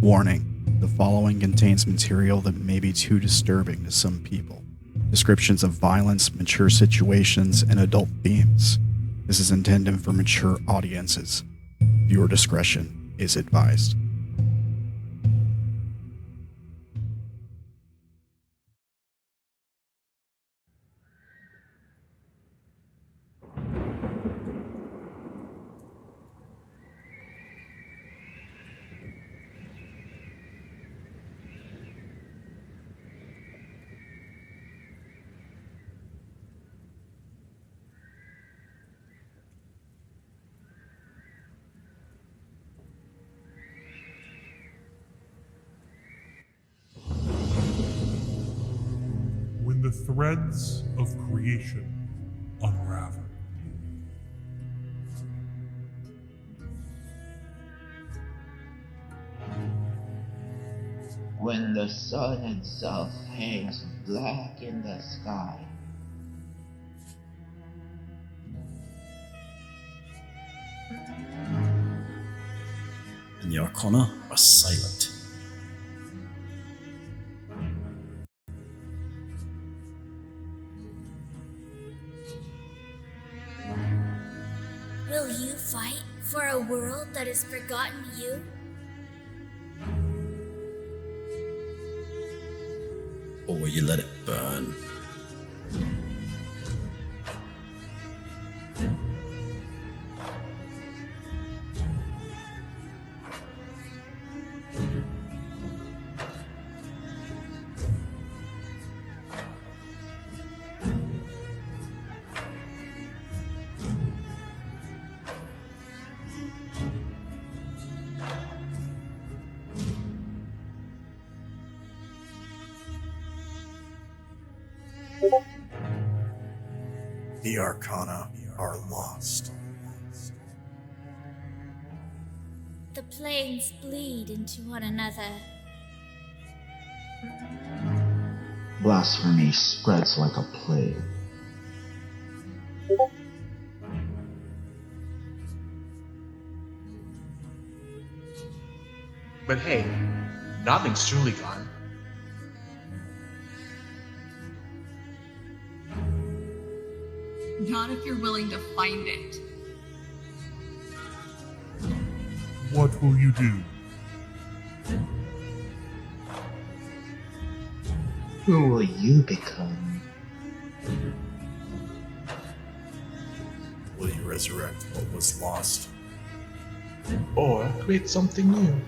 Warning, the following contains material that may be too disturbing to some people. Descriptions of violence, mature situations, and adult themes. This is intended for mature audiences. Viewer discretion is advised. When the threads of creation unravel. When the sun itself hangs black in the sky. And the Arcana are silent. Will you fight for a world that has forgotten you? Or will you let it burn? The Arcana are lost. The planes bleed into one another. Blasphemy spreads like a plague. But hey, nothing's truly gone. Not if you're willing to find it. What will you do? Who will you become? Will you resurrect what was lost? Or create something new.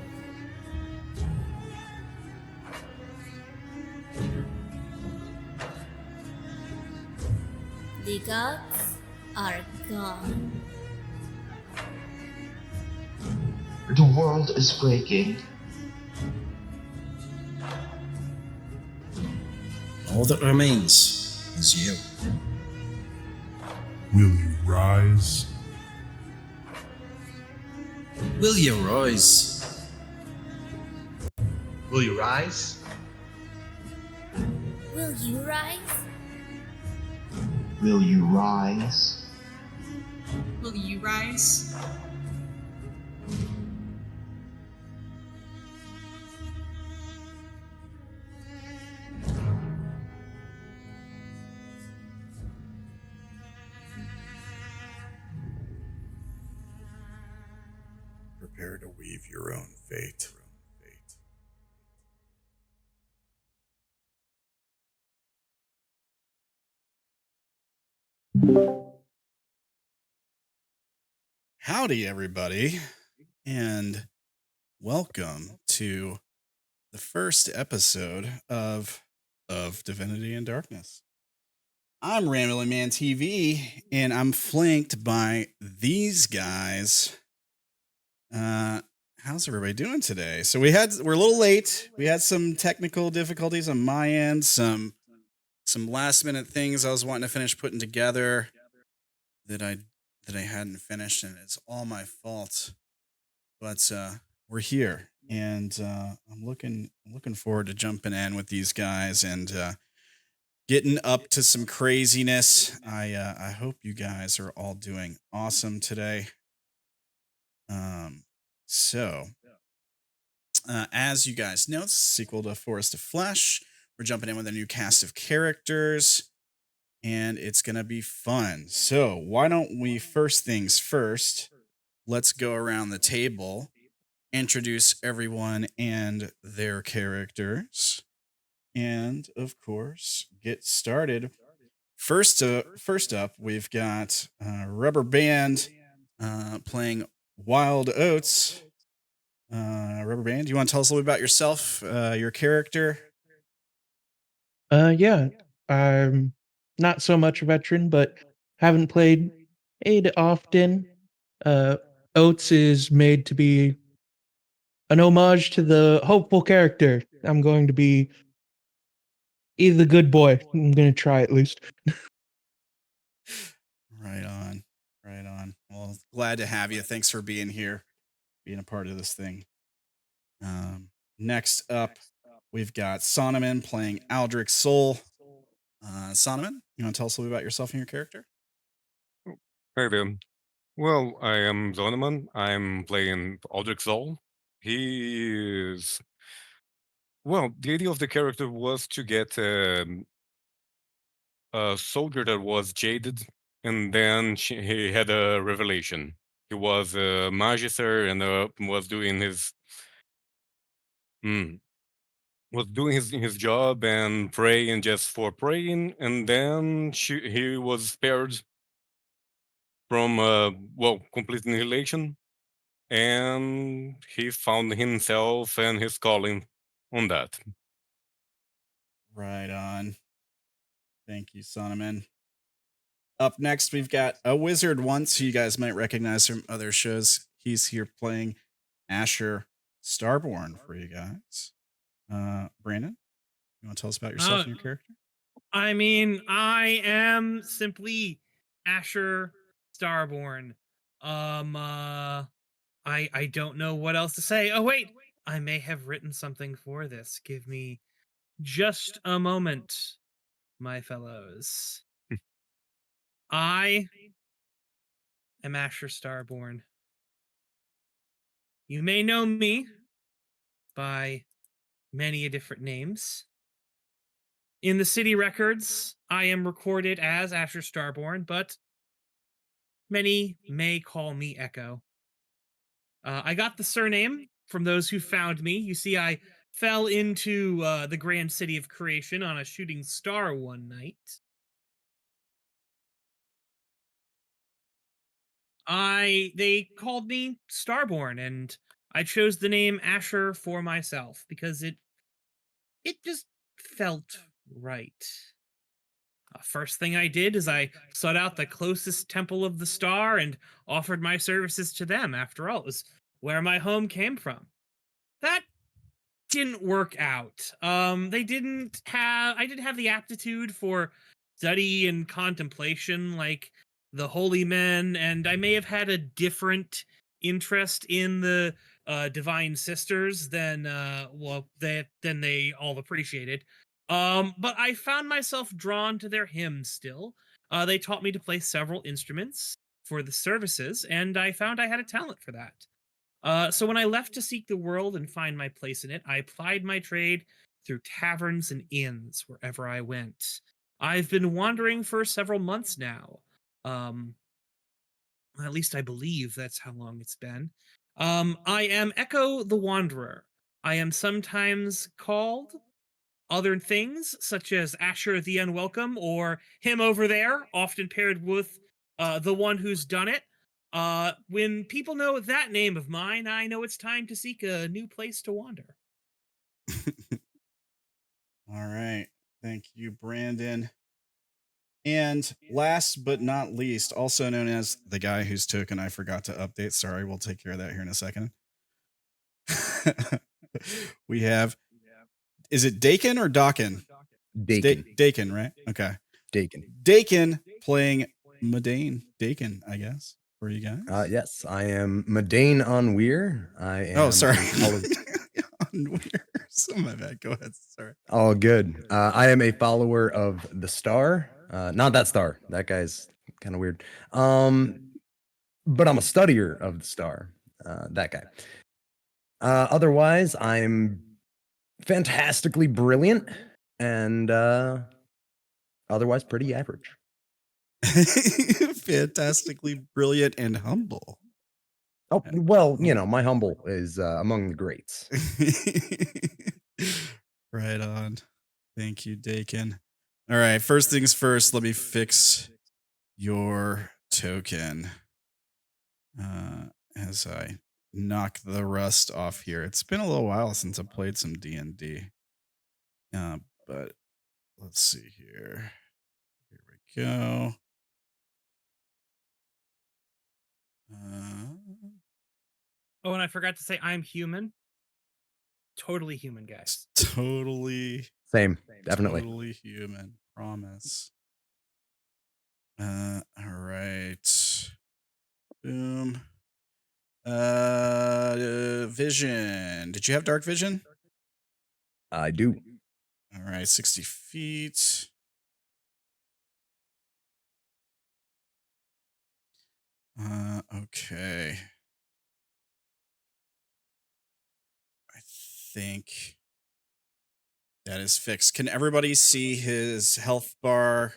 The gods are gone. The world is breaking. All that remains is you. Will you rise? Will you rise? Will you rise? Will you rise? Will you rise? Will you rise? Prepare to weave your own fate. Howdy, everybody, and welcome to the first episode of Divinity and Darkness. I'm Rambling Man TV, and I'm flanked by these guys. How's everybody doing today? So we're a little late. We had some technical difficulties on my end, some some last minute things I was wanting to finish putting together that I hadn't finished, and it's all my fault. But we're here, and I'm looking forward to jumping in with these guys and getting up to some craziness. I hope you guys are all doing awesome today. So as you guys know, it's a sequel to Forest of Flesh. We're jumping in with a new cast of characters, and it's gonna be fun. So why don't we, first things first, let's go around the table, introduce everyone and their characters, and of course get started. First up, we've got Rubber Band playing Wild Oats. Rubber Band, do you want to tell us a little bit about yourself, your character? Yeah, I'm not so much a veteran, but haven't played Aid often. Uh, Oates is made to be an homage to the hopeful character. I'm going to be the good boy. I'm going to try at least. Right on. Right on. Well, glad to have you. Thanks for being here, being a part of this thing. Next up, we've got Sonoman playing Aldric Soul. Sonoman, you want to tell us a little bit about yourself and your character? Hey there. Well, I am Zoneman. I'm playing Aldrich Zoll. He is. Well, the idea of the character was to get a soldier that was jaded, and then he had a revelation. He was a magister and was doing his. Was doing his job and praying just for praying, and then he was spared from complete annihilation, and he found himself and his calling on that. Right on. Thank you, Sonoman. Up next, we've got a wizard once, who you guys might recognize from other shows. He's here playing Asher Starborn for you guys. Brandon, you want to tell us about yourself and your character? I mean, I am simply Asher Starborn. I don't know what else to say. Oh wait, I may have written something for this. Give me just a moment, my fellows. I am Asher Starborn. You may know me by many different names. In the city records, I am recorded as Asher Starborn, but many may call me Echo. I got the surname from those who found me. You see, I fell into the grand city of creation on a shooting star one night. They called me Starborn, and I chose the name Asher for myself because it just felt right. First thing I did is I sought out the closest temple of the star and offered my services to them. After all, it was where my home came from. That didn't work out. I didn't have the aptitude for study and contemplation like the holy men, and I may have had a different interest in the divine sisters than they all appreciated. But I found myself drawn to their hymns still. They taught me to play several instruments for the services, and I found I had a talent for that. So when I left to seek the world and find my place in it, I applied my trade through taverns and inns wherever I went. I've been wandering for several months now. At least I believe that's how long it's been. I am Echo the Wanderer. I am sometimes called other things, such as Asher the Unwelcome or him over there, often paired with the one who's done it. When people know that name of mine, I know it's time to seek a new place to wander. All right. Thank you, Brandon. And last but not least, also known as the guy whose token I forgot to update. Sorry, we'll take care of that here in a second. We have, is it Dakin or Dawkin? Dakin. Dakin, right? Okay. Dakin. Dakin playing Medane. Dakin, I guess, for you guys. Yes, I am Medane on Weir. I am. Oh, sorry. On Weir. So my bad. Go ahead. Sorry. Oh, good. I am a follower of the Star. Not that Star. That guy's kind of weird. But I'm a studier of the Star. That guy. Otherwise, I'm fantastically brilliant and otherwise pretty average. Fantastically brilliant and humble. Oh, well, you know, my humble is among the greats. Right on. Thank you, Dakin. All right, first things first, let me fix your token as I knock the rust off here. It's been a little while since I played some D&D. But let's see here. Here we go. Oh, and I forgot to say I'm human. Totally human, guys. Totally. Same. Definitely. Totally human. Promise. All right. Boom. Vision. Did you have dark vision? I do. All right, 60 feet. Okay. I think that is fixed. Can everybody see his health bar?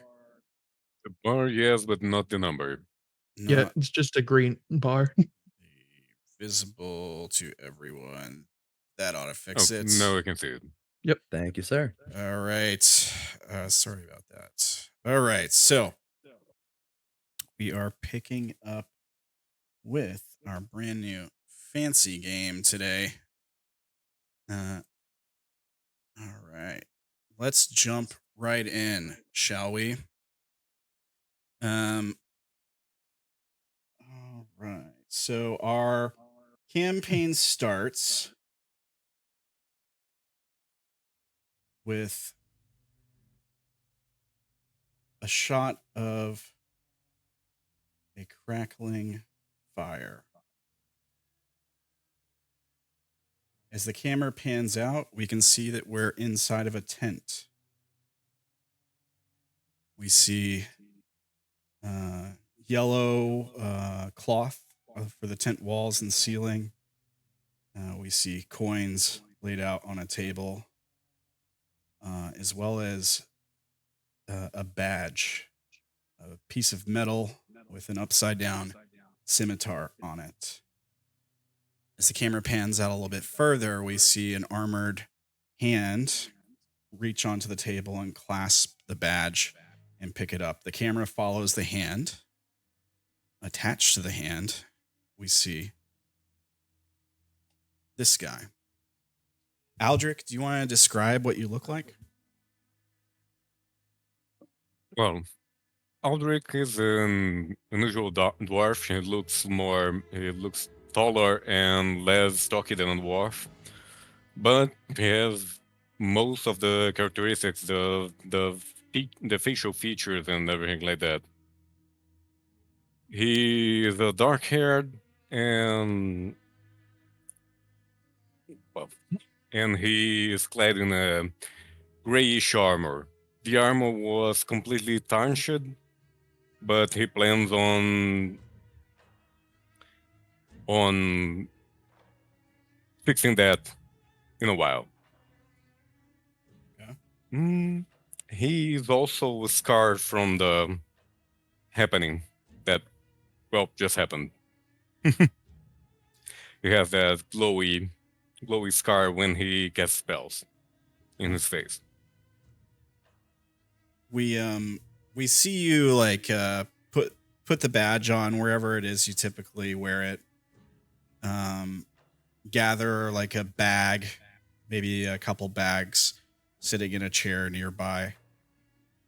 The bar, yes, but not the number. Yeah, it's just a green bar. Visible to everyone. That ought to fix it. No, I can see it. Yep. Thank you, sir. All right. Sorry about that. All right. So we are picking up with our brand new fancy game today. All right. Let's jump right in, shall we? All right. So our campaign starts with a shot of a crackling fire. As the camera pans out, we can see that we're inside of a tent. We see yellow cloth for the tent walls and ceiling. We see coins laid out on a table, as well as a badge, a piece of metal with an upside down scimitar on it. As the camera pans out a little bit further, we see an armored hand reach onto the table and clasp the badge and pick it up. The camera follows the hand. Attached to the hand, we see this guy. Aldric, do you want to describe what you look like? Well, Aldric is an unusual dwarf. He looks taller and less stocky than a dwarf, but he has most of the characteristics, the facial features and everything like that. He is a dark-haired and he is clad in a grayish armor. The armor was completely tarnished, but he plans on fixing that in a while. Okay. He is also scarred from the happening that, well, just happened. He has that glowy scar when he casts spells in his face. We see you like put the badge on wherever it is you typically wear it. Gather like a bag, maybe a couple bags sitting in a chair nearby,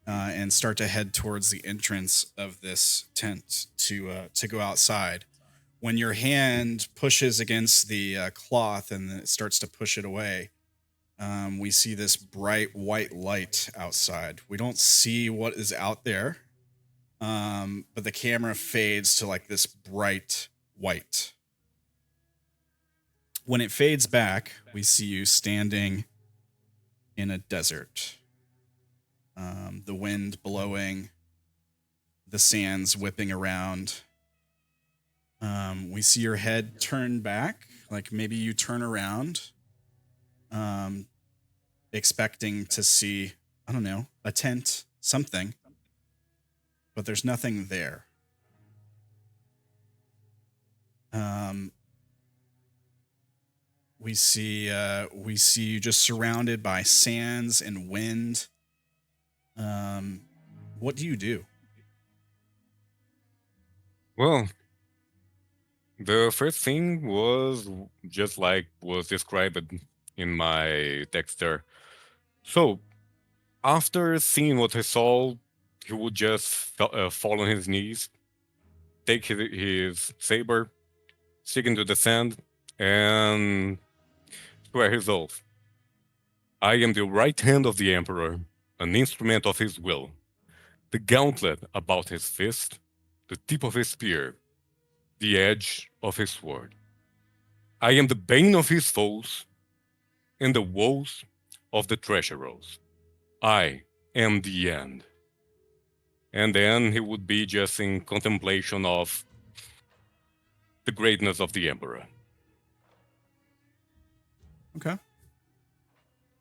and start to head towards the entrance of this tent to go outside. When your hand pushes against the cloth and it starts to push it away, We see this bright white light outside. We don't see what is out there, but the camera fades to like this bright white. When it fades back, we see you standing in a desert. The wind blowing, the sands whipping around. We see your head turn back, like maybe you turn around, expecting to see, I don't know, a tent, something, but there's nothing there. We see you just surrounded by sands and wind. What do you do? Well, the first thing was just like was described in my text there. So, after seeing what he saw, he would just fall on his knees, take his saber, stick into the sand, and swear his oath. I am the right hand of the Emperor, an instrument of his will, the gauntlet about his fist, the tip of his spear, the edge of his sword. I am the bane of his foes and the woes of the treacherers. I am the end. And then he would be just in contemplation of the greatness of the Emperor. Okay.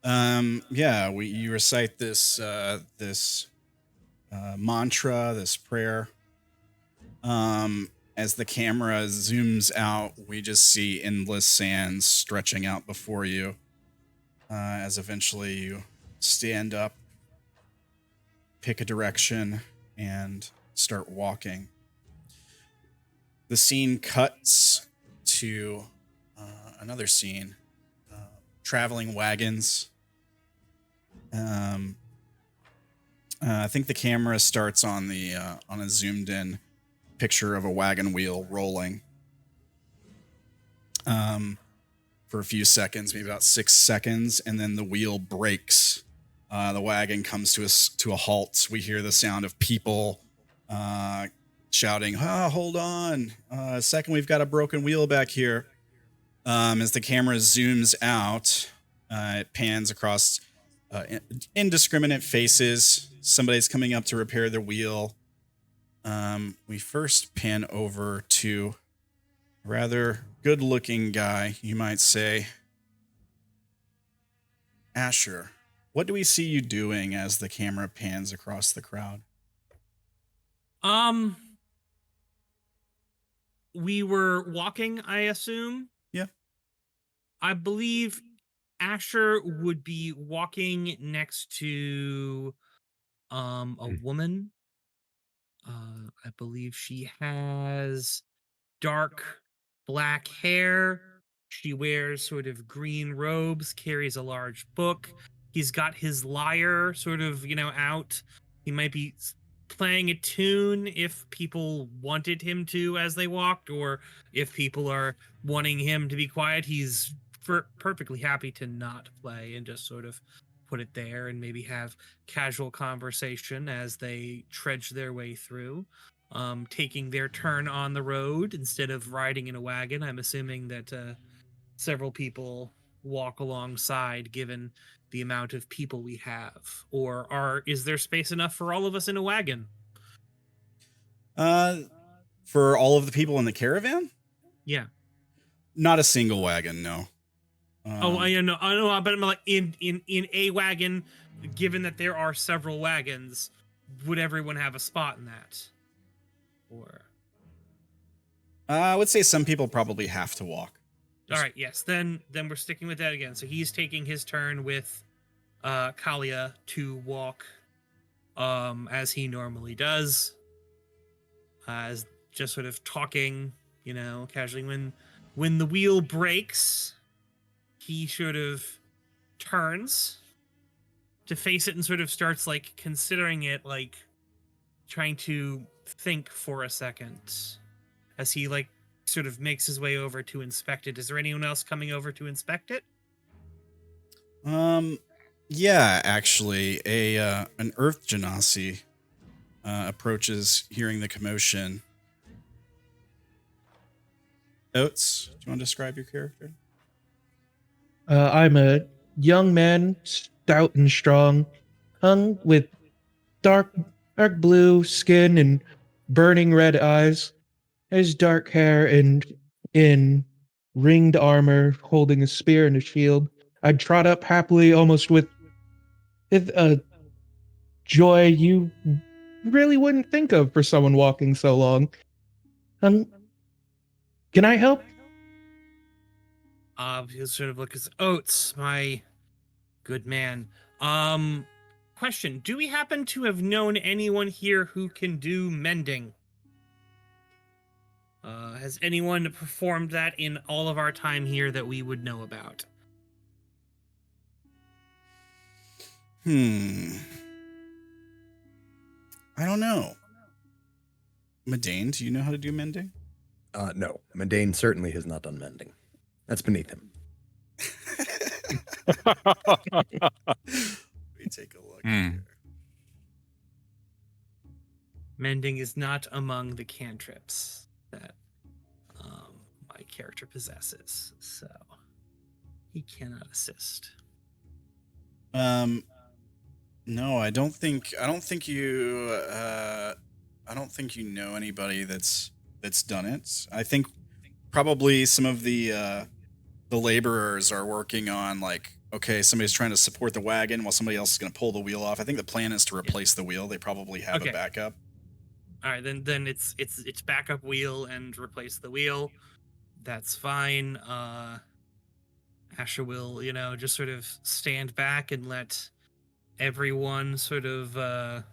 Yeah, you recite this mantra, this prayer. As the camera zooms out, we just see endless sands stretching out before you. As eventually you stand up, pick a direction, and start walking. The scene cuts to another scene. Traveling wagons. I think the camera starts on a zoomed in picture of a wagon wheel rolling for a few seconds, maybe about 6 seconds, and then the wheel breaks. The wagon comes to a halt. We hear the sound of people shouting, hold on, a second, we've got a broken wheel back here. As the camera zooms out, it pans across indiscriminate faces. Somebody's coming up to repair their wheel. We first pan over to a rather good-looking guy, you might say. Asher, what do we see you doing as the camera pans across the crowd? We were walking, I assume. Yeah. I believe Asher would be walking next to a woman. I believe she has dark black hair. She wears sort of green robes, carries a large book. He's got his lyre sort of, out. He might be playing a tune if people wanted him to as they walked, or if people are wanting him to be quiet. He's perfectly happy to not play and just sort of put it there and maybe have casual conversation as they trudge their way through, taking their turn on the road instead of riding in a wagon. I'm assuming that several people walk alongside given the amount of people we have. Or is there space enough for all of us in a wagon? For all of the people in the caravan? Yeah. Not a single wagon, no. I know, but I'm like in a wagon, given that there are several wagons, would everyone have a spot in that? Or I would say some people probably have to walk. all right, yes, then we're sticking with that again. So he's taking his turn with Kalia to walk as he normally does, as just sort of talking, casually. When the wheel breaks, he sort of turns to face it and sort of starts like considering it, like trying to think for a second as he like sort of makes his way over to inspect it. Is there anyone else coming over to inspect it? Yeah, actually, an Earth Genasi approaches, hearing the commotion. Oates, do you want to describe your character? I'm a young man, stout and strong, hung with dark blue skin and burning red eyes. His dark hair and in ringed armor, holding a spear and a shield. I trot up happily, almost with a joy you really wouldn't think of for someone walking so long. Um, can I help? He'll sort of look as Oates, my good man. Question: do we happen to have known anyone here who can do mending? Has anyone performed that in all of our time here that we would know about? I don't know. Medane, do you know how to do mending? No, Medane certainly has not done mending. That's beneath him. Let me take a look here. Mending is not among the cantrips that my character possesses, so he cannot assist. No, I don't think you know anybody that's done it. I think probably some of the laborers are working on, like, okay, somebody's trying to support the wagon while somebody else is going to pull the wheel off. I think the plan is to replace the wheel. They probably have a backup. All right, then it's backup wheel and replace the wheel. That's fine. Asher will, just sort of stand back and let everyone sort of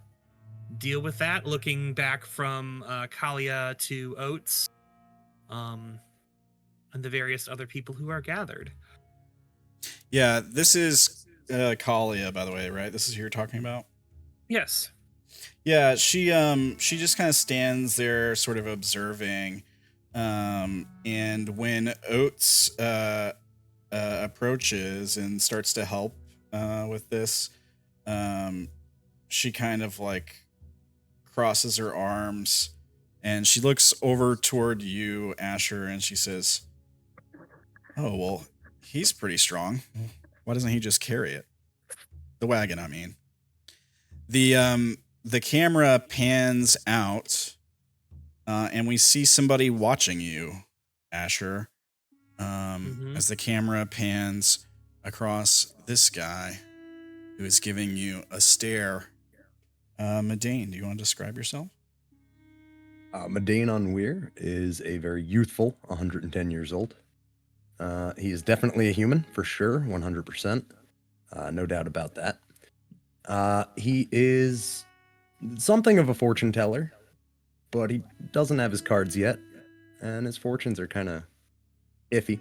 deal with that, looking back from Kalia to Oates, and the various other people who are gathered. Yeah, this is Kalia, by the way, right? This is who you're talking about? Yes. Yeah, she just kind of stands there sort of observing, and when Oates approaches and starts to help with this, she kind of like crosses her arms and she looks over toward you, Asher, and she says, "Oh, well, he's pretty strong. Why doesn't he just carry it? The wagon, I mean." The camera pans out, and we see somebody watching you, Asher. As the camera pans across this guy who is giving you a stare. Medane, do you want to describe yourself? Medane on Weir is a very youthful 110 years old. He is definitely a human, for sure, 100%. No doubt about that. He is something of a fortune teller, but he doesn't have his cards yet, and his fortunes are kind of iffy.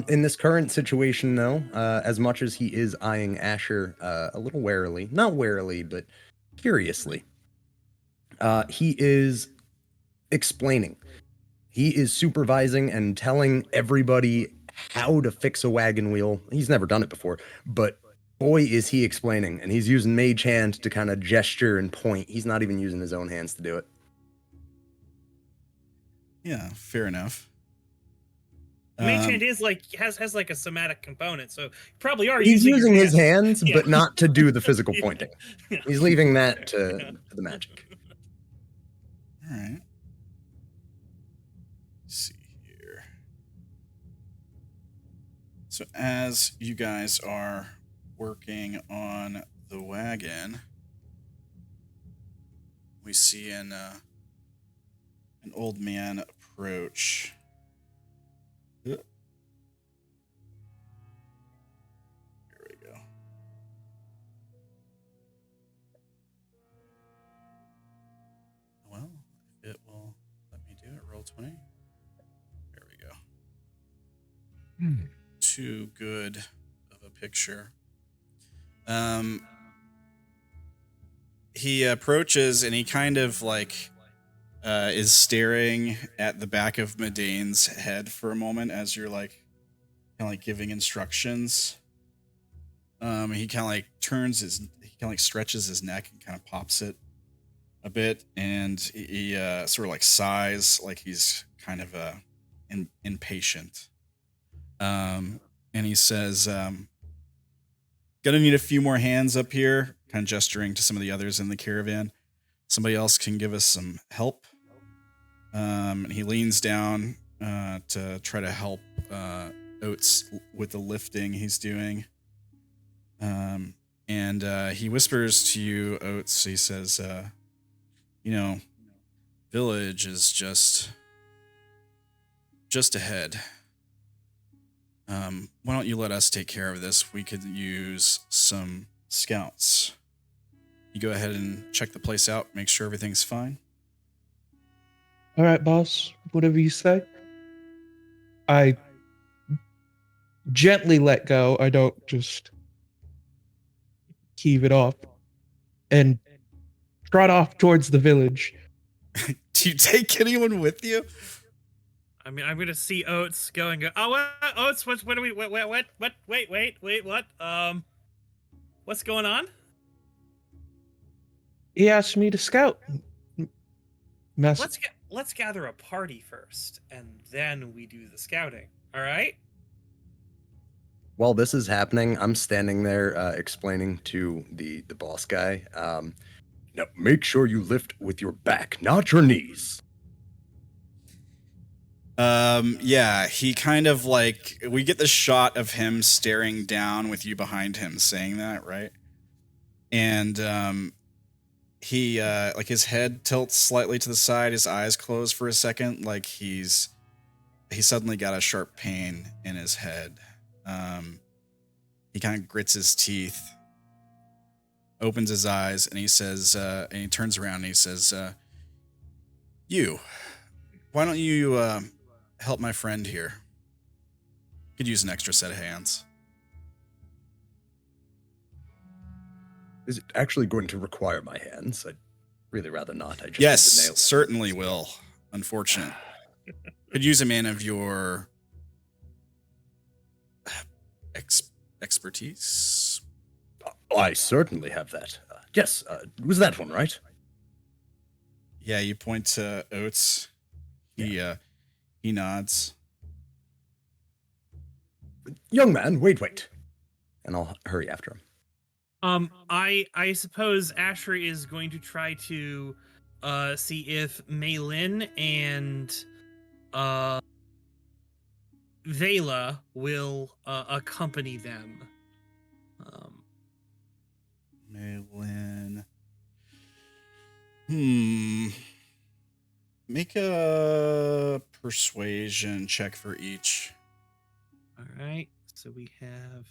In this current situation, though, as much as he is eyeing Asher a little warily, not warily, but curiously, he is explaining. He is supervising and telling everybody how to fix a wagon wheel. He's never done it before, but boy, is he explaining. And he's using mage hand to kind of gesture and point. He's not even using his own hands to do it. Yeah, fair enough. Mage hand is like has like a somatic component, so you probably are. He's using his hands, Yeah. but not to do the physical pointing. Yeah. He's leaving that to the magic. All right. Let's see here. So as you guys are working on the wagon, we see an old man approach. Here we go. Well, if it will let me do it, roll 20. There we go. Too good of a picture. He approaches and he kind of like is staring at the back of Medane's head for a moment as you're like kind of like giving instructions. He kind of like stretches his neck and kind of pops it a bit, and he sort of like sighs, like he's kind of impatient. And he says, "Gonna need a few more hands up here," kind of gesturing to some of the others in the caravan. "Somebody else can give us some help." And he leans down to try to help Oates with the lifting he's doing. And he whispers to you, Oates. He says, village is just ahead. Why don't you let us take care of this? We could use some scouts. You go ahead and check the place out, make sure everything's fine. All right, boss. Whatever you say. I gently let go. I don't just heave it off and trot off towards the village. Do you take anyone with you? I mean, I'm gonna see Oates go and go. Oh, Oates, what are we? What? Wait, what? What's going on? He asked me to scout. Let's gather a party first, and then we do the scouting. All right? While this is happening, I'm standing there explaining to the boss guy. Now, make sure you lift with your back, not your knees. Yeah, he kind of like, we get the shot of him staring down with you behind him saying that, right? And he like his head tilts slightly to the side, his eyes close for a second, like he suddenly got a sharp pain in his head. He kind of grits his teeth, opens his eyes, and he says, and he turns around and he says, why don't you help my friend here? Could use an extra set of hands. Is it actually going to require my hands? I'd really rather not. I just yes, need the nails. Certainly will. Unfortunate. Could use a man of your expertise. I certainly have that. Yes, was that one, right? Yeah, you point to Oates. He nods. Young man, wait. And I'll hurry after him. I suppose Asher is going to try to see if Maylin and Vela will accompany them. Maylin. Make a persuasion check for each. All right. So we have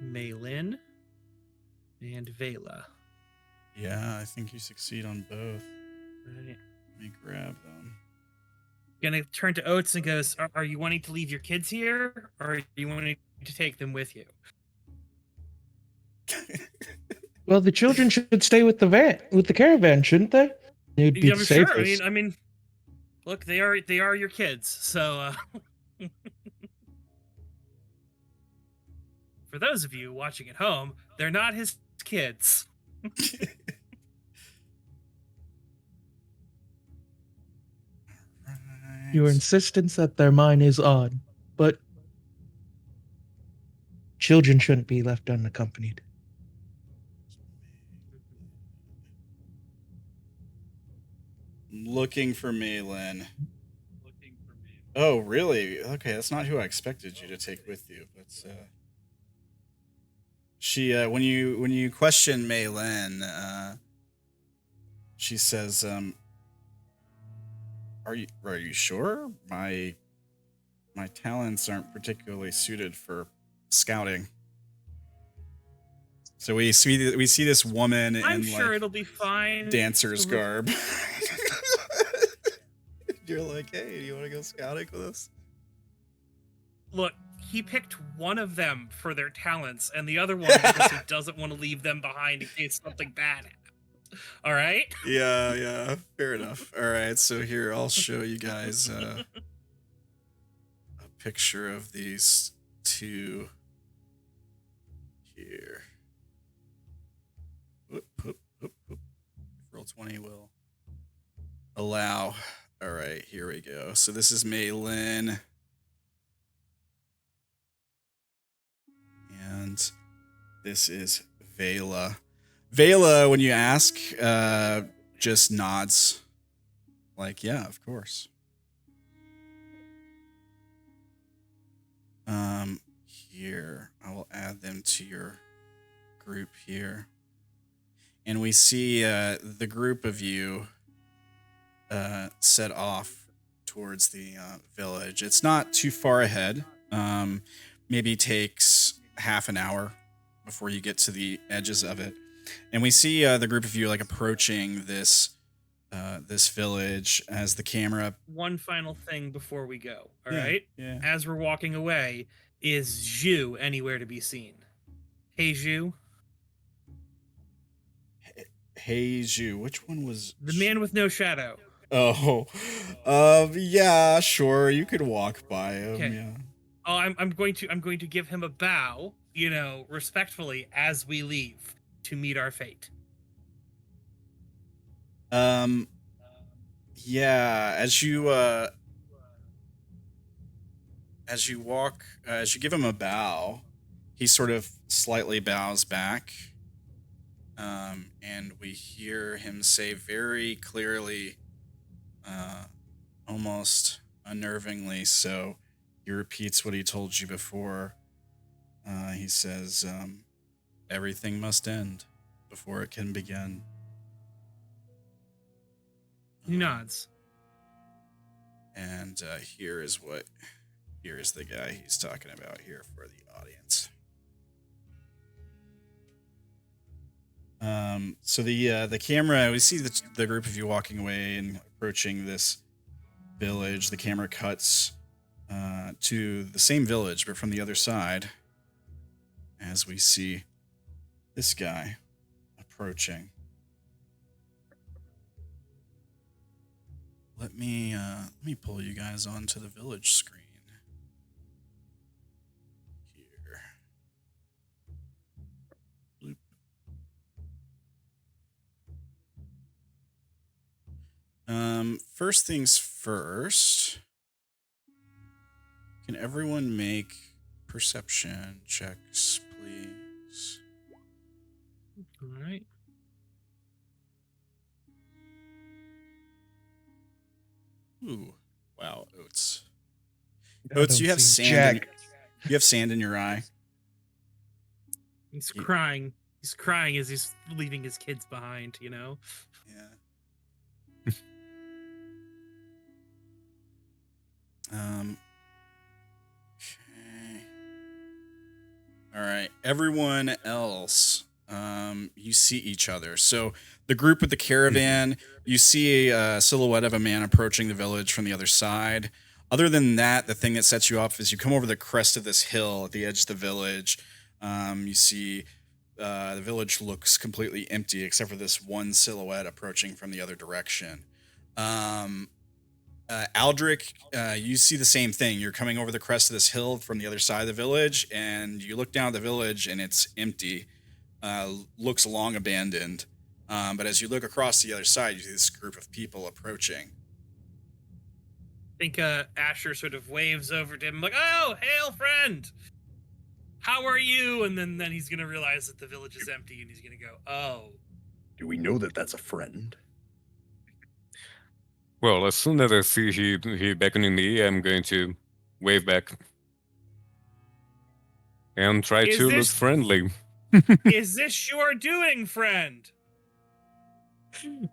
Maylin and Vela. Yeah, I think you succeed on both. Right. Let me grab them. Gonna turn to Oates and goes, are you wanting to leave your kids here, or are you wanting to take them with you? Well, the children should stay with the caravan, shouldn't they? It would be the sure. safest. I mean, look, they are your kids, so for those of you watching at home, they're not his kids. Your insistence that they're mine is odd, but children shouldn't be left unaccompanied. Looking for Maylin. Oh, really? Okay, that's not who I expected you to take with you. But she, when you question Maylin, she says, "Are you sure? My talents aren't particularly suited for scouting." So we see this woman I'm in sure like it'll be fine. dancer's garb. You're like, hey, do you want to go scouting with us? Look, he picked one of them for their talents, and the other one because he doesn't want to leave them behind in case something bad happens. All right? Yeah, fair enough. All right, so here, I'll show you guys a picture of these two here. Whoop. Roll 20 will allow. All right, here we go. So this is Maylin. And this is Vela. Vela, when you ask, just nods. Like, yeah, of course. Here, I will add them to your group here. And we see the group of you set off towards the village. It's not too far ahead. Maybe takes half an hour before you get to the edges of it. And we see the group of you like approaching this village as the camera. One final thing before we go. All Yeah, right. yeah. As we're walking away, is Zhu anywhere to be seen? Hey, Zhu. Hey, Zhu. Which one was The man with no shadow. Oh, yeah, sure. You could walk by him. Okay. Yeah. Oh, I'm going to give him a bow, respectfully as we leave to meet our fate. Yeah. As you walk, as you give him a bow, he sort of slightly bows back. And we hear him say very clearly, almost unnervingly so, he repeats what he told you before. He says, everything must end before it can begin. He nods. And here is the guy he's talking about here for the audience. So the camera, we see the group of you walking away and approaching this village. The camera cuts to the same village, but from the other side, as we see this guy approaching. Let me pull you guys onto the village screen here. Bloop. First things first. Can everyone make perception checks, please? All right. Ooh, wow, Oates. I Oates, don't you have see sand. jack. You have sand in your eye. He's crying. He's crying as he's leaving his kids behind, Yeah. Okay. All right. Everyone else, you see each other. So the group with the caravan, you see a silhouette of a man approaching the village from the other side. Other than that, the thing that sets you off is you come over the crest of this hill at the edge of the village. You see the village looks completely empty except for this one silhouette approaching from the other direction. Aldric, you see the same thing. You're coming over the crest of this hill from the other side of the village, and you look down at the village, and it's empty. Looks long abandoned. But as you look across the other side, you see this group of people approaching. I think Asher sort of waves over to him like, "Oh, hail, friend! How are you?" And then he's going to realize that the village is empty, and he's going to go, "Oh." Do we know that that's a friend? Well, as soon as I see he beckoning me, I'm going to wave back and try Is to look this- friendly. Is this your doing, friend?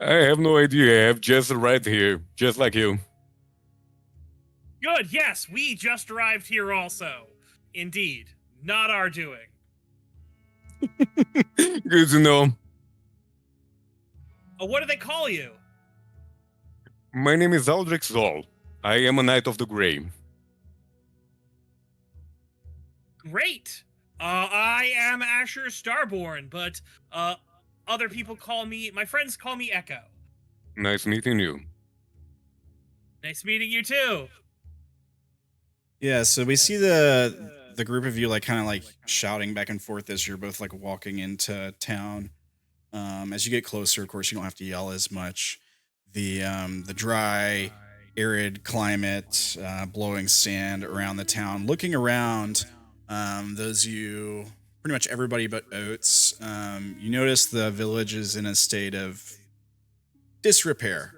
I have no idea. I have just arrived here, just like you. Good, yes, we just arrived here also. Indeed, not our doing. Good to know. What do they call you? My name is Aldric Zoll. I am a Knight of the Grey. Great. I am Asher Starborn, but other people my friends call me Echo. Nice meeting you. Nice meeting you too. Yeah, so we see the the group of you like kind of like shouting back and forth as you're both like walking into town. As you get closer, of course, you don't have to yell as much. The dry, arid climate, blowing sand around the town. Looking around, those you, pretty much everybody but Oates, you notice the village is in a state of disrepair.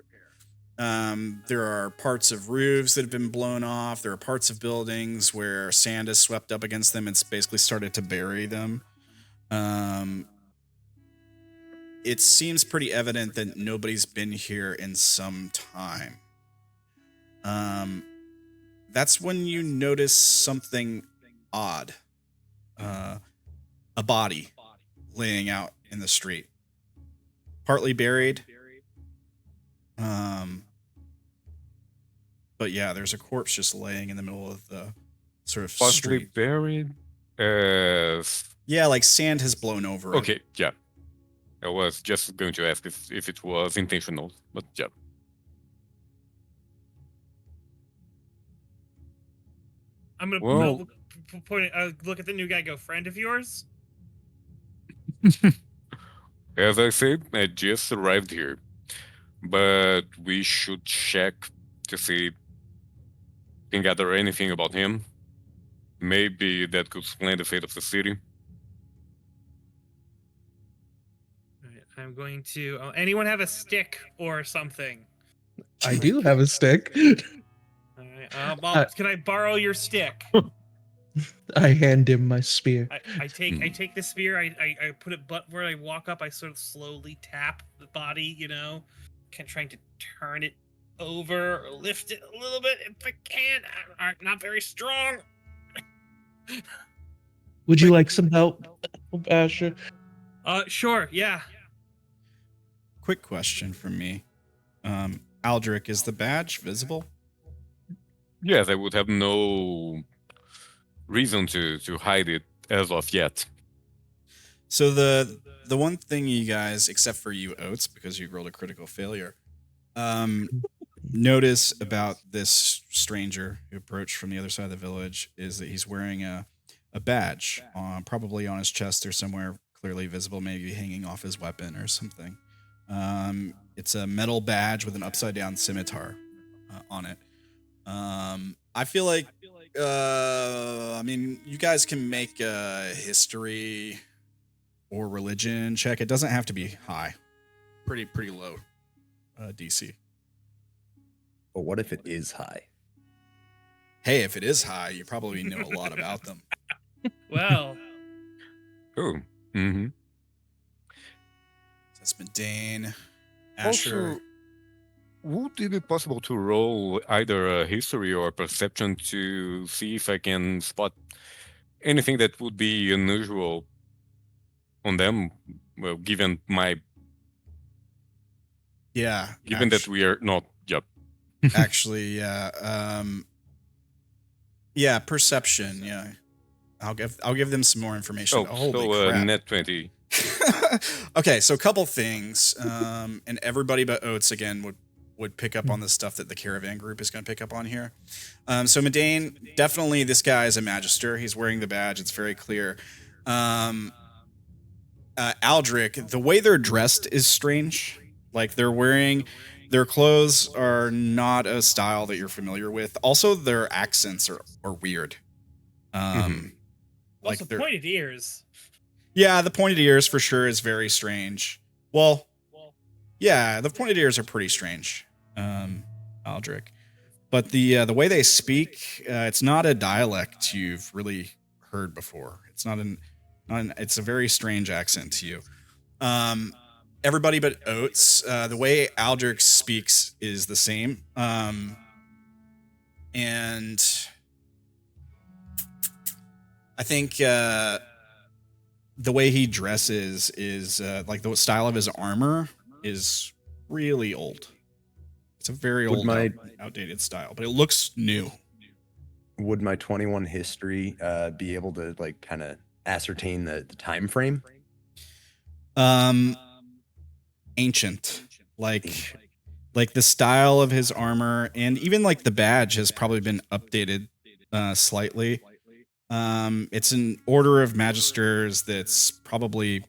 There are parts of roofs that have been blown off. There are parts of buildings where sand has swept up against them. It's basically started to bury them. It seems pretty evident that nobody's been here in some time. That's when you notice something odd. A body laying out in the street. Partly buried. But yeah, there's a corpse just laying in the middle of the sort of Partly street. buried. Yeah, like sand has blown over it. Okay, yeah. I was just going to ask if it was intentional, but yeah. I'm gonna Well- look at the new guy. Go, friend of yours. As I said, I just arrived here, but we should check to see if we can gather anything about him. Maybe that could explain the fate of the city. Alright, I'm going to. Anyone have a stick or something? I do have a stick. All right. Well, can I borrow your stick? I hand him my spear. I take the spear. I put it butt where I walk up. I sort of slowly tap the body. Trying to turn it over or lift it a little bit if I can. I'm not very strong. Would you like some help, Asher? Sure. Yeah. Quick question from me. Aldric, is the badge visible? Yes, I would have no reason to hide it as of yet. So the one thing you guys, except for you, Oates, because you rolled a critical failure, notice about this stranger who approached from the other side of the village is that he's wearing a badge, probably on his chest or somewhere clearly visible, maybe hanging off his weapon or something. It's a metal badge with an upside down scimitar on it. I feel like, you guys can make a history or religion check. It doesn't have to be high. Pretty low DC. But what if it is high? Hey, if it is high, you probably know a lot about them. Well. Oh. Mm-hmm. That's Medane. Asher. Also, would it be possible to roll either a history or perception to see if I can spot anything that would be unusual on them? Well, given my... Yeah. Given that we are not... Yep. Actually, yeah. Yeah, perception, yeah. I'll give them some more information. Oh, Holy so crap. net 20. Okay, so a couple things. And everybody but Oates, again, would pick up on the stuff that the Caravan group is going to pick up on here. So Medane, definitely this guy is a magister. He's wearing the badge. It's very clear. Aldric, the way they're dressed is strange. Like they're wearing... Their clothes are not a style that you're familiar with. Also, their accents are weird. Like Also, pointed ears. Yeah, the pointed ears for sure is very strange. Well, yeah, the pointed ears are pretty strange, Aldric. But the way they speak, it's not a dialect you've really heard before. It's it's a very strange accent to you. Everybody but Oates, the way Aldric speaks is the same. And I think the way he dresses is like the style of his armor is really old. It's a very old, outdated style, but it looks new. Would my 21 history be able to like kind of ascertain the time frame? Ancient, like the style of his armor, and even like the badge has probably been updated slightly. It's an order of magisters that's probably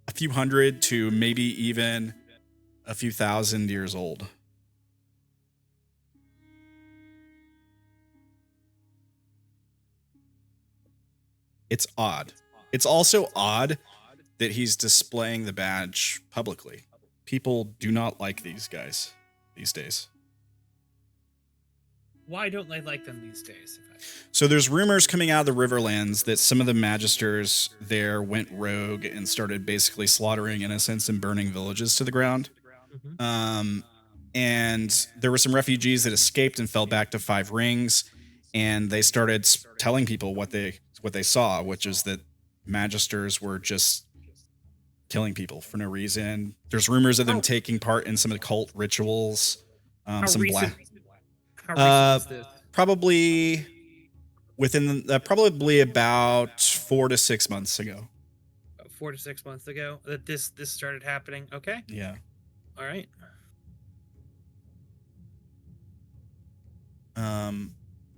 a few hundred to maybe even a few thousand years old. It's odd. It's also odd that he's displaying the badge publicly. People do not like these guys these days. Why don't they like them these days? So there's rumors coming out of the Riverlands that some of the magisters there went rogue and started basically slaughtering innocents and burning villages to the ground. And there were some refugees that escaped and fell back to Five Rings, and they started telling people what they saw, which is that magisters were just killing people for no reason. There's rumors of them taking part in some occult rituals. How recent was this? Probably within probably about 4 to 6 months ago. 4 to 6 months ago that this started happening. Okay. Yeah. All right.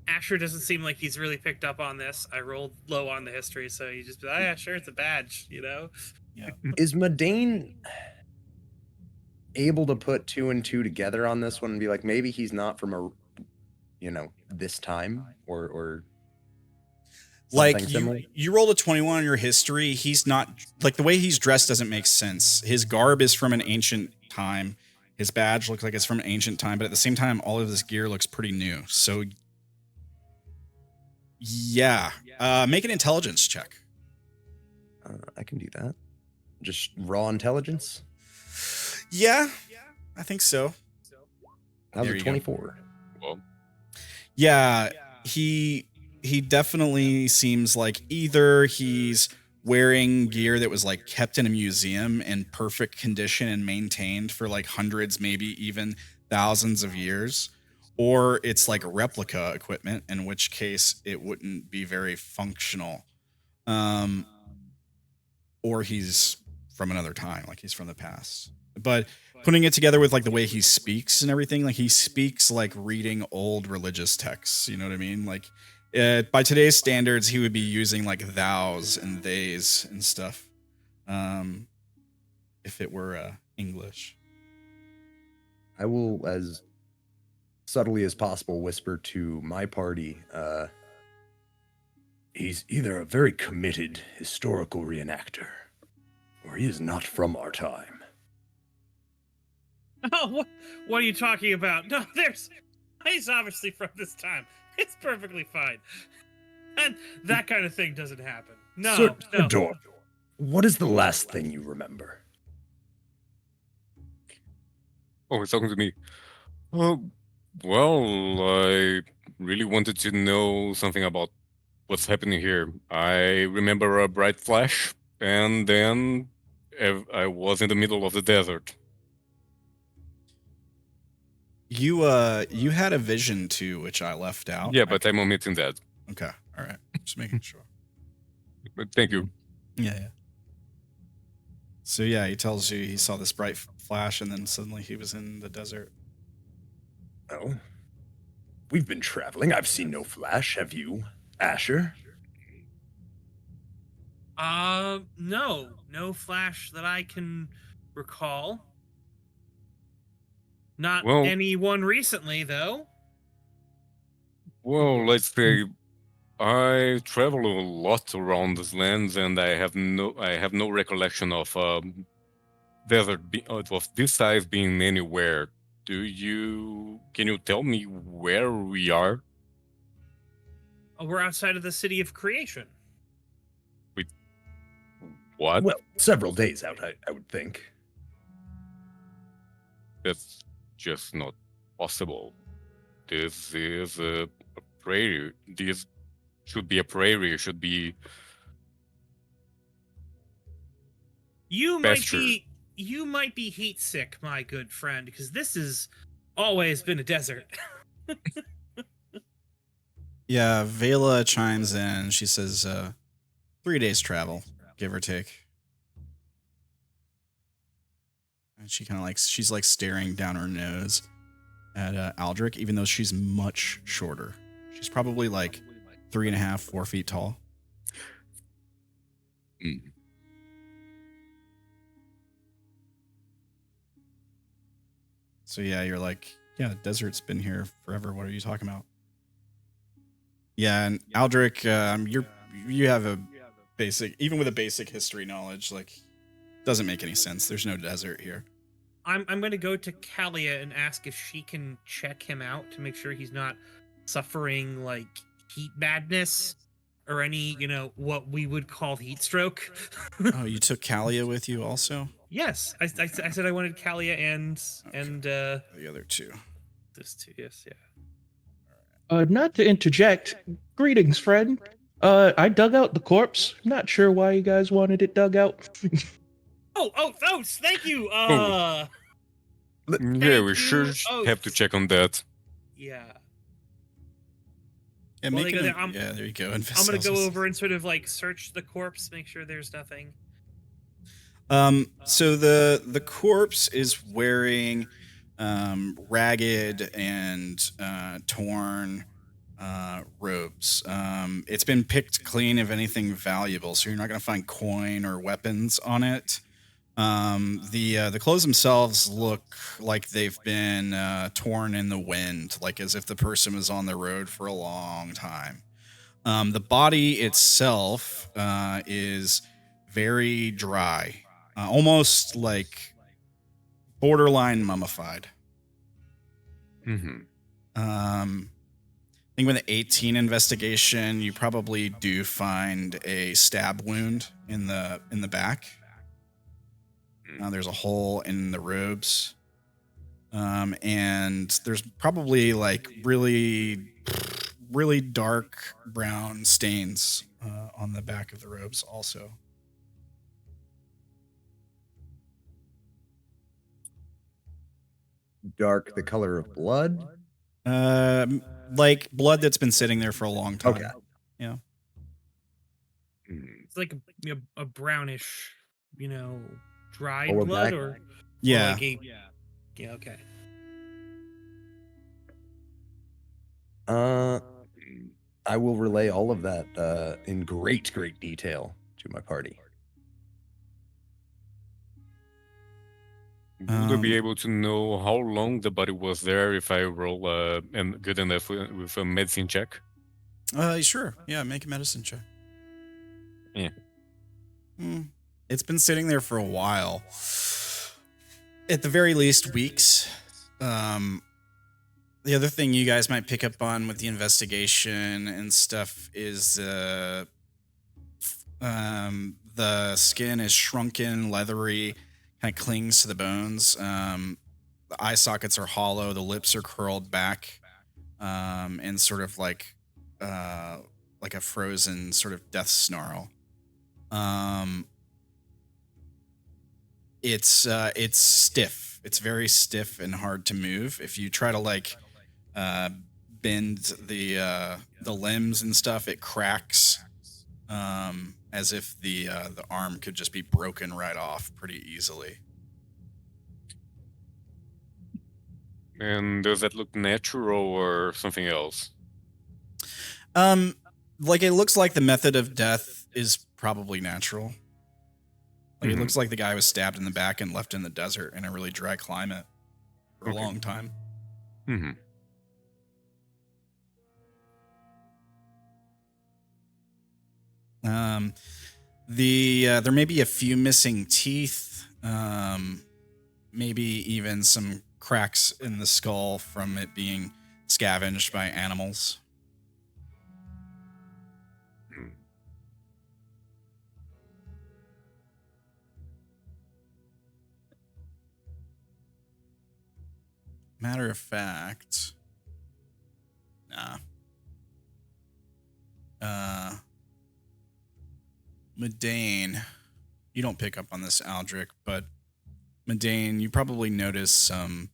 Asher doesn't seem like he's really picked up on this. I rolled low on the history, so you just be like, oh, yeah, sure, it's a badge, you know? Yeah. Is Medane able to put 2 and 2 together on this one and be like, maybe he's not from this time or like similar? you rolled a 21 on your history. He's not, like, the way he's dressed doesn't make sense. His garb is from an ancient time. His badge looks like it's from an ancient time, but at the same time, all of this gear looks pretty new. So yeah, make an intelligence check. I can do that. Just raw intelligence? Yeah, I think so. That was a 24. Well, yeah, he definitely seems like either he's wearing gear that was like kept in a museum in perfect condition and maintained for like hundreds, maybe even thousands of years, or it's like replica equipment, in which case it wouldn't be very functional. Or he's from another time, like he's from the past. But putting it together with like the way he speaks and everything, like he speaks like reading old religious texts, you know what I mean? Like by today's standards, he would be using like thous and theys and stuff. If it were English. I will, as subtly as possible, whisper to my party, he's either a very committed historical reenactor, or he is not from our time. Oh, what are you talking about? No, he's obviously from this time. It's perfectly fine. And that kind of thing doesn't happen. No, Sir no. Dorp, what is the last thing you remember? oh, he's talking to me. Well, I really wanted to know something about what's happening here. I remember a bright flash, and then I was in the middle of the desert. You had a vision too, which I left out. Yeah, but I'm omitting that. Okay, all right, just making sure. But thank you. Yeah. So yeah, he tells you he saw this bright flash, and then suddenly he was in the desert. Oh, we've been traveling. I've seen no flash. Have you, Asher? No flash that I can recall. Not Well, anyone recently, though. Well, let's say I travel a lot around these lands, and I have no recollection of desert of this size being anywhere. Can you tell me where we are? We're outside of the city of creation. What? Well, several days out, I would think. That's just not possible. This is a prairie. This should be a prairie. It should be pasture. You might be heat sick, my good friend, because this has always been a desert. Yeah, Vela chimes in. She says 3 days travel, give or take. And she kind of she's like staring down her nose at Aldric, even though she's much shorter. She's probably like 3.5, 4 feet tall. Mm. So yeah, you're like, yeah, desert's been here forever. What are you talking about? Yeah, and Aldric, you have a basic, even with a basic history knowledge, like, doesn't make any sense. There's no desert here. I'm going to go to Kalia and ask if she can check him out to make sure he's not suffering like heat madness or any, what we would call heat stroke. Oh, you took Kalia with you also? Yes, I said I wanted Kalia and the other two. This two, yes, yeah. Not to interject. Greetings, friend. I dug out the corpse. Not sure why you guys wanted it dug out. Oh, thank you. Yeah, we sure have to check on that. Yeah. Yeah, Well, yeah, there you go. I'm gonna go over and sort of like search the corpse, make sure there's nothing. So the corpse is wearing ragged and torn robes. It's been picked clean of anything valuable, so you're not going to find coin or weapons on it. The clothes themselves look like they've been torn in the wind, like as if the person was on the road for a long time. The body itself is very dry, almost like borderline mummified. I think with the 18 investigation, you probably do find a stab wound in the back. There's a hole in the robes. And there's probably like really, really dark brown stains on the back of the robes also. Dark, the color of blood? Like blood that's been sitting there for a long time. Okay. Yeah. It's like a brownish, dried Lower blood back? or Yeah. like yeah, okay. I will relay all of that in great detail to my party. Would I be able to know how long the body was there if I roll good enough with a medicine check? Sure. Yeah, make a medicine check. Yeah. It's been sitting there for a while. At the very least, weeks. The other thing you guys might pick up on with the investigation and stuff is the skin is shrunken, leathery, kind of clings to the bones. The eye sockets are hollow, the lips are curled back, and sort of like a frozen sort of death snarl. It's stiff. It's very stiff and hard to move. If you try to like bend the limbs and stuff, it cracks, as if the arm could just be broken right off pretty easily. And does that look natural or something else? Like it looks like the method of death is probably natural. Like it looks like the guy was stabbed in the back and left in the desert in a really dry climate for a long time. There may be a few missing teeth, maybe even some cracks in the skull from it being scavenged by animals. Matter of fact, Medane, you don't pick up on this, Aldric, but Medane, you probably notice some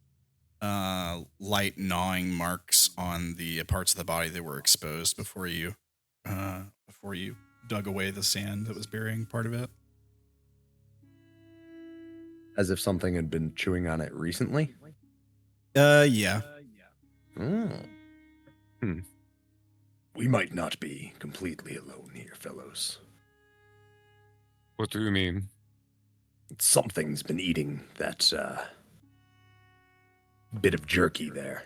light gnawing marks on the parts of the body that were exposed before you dug away the sand that was burying part of it. As if something had been chewing on it recently? Yeah. We We might not be completely alone here, fellows. What do you mean? Something's been eating that bit of jerky there.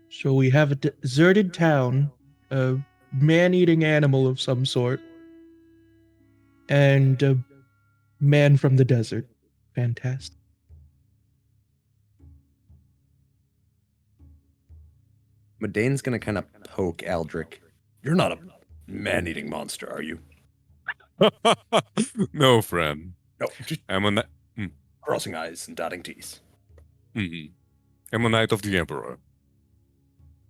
So we have a deserted town, a man-eating animal of some sort, and a man from the desert. Fantastic. Medane's gonna kind of poke Aldric. You're not a man-eating monster, are you? No, friend. No, just I'm a crossing eyes and dotting T's. I'm a knight of the Emperor.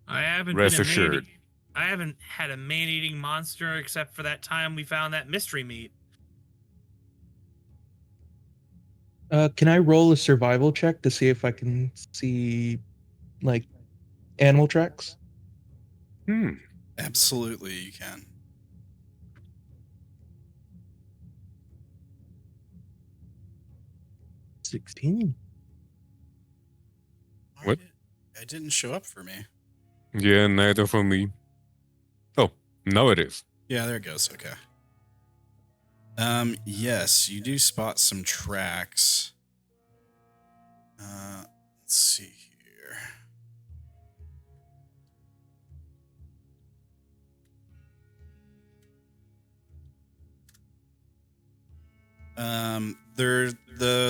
I haven't Rest been assured. I haven't had a man-eating monster except for that time we found that mystery meat. Can I roll a survival check to see if I can see, like, animal tracks? Absolutely, you can. $16. What? It didn't show up for me. Yeah, neither for me. Oh, now it is. Yeah, there it goes. Okay. Yes, you do spot some tracks. Let's see here.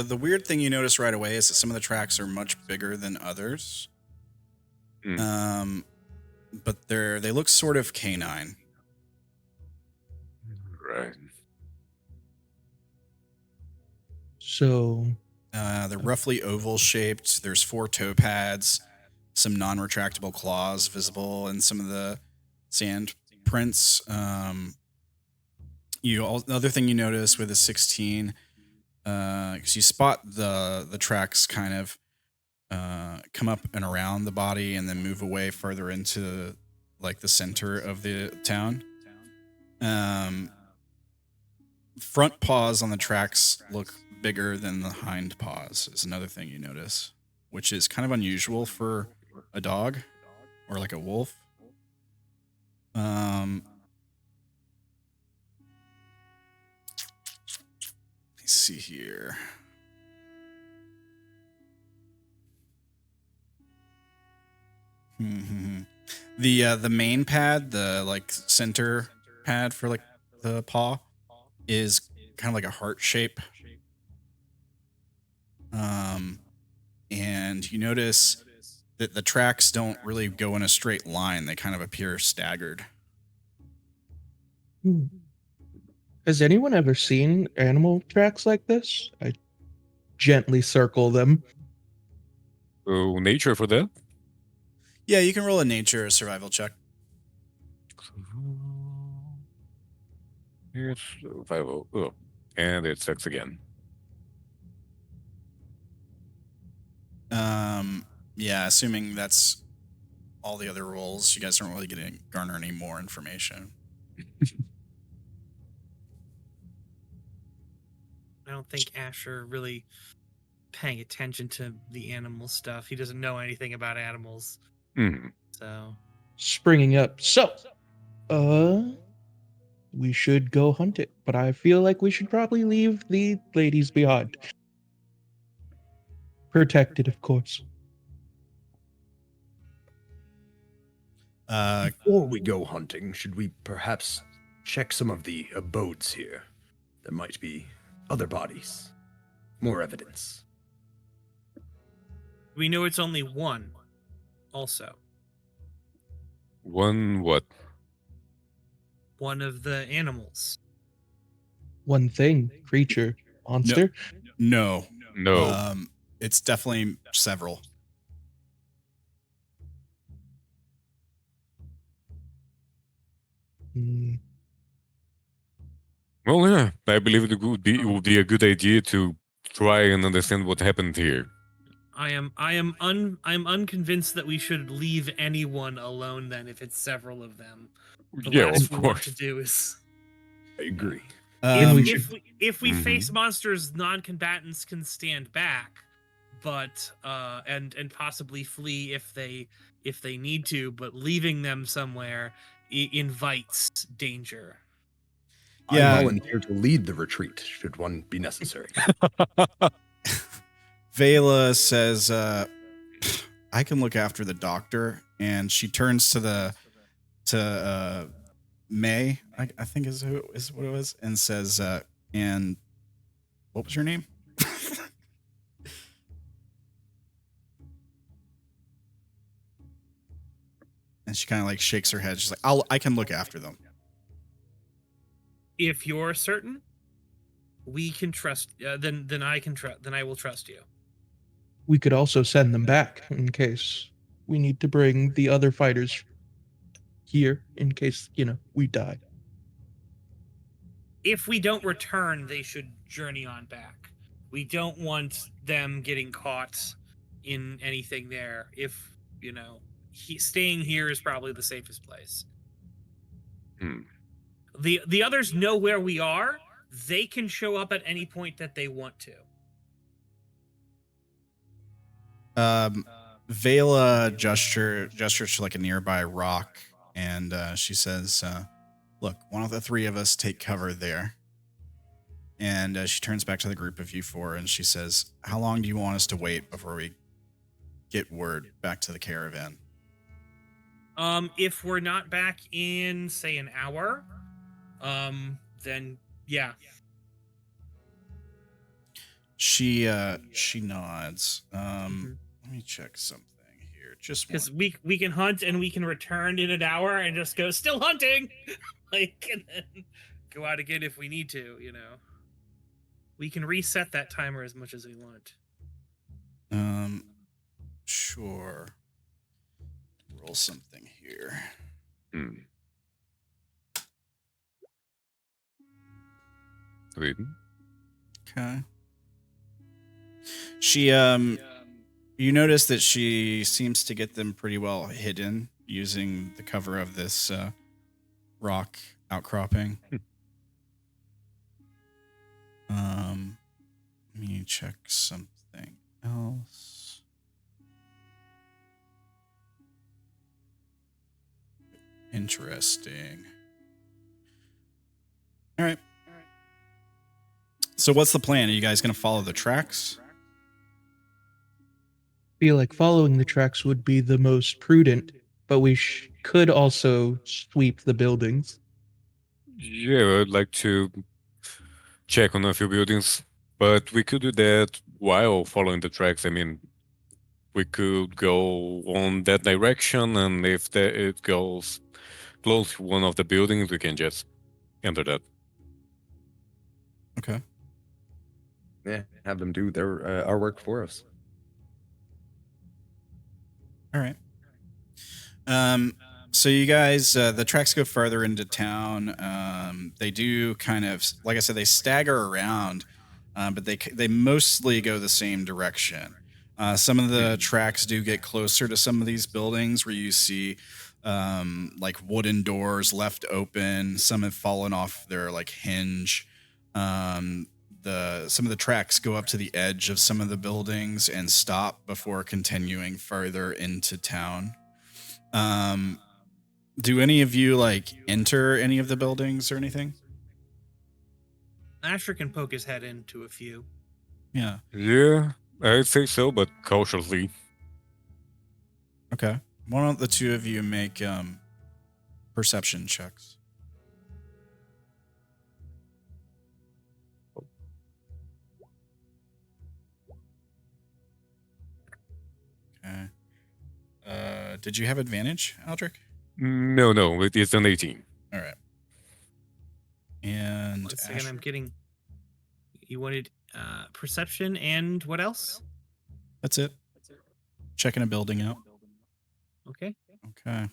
The weird thing you notice right away is that some of the tracks are much bigger than others. But they look sort of canine. Right. So they're roughly oval shaped. There's 4 toe pads, some non-retractable claws visible, and some of the sand prints. The other thing you notice with a 16, because you spot the tracks kind of come up and around the body and then move away further into like the center of the town. Front paws on the tracks look bigger than the hind paws is another thing you notice, which is kind of unusual for a dog or like a wolf. Let me see here. The main pad, the like center pad for like the paw, is kind of like a heart shape. And you notice that the tracks don't really go in a straight line. They kind of appear staggered. Has anyone ever seen animal tracks like this? I gently circle them. Oh, nature for that? Yeah, you can roll a nature or survival check. It's survival. Oh, and it sucks again. Yeah, assuming that's all the other rolls, you guys aren't really going to garner any more information. I don't think Asher really paying attention to the animal stuff. He doesn't know anything about animals. So Springing up. So, we should go hunt it, but I feel like we should probably leave the ladies behind. Protected, of course. Before we go hunting, should we perhaps check some of the abodes here? There might be other bodies. More evidence. we know it's only one. Also, One what? one of the animals. One thing, creature, monster. No. No. It's definitely several. Well, yeah, I believe it would be a good idea to try and understand what happened here. I'm unconvinced that we should leave anyone alone then if it's several of them. The Yeah, last of we want course. to do is I agree. if we Mhm. face monsters, non-combatants can stand back, but and possibly flee if they need to, but leaving them somewhere invites danger. I volunteer to lead the retreat should one be necessary. Vela says, I can look after the doctor, and she turns to May, I think is what it was, and says, and what was your name? And she kind of like shakes her head. She's like, I can look after them. If you're certain, we can trust. Then I can trust. Then I will trust you. We could also send them back in case we need to bring the other fighters here in case, we die. If we don't return, they should journey on back. We don't want them getting caught in anything there. If, staying here is probably the safest place. The others know where we are. They can show up at any point that they want to. Vela gestures to like a nearby rock, and she says, look, one of the three of us take cover there. And she turns back to the group of you four, and she says, how long do you want us to wait before we get word back to the caravan? If we're not back in, say, an hour, then yeah. She nods. Let me check something here. Just because we can hunt and we can return in an hour and just go still hunting, and then go out again if we need to. We can reset that timer as much as we want. Sure. Roll something here. Okay. She you notice that she seems to get them pretty well hidden using the cover of this rock outcropping. Let me check something else. Interesting. All right. So what's the plan? Are you guys going to follow the tracks? Feel like following the tracks would be the most prudent, but we could also sweep the buildings. Yeah, I'd like to check on a few buildings, but we could do that while following the tracks. I mean, we could go on that direction, and if it goes close to one of the buildings, we can just enter that. Okay. Yeah, have them do our work for us. All right. So you guys, the tracks go further into town. They do kind of, like I said, they stagger around, but they mostly go the same direction. Some of the tracks do get closer to some of these buildings where you see like wooden doors left open. Some have fallen off their like hinge. Some of the tracks go up to the edge of some of the buildings and stop before continuing further into town. Do any of you like enter any of the buildings or anything? Asher can poke his head into a few. Yeah. Yeah, I'd say so, but cautiously. Okay. Why don't the two of you make perception checks? Okay. Did you have advantage, Aldric? No, it's an 18. All right. And one second, I'm getting. You wanted perception and what else? That's it. Checking a building out. Okay. Okay.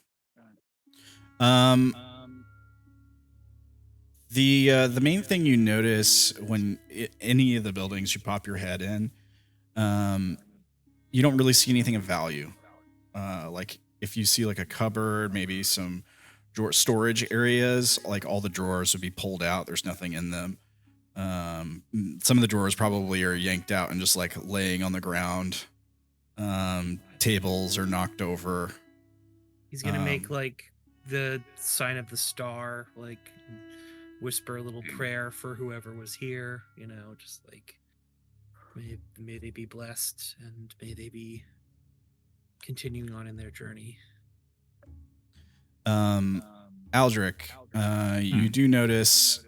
The main thing you notice when any of the buildings you pop your head in, you don't really see anything of value. Like if you see like a cupboard, maybe some storage areas, like all the drawers would be pulled out. There's nothing in them. Some of the drawers probably are yanked out and just like laying on the ground. Tables are knocked over. He's gonna make like the sign of the star, like whisper a little prayer for whoever was here, you know, just like may they be blessed and may they be continuing on in their journey. Aldric, you do notice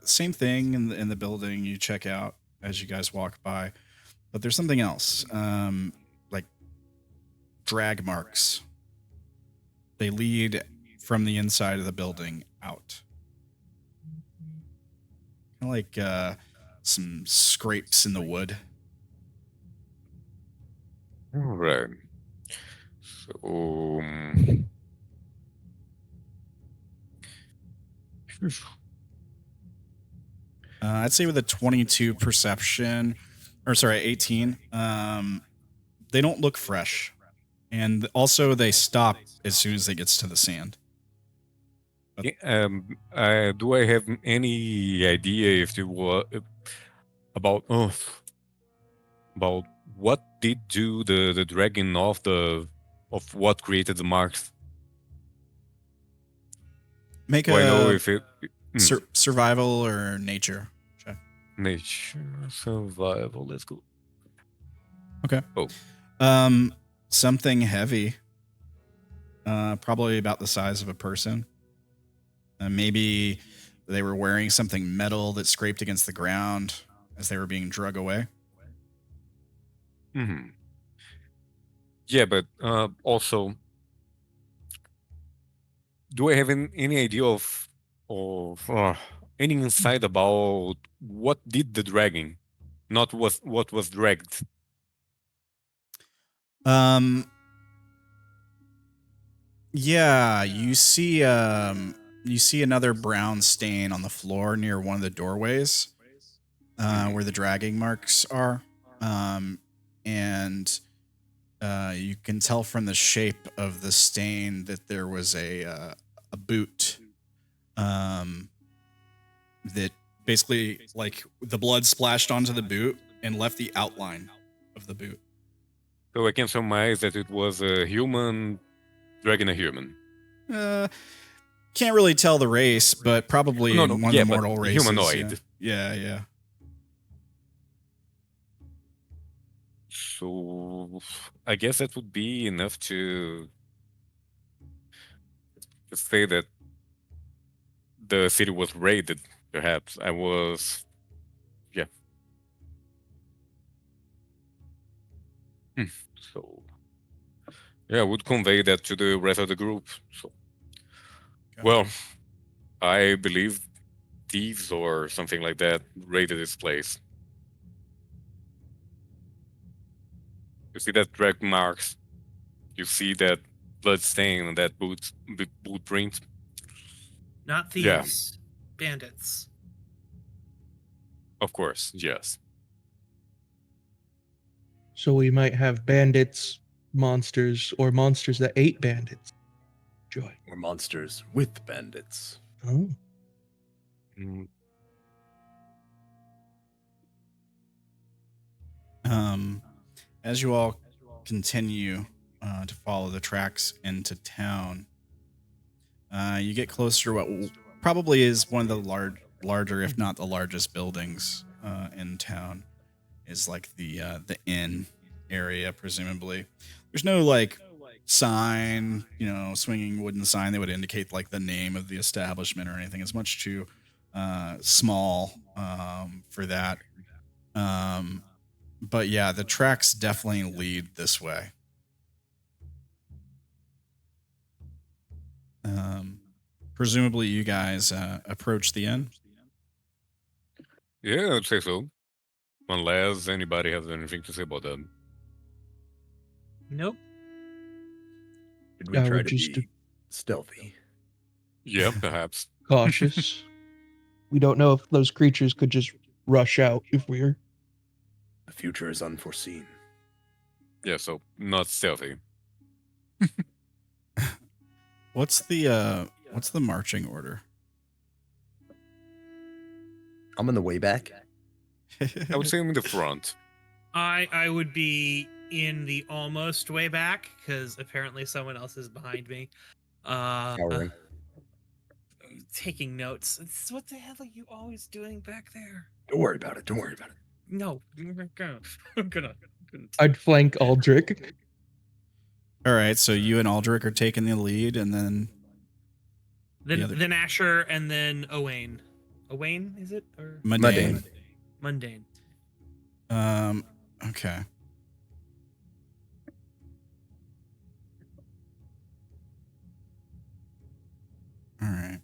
same thing in the building you check out as you guys walk by, but there's something else, like drag marks. They lead from the inside of the building out. Kind of like some scrapes in the wood. All right. So, I'd say with a 22 perception, or sorry, 18, they don't look fresh. And also they stop as soon as it gets to the sand. do I have any idea if it was about what did do the dragging of what created the marks? Make Do I know a if it survival or nature check. Nature survival. Let's go. Okay. Oh. Something heavy. Probably about the size of a person. Maybe they were wearing something metal that scraped against the ground as they were being drug away. Mm-hmm. Yeah, but also, do I have any idea of any insight about what did the dragging, not what was dragged? Yeah, you see another brown stain on the floor near one of the doorways, where the dragging marks are. And you can tell from the shape of the stain that there was a boot, that basically like the blood splashed onto the boot and left the outline of the boot. So I can surmise that it was a human dragging a human. Can't really tell the race, but probably one of the mortal races. Humanoid. Yeah. So I guess that would be enough to say that the city was raided. Perhaps I was, yeah. So yeah, I would convey that to the rest of the group. So, well, I believe thieves or something like that raided this place. You see that drag marks? You see that blood stain on that boot print? Not thieves, bandits. Of course, yes. So we might have bandits, monsters, or monsters that ate bandits. Joy. Or monsters with bandits. Oh. As you all continue to follow the tracks into town, you get closer to what probably is one of the larger, if not the largest buildings in town. Is like the inn area, presumably. There's no like sign, swinging wooden sign that would indicate like the name of the establishment or anything. It's much too small for that. But yeah, the tracks definitely lead this way. Presumably you guys approach the inn. Yeah, I'd say so. Unless anybody has anything to say about that. Nope. Did we try to be stealthy? Yeah, perhaps. Cautious. We don't know if those creatures could just rush out if we're... The future is unforeseen. Yeah, so not stealthy. What's the marching order? I'm in the way back. I would say I'm in the front. I would be in the almost way back because apparently someone else is behind me. Cowering. Taking notes. What the hell are you always doing back there? Don't worry about it. Don't worry about it. No, I'm gonna. I'd flank Aldric. All right, so you and Aldric are taking the lead, and then Then Asher, and then Owain. Owain, is it? Or Mundane. Mundane. Okay. All right.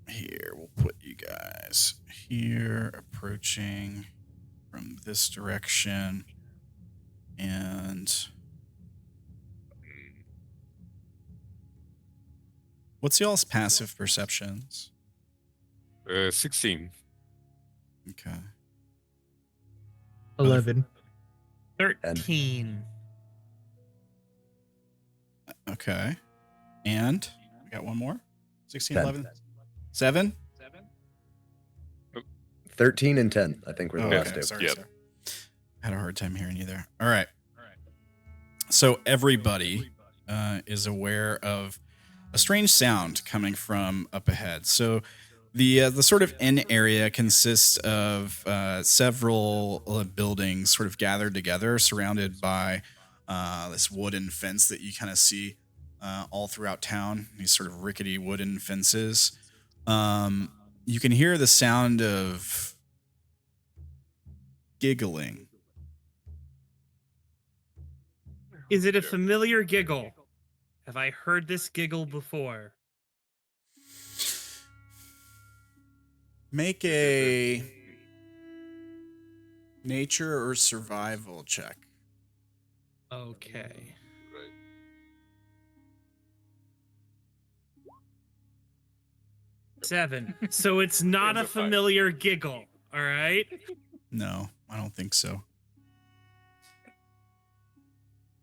Here we'll put you guys here, approaching from this direction, and what's y'all's passive perceptions? 16. Okay. 11. 13. Okay. And we got one more. 16, 10. 11, 7? 13 and 10, I think, were the last two. Sorry. Had a hard time hearing you there. All right. So everybody is aware of a strange sound coming from up ahead. So the sort of inn area consists of several buildings sort of gathered together, surrounded by this wooden fence that you kind of see all throughout town. These sort of rickety wooden fences. You can hear the sound of giggling. Is it a familiar giggle? Have I heard this giggle before? Make a nature or survival check. Okay. 7. So it's not a familiar giggle, all right? No, I don't think so.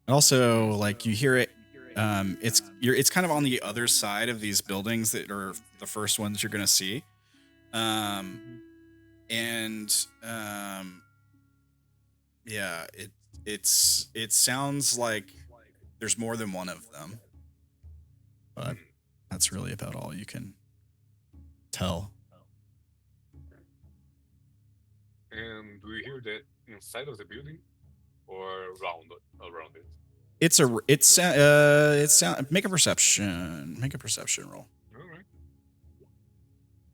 Also, like, you hear it. It's kind of on the other side of these buildings that are the first ones you're gonna see. Yeah, it sounds like there's more than one of them, but that's really about all you can tell. And do you hear that inside of the building or around it? Make a perception roll. All right.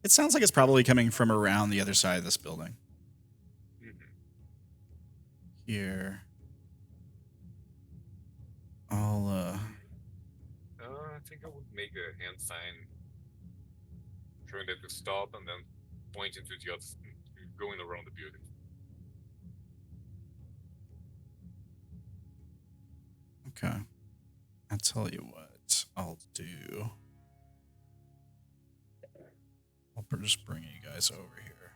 It sounds like it's probably coming from around the other side of this building. Here. I think I would make a hand sign showing that we stop and then pointing to the other, going around the building. Okay. I'll tell you what I'll do. I'll just bring you guys over here.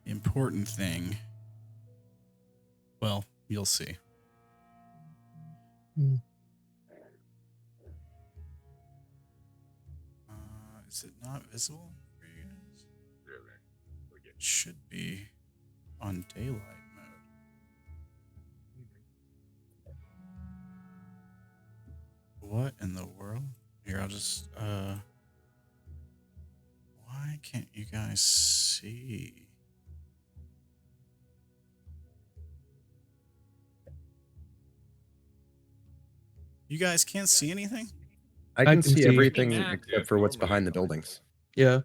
The important thing, well, you'll see. Is it not visible for you guys? It should be on daylight mode. What in the world? Here, I'll just, why can't you guys see? You guys can't see anything? I can see everything Yeah. except for what's behind the buildings. Yeah.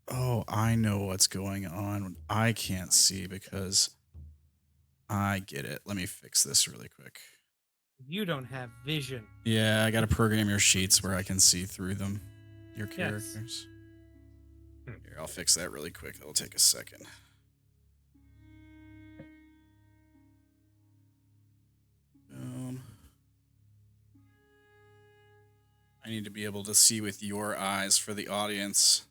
Oh, I know what's going on. I can't see because I get it. Let me fix this really quick. You don't have vision. Yeah, I got to program your sheets where I can see through them. Your Yes. characters. Here, I'll fix that really quick. It'll take a second. Boom. I need to be able to see with your eyes for the audience.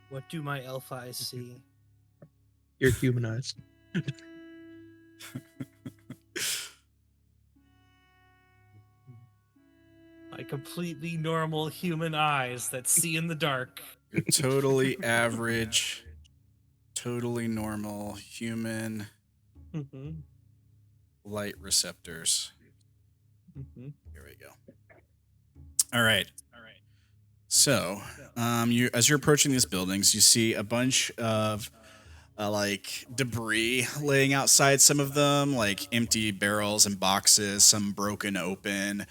What do my elf eyes see? You're humanized. Like completely normal human eyes that see in the dark. You're totally average, totally normal human light receptors. Here we go. All right. So, as you're approaching these buildings, you see a bunch of like debris laying outside. Some of them, like empty barrels and boxes, some broken open.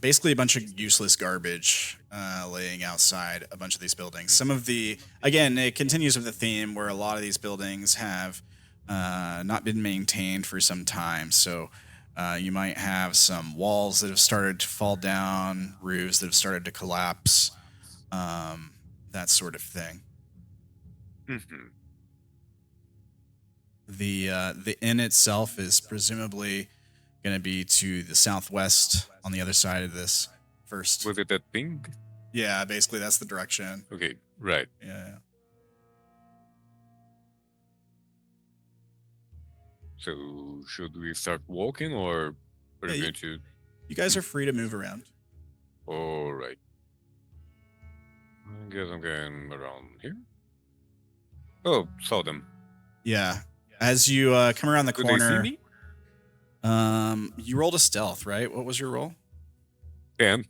Basically a bunch of useless garbage laying outside a bunch of these buildings. Some of again, it continues with the theme where a lot of these buildings have not been maintained for some time. So you might have some walls that have started to fall down, roofs that have started to collapse, that sort of thing. The inn itself is presumably going to be to the southwest on the other side of this first. Was it that thing? Yeah, basically that's the direction. Okay, right. Yeah. So should we start walking or are you going to? You guys are free to move around. All right. I guess I'm going around here. Oh, saw them. Yeah. As you come around the Do corner, they see me? You rolled a stealth, right? What was your roll? 10.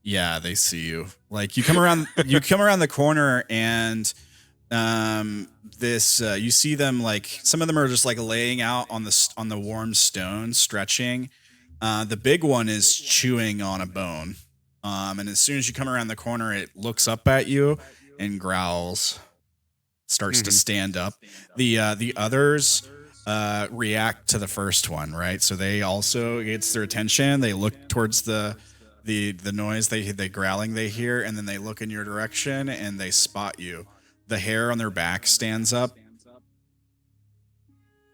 Yeah, they see you. Like you come around the corner and you see them, like some of them are just like laying out on the warm stone, stretching. The big one is chewing on a bone. And as soon as you come around the corner, it looks up at you and growls. Starts to stand up. The others react to the first one, right? So they also gets their attention. They look towards the noise they growling they hear, and then they look in your direction and they spot you. The hair on their back stands up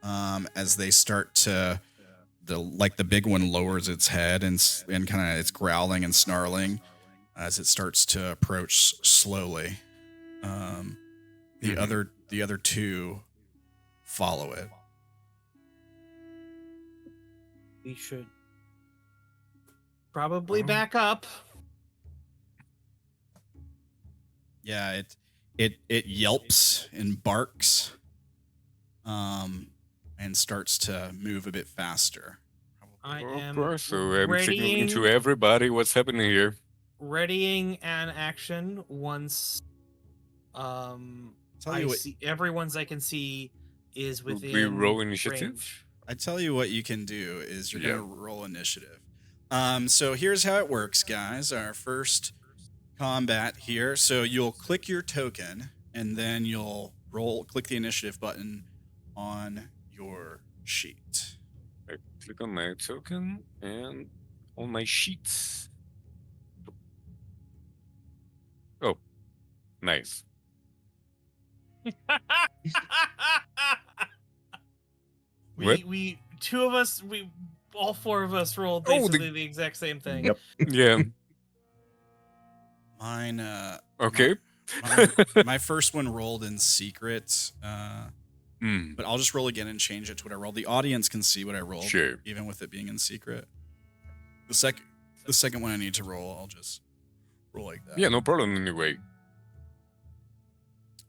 as they start to the big one lowers its head and kind of it's growling and snarling as it starts to approach slowly. The other two follow it. We should probably back up. Yeah, it yelps and barks, and starts to move a bit faster. I am Of course, so I'm checking readying- into everybody what's happening here. Readying an action once everyone's I can see is within We roll initiative? range. I tell you what you can do is you're gonna roll initiative. So here's how it works, guys. Our first combat here. So you'll click your token and then you'll click the initiative button on your sheet. I click on my token and on my sheets. Oh, nice. we two of us, all four of us rolled basically the exact same thing. Yep. Yeah. Mine. Okay. My first one rolled in secret. But I'll just roll again and change it to what I rolled. The audience can see what I rolled, Sure. even with it being in secret. The second one I need to roll, I'll just roll like that. Yeah, no problem anyway.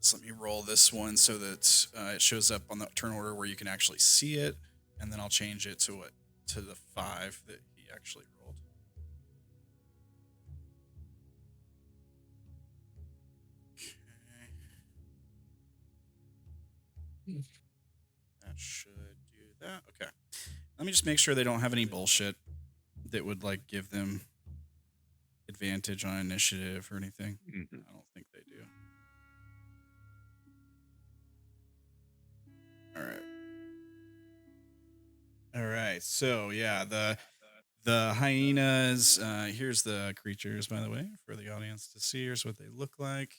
So let me roll this one so that it shows up on the turn order where you can actually see it, and then I'll change it to the 5 that he actually rolled. Okay. That should do that. Okay. Let me just make sure they don't have any bullshit that would like give them advantage on initiative or anything. I don't think they do. All right. So yeah, the hyenas. Here's the creatures, by the way, for the audience to see. Here's what they look like.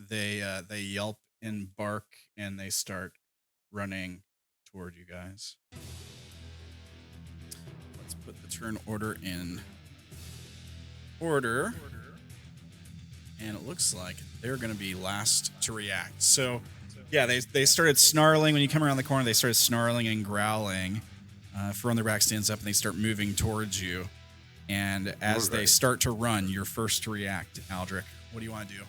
They yelp and bark, and they start running toward you guys. Let's put the turn order in order. And it looks like they're going to be last to react. So, yeah, they started snarling. When you come around the corner, they started snarling and growling. Fur on their back stands up and they start moving towards you. And as they start to run, you're first to react, Aldric. What do you want to do?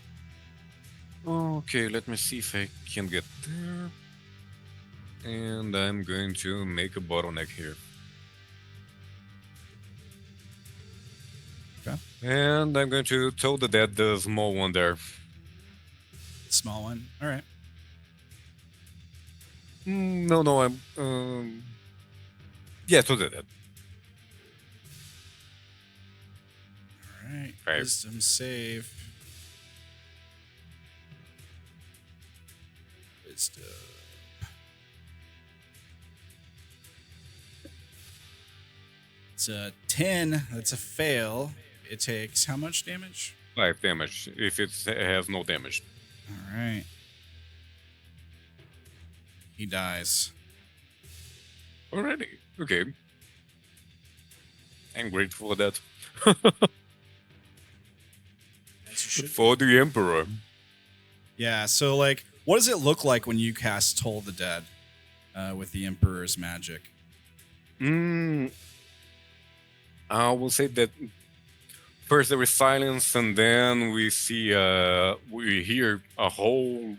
Okay, let me see if I can get there. And I'm going to make a bottleneck here. Okay. And I'm going to toll the dead, the small one there. Small one. All right. No, I'm... yeah, toll the dead. All right. 5. Wisdom save. Wisdom. It's a 10. That's a fail. It takes how much damage? 5 damage, if it has no damage. All right. He dies. Already? Okay. I'm grateful for that. For the Emperor. Yeah, so like, what does it look like when you cast Toll the Dead with the Emperor's magic? I will say that first there is silence, and then we see, we hear a whole,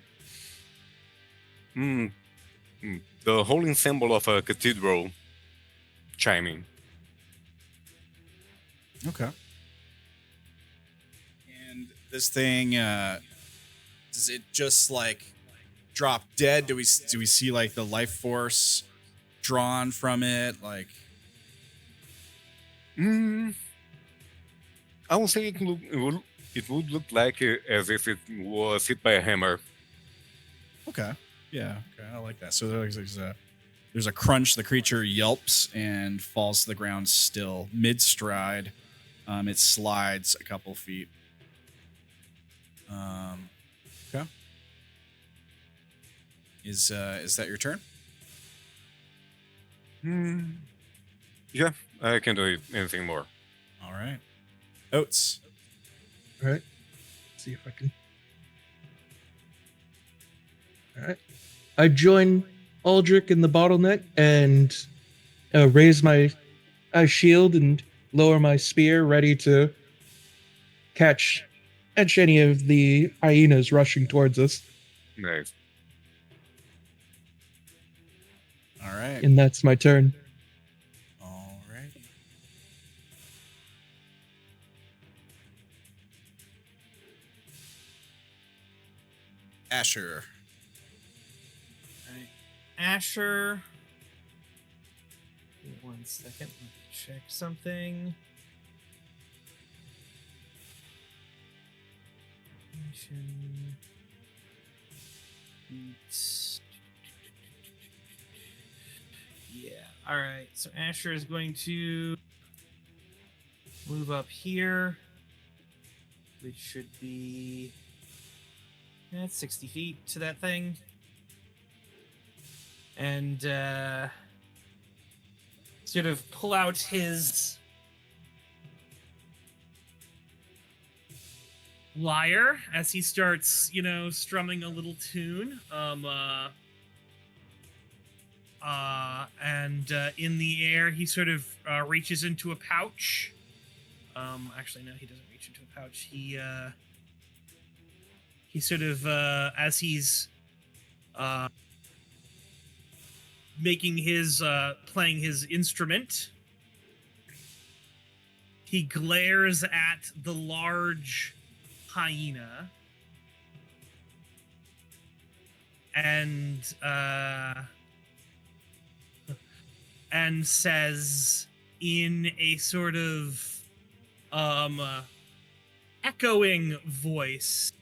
the whole ensemble of a cathedral chiming. Okay. And this thing, does it just like drop dead? Do we see like the life force drawn from it? Like, I would say it would look like as if it was hit by a hammer. okay, yeah, okay, I like that. So there's a crunch. The creature yelps and falls to the ground still, mid stride. It slides a couple feet. Okay. Is that your turn? Yeah, I can't do anything more. All right. Oats. All right. See if I can. All right. I join Aldric in the bottleneck and raise my shield and lower my spear, ready to catch any of the hyenas rushing towards us. Nice. All right. And that's my turn. All right. Asher. Alright. Asher. 1 second. Let me check something. Yeah. Alright. So Asher is going to move up here, which should be 60 feet to that thing. And sort of pull out his lyre as he starts, strumming a little tune. And in the air, he sort of reaches into a pouch. Actually, no, he doesn't reach into a pouch. He sort of, as he's making his, playing his instrument, he glares at the large hyena and says in a sort of echoing voice,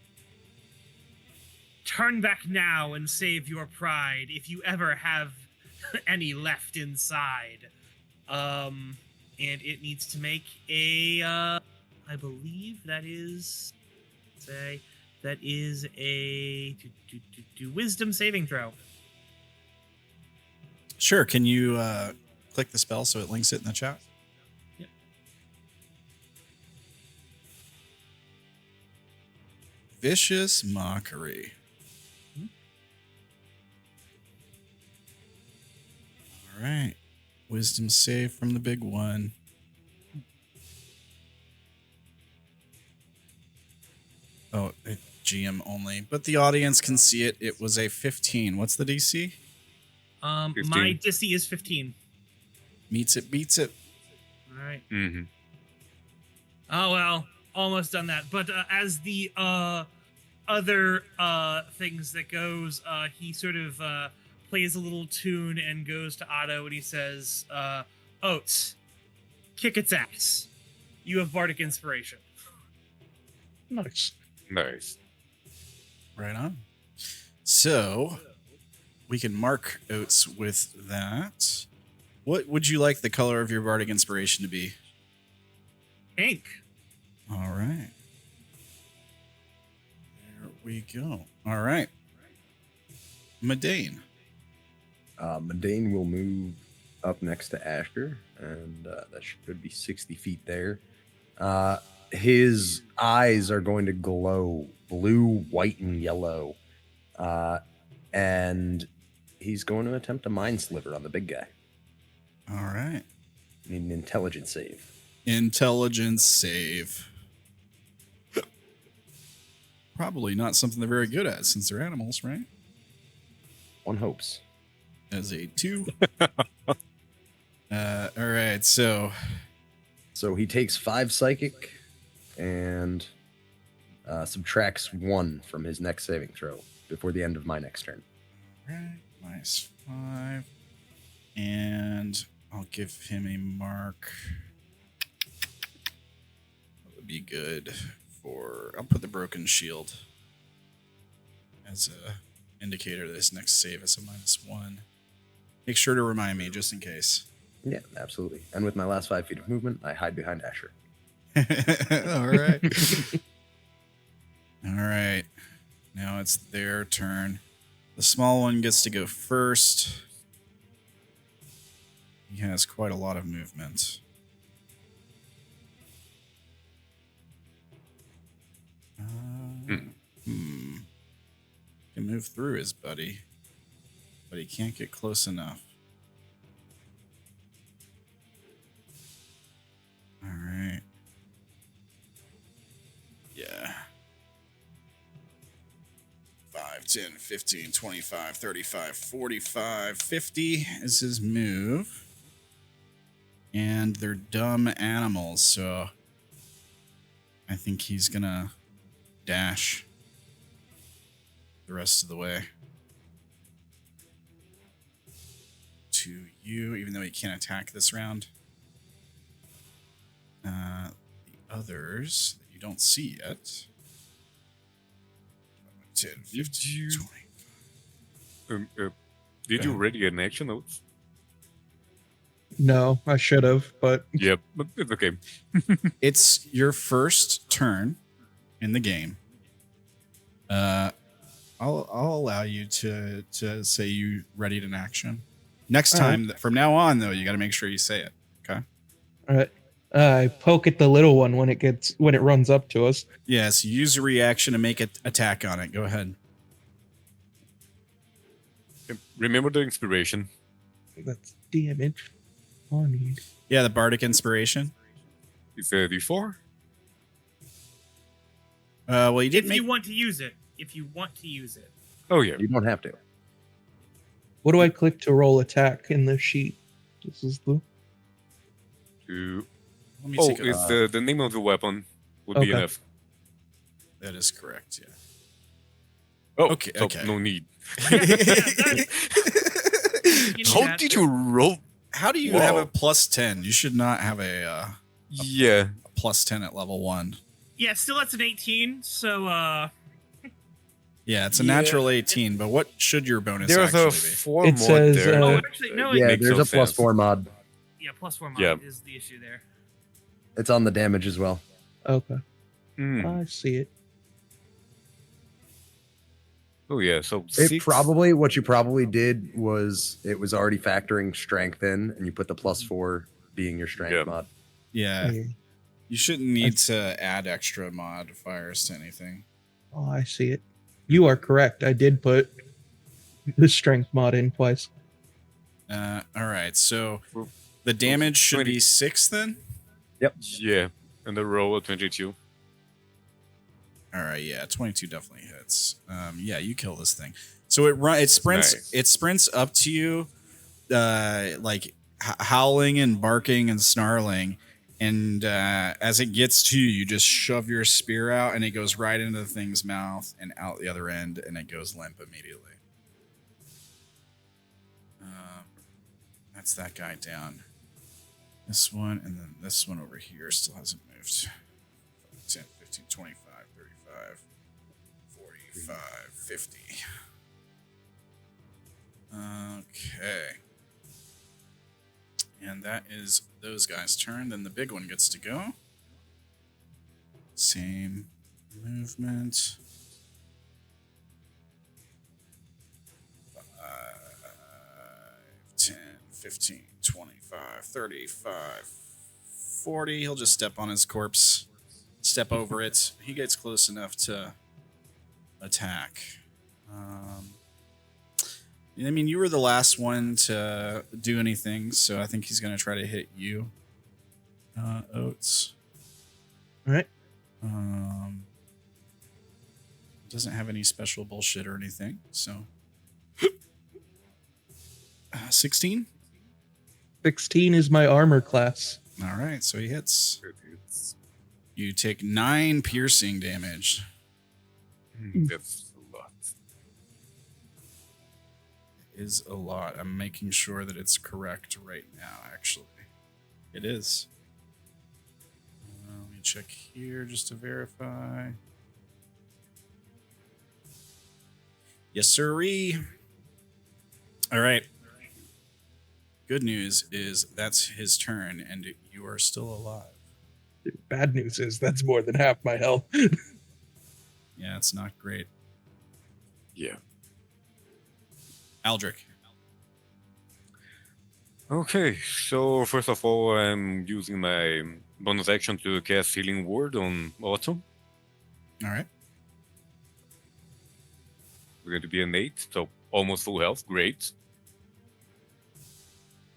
"Turn back now and save your pride if you ever have any left inside." And it needs to make a I believe that is a wisdom saving throw. Sure. Can you click the spell so it links it in the chat? Yep. Vicious Mockery. All right. wisdom save from the big one. Oh, GM only, but the audience can see it. It was a 15. What's the DC? My 15. DC is 15. Meets it, beats it. All right. Mm-hmm. Oh well, almost done that. But as the other things that goes, he sort of plays a little tune and goes to Otto and he says, Oates, kick its ass. You have bardic inspiration. Nice. Nice. Right on. So we can mark Oates with that. What would you like the color of your bardic inspiration to be? Pink. All right. There we go. All right. Medane. Medane will move up next to Asher, and that should be 60 feet there. His eyes are going to glow blue, white, and yellow. And he's going to attempt a mind sliver on the big guy. All right. Need an intelligence save. Intelligence save. Probably not something they're very good at since they're animals, right? One hopes. As a 2. All right, so he takes 5 psychic and subtracts 1 from his next saving throw before the end of my next turn. All right, minus 5. And I'll give him a mark. That would be good for... I'll put the broken shield as a indicator that this next save is a -1. Make sure to remind me, just in case. Yeah, absolutely. And with my last 5 feet of movement, I hide behind Asher. All right. All right. Now it's their turn. The small one gets to go first. He has quite a lot of movement. Can move through his buddy, but he can't get close enough. All right. Yeah. 5, 10, 15, 25, 35, 45, 50 is his move. And they're dumb animals, so I think he's gonna dash the rest of the way to you, even though he can't attack this round. The others that you don't see yet. 10, 15, 20. Did you already get an action notes? No, I should have, but Yep, but it's okay. It's your first turn in the game. I'll allow you to say you readied an action. Next time, from now on, though, you got to make sure you say it. Okay. all right. I poke at the little one when it runs up to us. Yes, use a reaction to make an attack on it. Go ahead. Remember the inspiration. That's damage. I need. Yeah, the bardic inspiration. It's a D4. Well, you did If you want to use it. If you want to use it. Oh, yeah. You don't have to. What do I click to roll attack in the sheet? This is the. Let me Oh, take it's the name of the weapon would be Okay. enough. That is correct. Yeah. Oh, Okay, so okay. no need. How did you roll? How do you Whoa. have a +10? You should not have a Yeah. +10 at level 1. Yeah, still that's an 18, so Yeah, it's a natural 18, but what should your bonus There's a actually be? 4 It mod says, there. Oh, that actually, no, Yeah, makes there's no a plus sense. 4 mod. yeah, +4 mod Yeah. is the issue there. It's on the damage as well. Okay, Hmm. I see it. Oh, yeah. So It 6. probably what you probably did was it was already factoring strength in, and you put the +4 being your strength Yeah. mod. Yeah, Yeah. you shouldn't need to add extra modifiers to anything. Oh, I see it. You are correct. I did put the strength mod in twice. All right, so The damage should be 6 then? Yeah, and the roll of 22. All right, yeah, 22 definitely hits. Yeah, you kill this thing. So it sprints Nice. it sprints up to you, like howling and barking and snarling, and as it gets to you, you just shove your spear out, and it goes right into the thing's mouth and out the other end, and it goes limp immediately. That's that guy down. This one, and then this one over here still hasn't moved. 10, 15, 25, 35, 45, 50. Okay. And that is those guys' turn. Then the big one gets to go. Same movement. 5, 10, 15, 25, 35, 40. He'll just step on his corpse. Step over it. He gets close enough to attack. I mean, you were the last one to do anything, so I think he's going to try to hit you, Oates. All right. Doesn't have any special bullshit or anything, so 16. 16 is my armor class. All right, so he hits. You take 9 piercing damage. That's a lot. Is a lot. I'm making sure that it's correct right now, actually. It is. Let me check here just to verify. Yes, sirree. All right. Good news is that's his turn, and you are still alive. Bad news is that's more than half my health. Yeah, it's not great. Yeah. Aldric. Okay, so first of all, I'm using my bonus action to cast Healing Word on Otto. All right. We're going to be an 8, so almost full health. Great.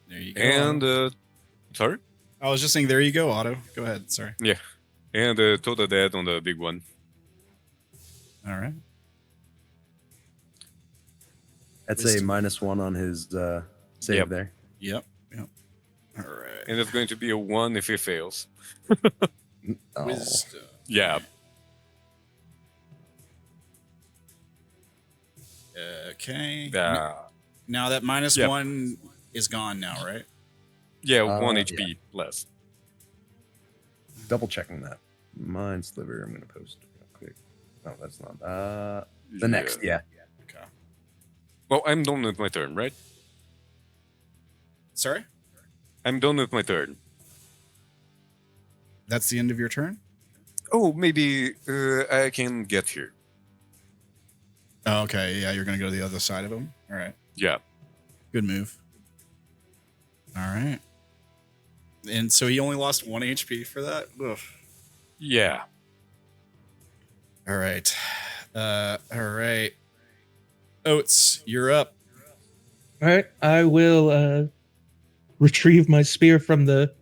There you go. And, sorry? I was just saying, there you go, Otto. Go ahead. Sorry. Yeah. And total dead on the big one. All right. That's a -1 on his save Yep. there. Yep. All right. And it's going to be a 1 if he fails. Oh. Wisdom. Yeah. Okay. Uh, Now that -1 is gone now, right? yeah, 1 yeah. HP less. Double checking that. Mind sliver. I'm gonna post it real quick. No, that's not. The next, yeah. Okay. Well, I'm done with my turn, right? Sorry? I'm done with my turn. That's the end of your turn? Oh, maybe I can get here. Oh, okay. Yeah, you're going to go to the other side of him? All right. Yeah. Good move. All right. And so he only lost 1 HP for that? Ugh. Yeah. All right. All right. Oates, you're up. All right. I will retrieve my spear from the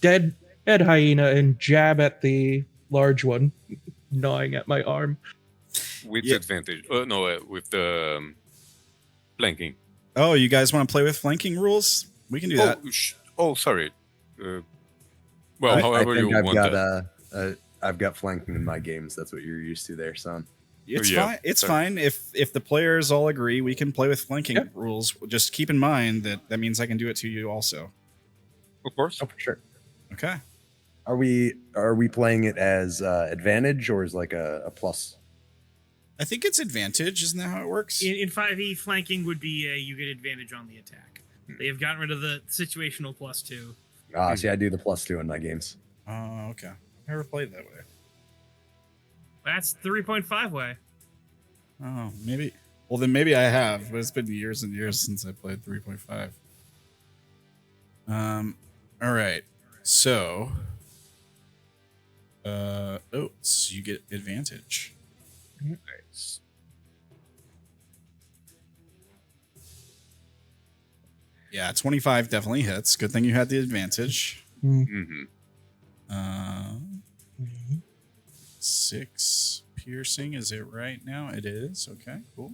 dead hyena and jab at the large one, gnawing at my arm. With advantage. No, with the flanking. Oh, you guys want to play with flanking rules? We can do that. Oh, sorry. Well, I however think you I've want got that. I've got flanking in my games. That's what you're used to there, son. It's yeah, fine. It's sorry. fine. If the players all agree, we can play with flanking rules. Just keep in mind that means I can do it to you also. Of course. Oh, for sure. Okay. Are we playing it as advantage or as like a plus? I think it's advantage. Isn't that how it works? In 5e, flanking would be you get advantage on the attack. They have gotten rid of the situational +2. See, I do the +2 in my games. Oh, okay. I've never played that way. That's 3.5 way. Oh, maybe. Well, then maybe I have, but it's been years and years since I played 3.5. All right. So, Oates, you get advantage. Nice. Yeah, 25 definitely hits. Good thing you had the advantage. Mm-hmm. 6 piercing, is it right now? It is. Okay, cool.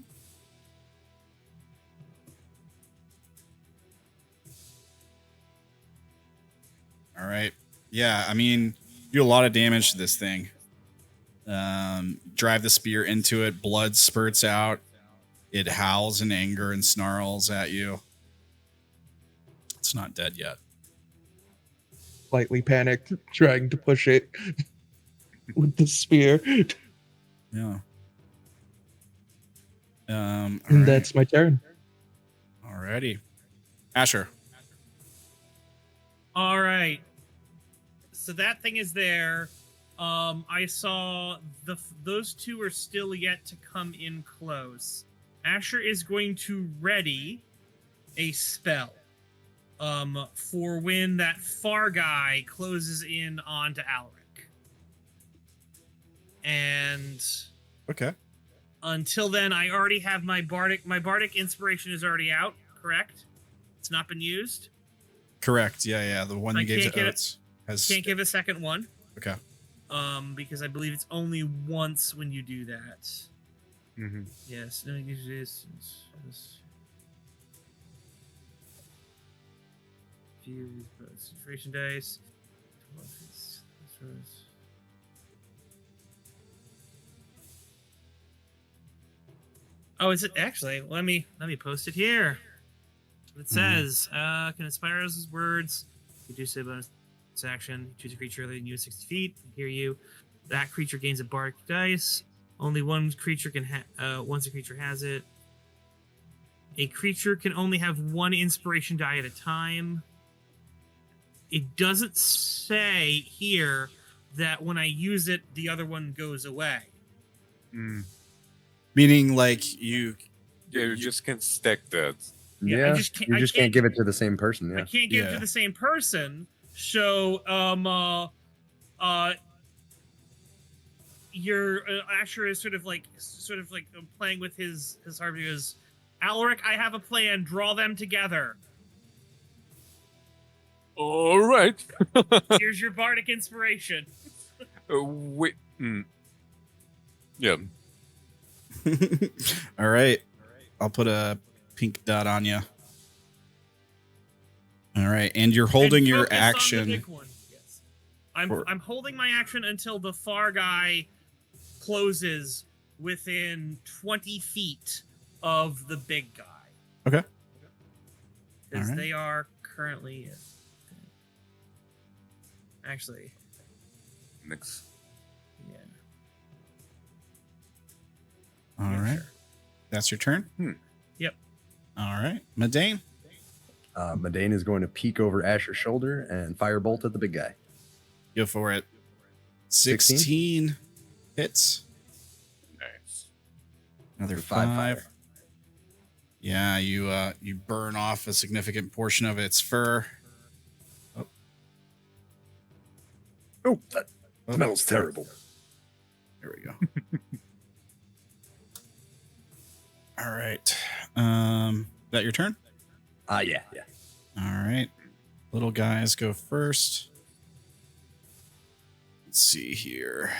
All right. Yeah, I mean, do a lot of damage to this thing. Drive the spear into it, blood spurts out. It howls in anger and snarls at you. It's not dead yet. Slightly panicked, trying to push it with the spear. Yeah. And All right. that's my turn. Alrighty. Asher. All right. So that thing is there. I saw those two are still yet to come in close. Asher is going to ready a spell. For when that far guy closes in onto Aldric. And Okay. until then, I already have my bardic inspiration is already out, correct? It's not been used? Correct. Yeah. The one you gave to Oates has. Can't give a second one. Okay. Because I believe it's only once when you do that. Mm-hmm. Yes. No, inspiration dice. Oh, is it actually? Let me post it here. It says, can inspire us with words. You do say bonus action. Choose a creature that you 60 feet. Hear you. That creature gains a bark dice. Only one creature can once a creature has it. A creature can only have one inspiration die at a time. It doesn't say here that when I use it, the other one goes away. Meaning, like you just can't stack that. Yeah, you just can't give it to the same person. Yeah, I can't give it to the same person. So, your Asher is sort of like playing with his heart. He goes, Aldric, I have a plan. Draw them together. All right. Here's your bardic inspiration. Wait. Yeah. All right. I'll put a pink dot on you. All right, and you're holding your action. Yes. I'm holding my action until the far guy closes within 20 feet of the big guy. Okay. Because they are currently actually next. Yeah. All right. Sure. That's your turn? Yep. All right. Medane? Medane is going to peek over Asher's shoulder and firebolt at the big guy. Go for it. 16 hits. Nice. Another 5. Yeah, you burn off a significant portion of its fur. Oh, that smells terrible. There we go. All right. Is that your turn? Yeah. All right. Little guys go first. Let's see here.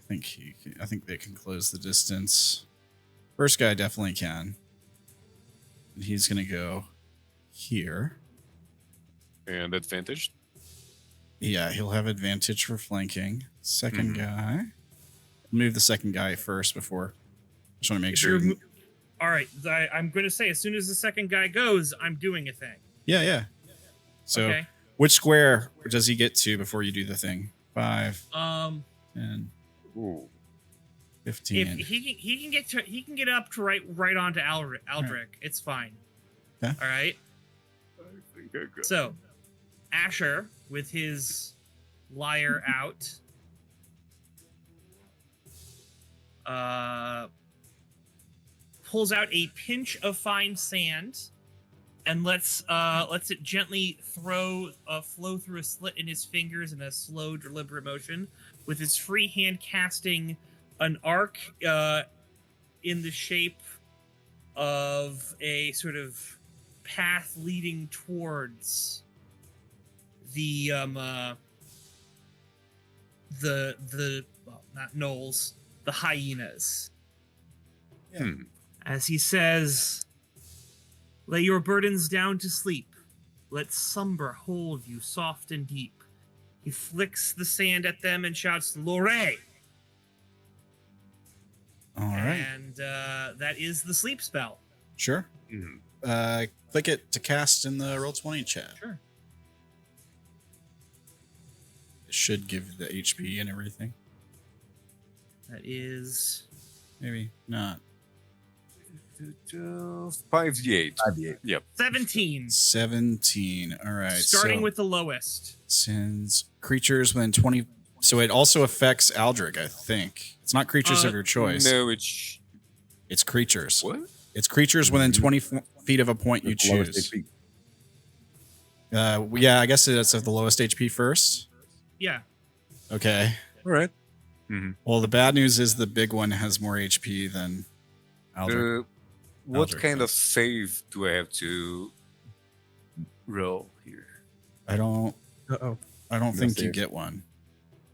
I think they can close the distance. First guy definitely can. And he's going to go here. And advantage? Yeah, he'll have advantage for flanking. Second guy. Move the second guy first before. Just want to make sure. All right. I'm going to say as soon as the second guy goes, I'm doing a thing. Yeah. So which square does he get to before you do the thing? 5, 10, 15. If he can get up to right onto Aldric. Right. It's fine. Okay. All right. I think I got so Asher with his lyre out. Pulls out a pinch of fine sand and lets it gently flow through a slit in his fingers in a slow, deliberate motion, with his free hand casting an arc in the shape of a sort of path leading towards the well, not gnolls, the hyenas. As he says, "Lay your burdens down to sleep. Let slumber hold you soft and deep." He flicks the sand at them and shouts, "Lore!" All right. And that is the sleep spell. Sure. Click it to cast in the Roll20 chat. Sure. It should give the HP and everything. That is... Maybe not. 5d8. 5d8. Yep. 17. 17. All right. Starting so with the lowest. Since creatures within 20... So it also affects Aldric, I think. It's not creatures of your choice. No, it's creatures. What? It's creatures within 20 feet of a point you choose. Yeah, I guess it's at the lowest HP first. Yeah. Okay. All right. Well, the bad news is the big one has more HP than Aldric. What Aldric kind of does. save do I have to roll here? I don't No think you save. get one.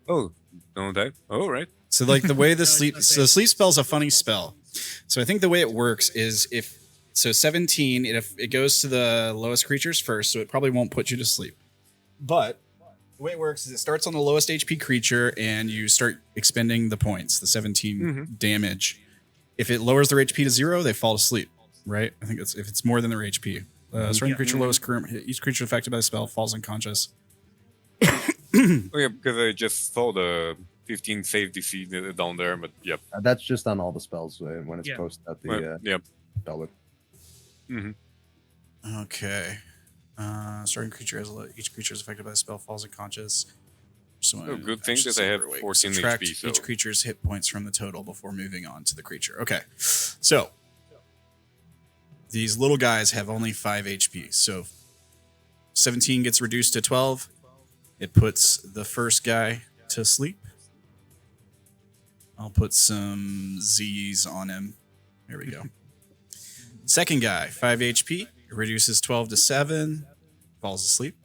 Oh, don't die. All right. So like the way the it's sleep not so the safe. sleep spell's a funny spell. So I think the way it works is if 17, if it goes to the lowest creatures first, so it probably won't put you to sleep. But the way it works is it starts on the lowest HP creature and you start expending the points, the 17 damage. If it lowers their HP to 0, they fall asleep, right? I think if it's more than their HP. Starting creature lowest current hit, each creature affected by the spell falls unconscious. Oh yeah, because I just saw the 15 save DC down there, but yep. That's just on all the spells when it's Yeah. posted at the Right, yep. spell book. Okay. Starting creature has each creature is affected by the spell falls unconscious. Oh, good thing that I have 14 Subtract HP, so- each creature's hit points from the total before moving on to the creature. Okay. So these little guys have only 5 HP. So 17 gets reduced to 12. It puts the first guy to sleep. I'll put some Z's on him. There we go. Second guy, 5 HP. It reduces 12 to 7. Falls asleep.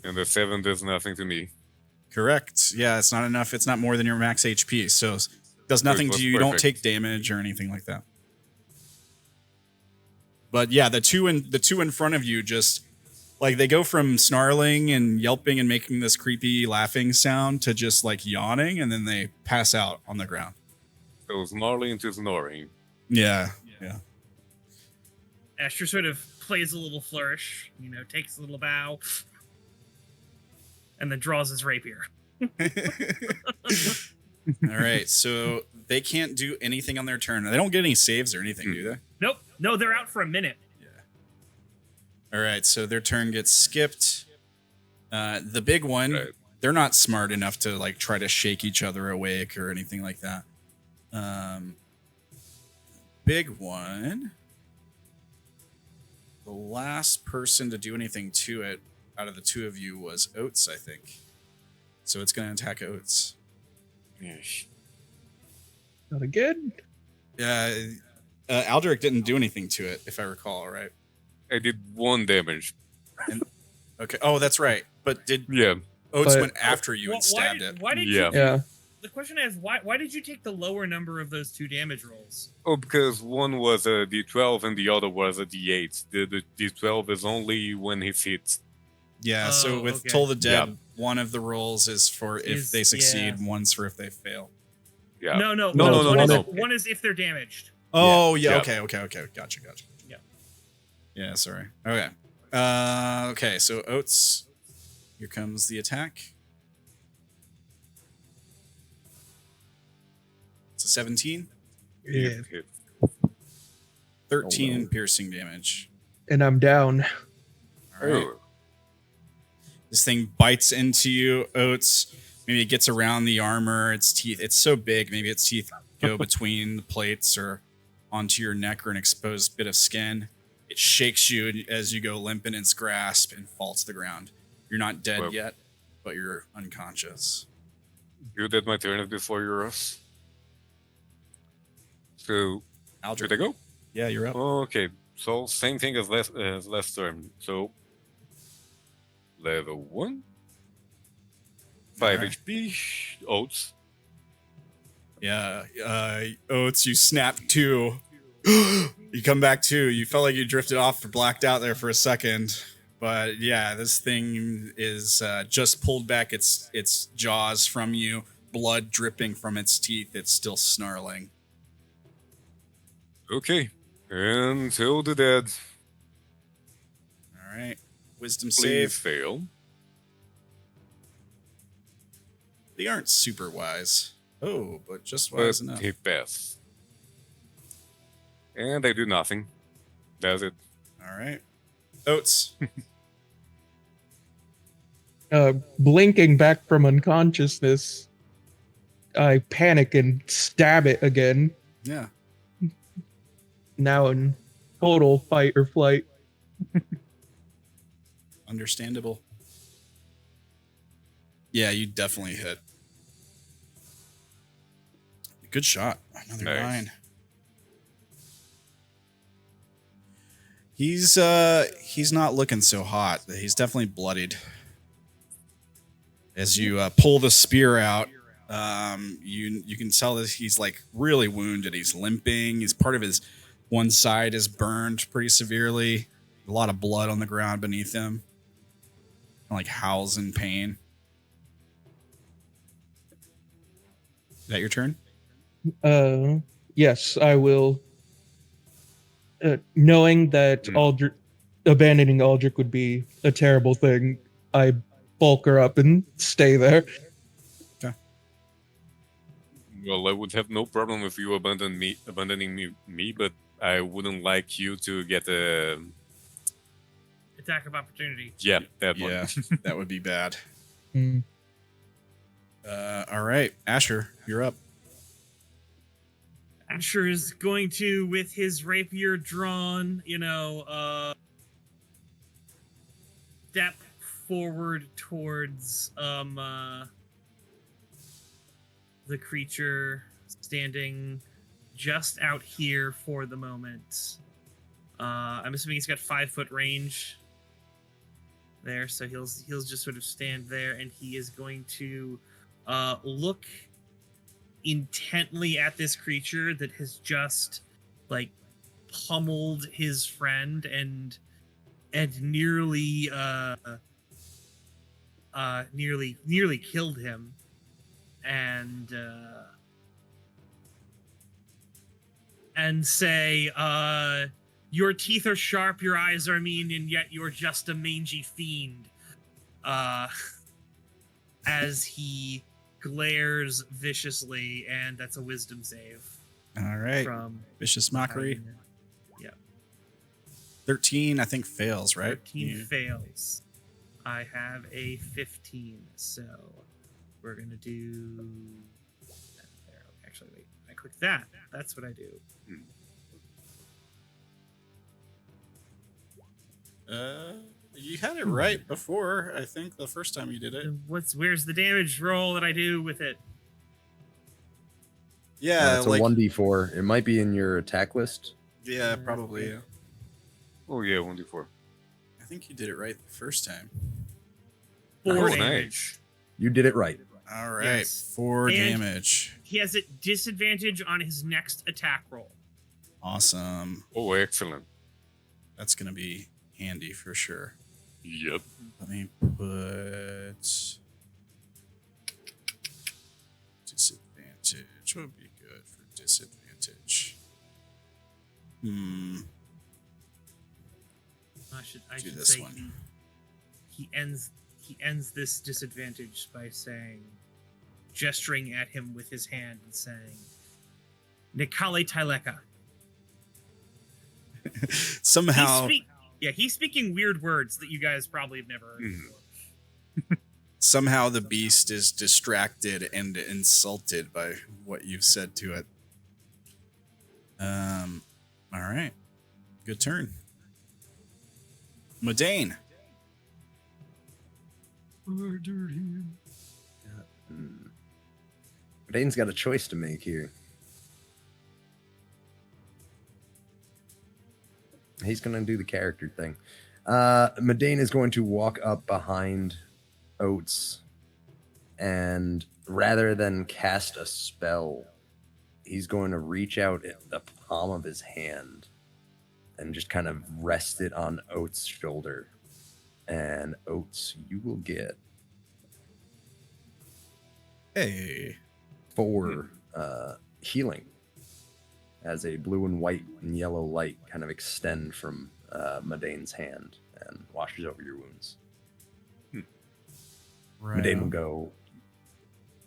And the 7 does nothing to me. Correct. Yeah, it's not enough. It's not more than your max HP. So it does nothing to you. You don't take damage or anything like that. But yeah, the two in front of you just like they go from snarling and yelping and making this creepy laughing sound to just like yawning, and then they pass out on the ground. So snarling to snoring. Yeah. Asher sort of plays a little flourish, takes a little bow, and then draws his rapier. All right. So they can't do anything on their turn. They don't get any saves or anything, do they? Nope. No, they're out for a minute. All right, so their turn gets skipped. The big one, they're not smart enough to like try to shake each other awake or anything like that. Big one, the last person to do anything to it out of the two of you was Oates, I think. So it's going to attack Oates. Not again. Aldric didn't do anything to it, if I recall, right? I did 1 damage. Okay. Oh, that's right. But Oates went after you and stabbed it? Why did Yeah. you? Yeah. The question is, why did you take the lower number of those 2 damage rolls? Oh, because one was a D12 and the other was a D8. The D12 is only when he hits. Yeah, so with okay. Toll the Dead, one of the rolls is for if Is- they succeed, yeah. one's for if they fail. Yeah. No. No. One is if they're damaged. Oh, yeah. Yeah. Okay. Gotcha. Yeah. Yeah, sorry. Okay. Okay, so Oates, here comes the attack. It's a 17, Yeah. 13 piercing damage. And I'm down. All right. This thing bites into you, Oates. Maybe it gets around the armor, its teeth. It's so big, maybe its teeth go between the plates or onto your neck or an exposed bit of skin. It shakes you as you go limp in its grasp and fall to the ground. You're not dead yet, but you're unconscious. Good that my turn is before yours. So, Aldric. did I go? Yeah, you're up. Okay. So same thing as last turn. So level 1, 5 Alright. HP, Oats. Yeah, Oates, you snap to. You come back to. You felt like you drifted off or blacked out there for a second. But yeah, this thing is just pulled back its jaws from you, blood dripping from its teeth. It's still snarling. Okay, and so the dead. All right, wisdom Please save. fail. They aren't super wise. Oh, but just wise enough. He passed. And I do nothing. That's it. All right, Oates. Blinking back from unconsciousness, I panic and stab it again. Yeah. Now in total fight or flight. Understandable. Yeah, you definitely hit. Good shot. Another Nice. 9. He's not looking so hot. He's definitely bloodied. As you pull the spear out, you can tell that he's like really wounded. He's limping. He's part of his one side is burned pretty severely. A lot of blood on the ground beneath him. Like howls in pain. Is that your turn? Yes, I will. Knowing that Aldric, abandoning Aldric would be a terrible thing, I bulk her up and stay there. Okay. Well, I would have no problem if you abandoning me, but I wouldn't like you to get a Attack of opportunity. Yeah, that one. Yeah, that would be bad. Mm. All right, Asher, you're up. Asher is going to, with his rapier drawn, step forward towards the creature standing just out here for the moment. I'm assuming he's got 5-foot range there, so he'll just sort of stand there, and he is going to look intently at this creature that has just like pummeled his friend and nearly killed him, and say, your teeth are sharp, your eyes are mean, and yet you're just a mangy fiend. As he glares viciously, and that's a wisdom save. All right. From Vicious Mockery. Hyena. Yeah. 13, I think, fails, right? 13 fails. I have a 15, so we're going to do... There. Actually, wait. I click that. That's what I do. You had it right before, I think, the first time you did it. Where's the damage roll that I do with it? Yeah, it's a 1d4. It might be in your attack list. Yeah, probably. Yeah. Oh yeah, 1d4. I think you did it right the first time. 4 Oh, damage. You did it right. All right, Yes. 4 And damage. He has a disadvantage on his next attack roll. Awesome. Oh, excellent. That's going to be handy for sure. Yep. Let me put disadvantage. What would be good for disadvantage? I should Do this say one. he ends this disadvantage by saying, gesturing at him with his hand and saying, Nikale Tyleka. Somehow, He's speaking weird words that you guys probably have never heard before. somehow the beast is distracted and insulted by what you've said to it. All right. Good turn. Modane. Dane's got a choice to make here. he's gonna do the character thing. Medane is going to walk up behind Oates, and rather than cast a spell, he's going to reach out at the palm of his hand and just kind of rest it on Oates' shoulder. And Oates, you will get Hey. 4 healing as a blue and white and yellow light kind of extend from Medane's hand and washes over your wounds. Right. Medane will go,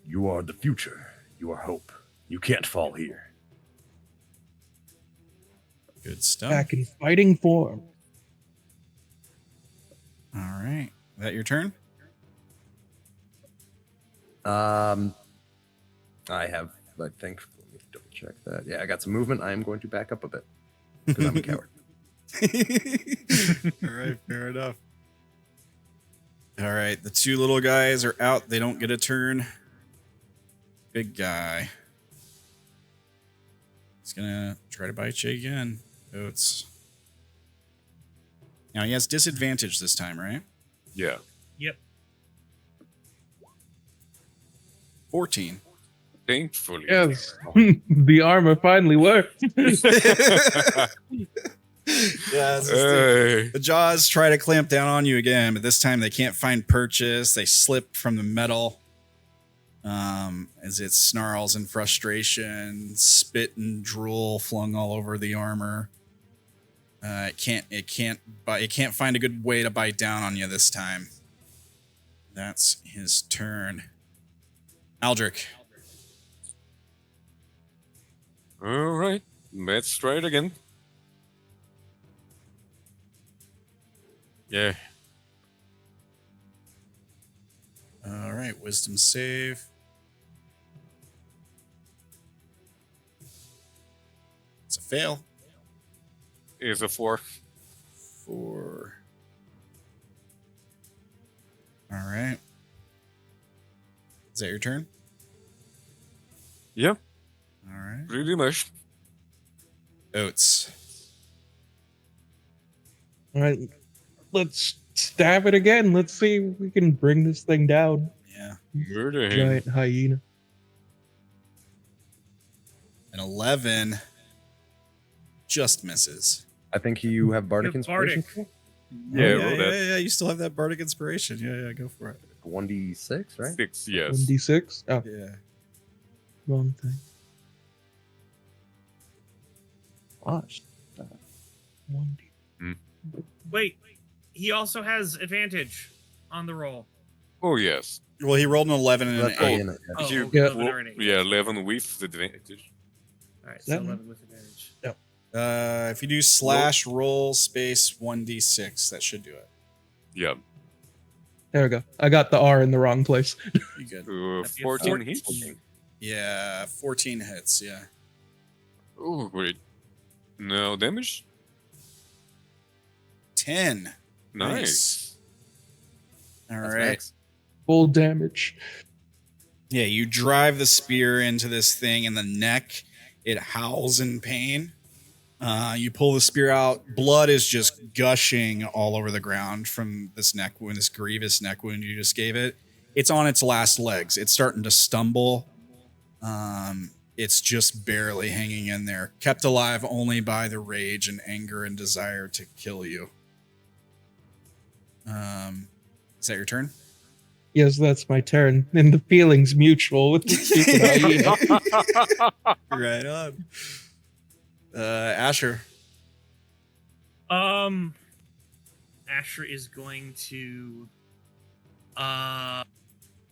"You are the future. You are hope. You can't fall here." Good stuff. Back in fighting form. All right. Is that your turn? I think, let me double check that. Yeah, I got some movement. I am going to back up a bit because I'm a coward. All right, fair enough. All right, the 2 little guys are out. They don't get a turn. Big guy. He's gonna try to bite you again. Oates. Now he has disadvantage this time, right? Yeah. Yep. 14. Thankfully. Yes. The armor finally worked. Yeah, the jaws try to clamp down on you again, but this time they can't find purchase. They slip from the metal as it snarls in frustration, spit and drool flung all over the armor. It can't find a good way to bite down on you this time. That's his turn. Aldric. All right. Let's try it again. Yeah. All right, wisdom save. It's a fail. Is a 4. 4. All right. Is that your turn? Yeah. All right. Pretty much. Oates. All right, let's stab it again. Let's see if we can bring this thing down. Yeah. Murder him. Giant hyena. An 11 just misses. I think you have Bardic Inspiration. Yeah, roll that. Yeah. You still have that Bardic Inspiration. Yeah. Go for it. 1d6, right? 6, yes. 1d6? Oh, Yeah. wrong thing. Gosh. 1d. Wait, he also has advantage on the roll. Oh, yes. Well, he rolled an 11 and an That's probably 8. in it. Oh, You- Yeah. 11 or an 8. Yeah, 11 with advantage. All right, so That- 11 with advantage. If you do slash roll space 1d6, that should do it. Yeah. There we go. I got the R in the wrong place. You good? 14 hits. Yeah, 14 hits. Yeah. Oh, great. No damage? 10. Nice. All That's right. max. Full damage. Yeah, you drive the spear into this thing in the neck. It howls in pain. You pull the spear out. Blood is just gushing all over the ground from this neck wound, this grievous neck wound you just gave it. It's on its last legs. It's starting to stumble. It's just barely hanging in there, kept alive only by the rage and anger and desire to kill you. Is that your turn? Yes, that's my turn. And the feeling's mutual with the stupid hyena. Right on. Asher. Asher is going to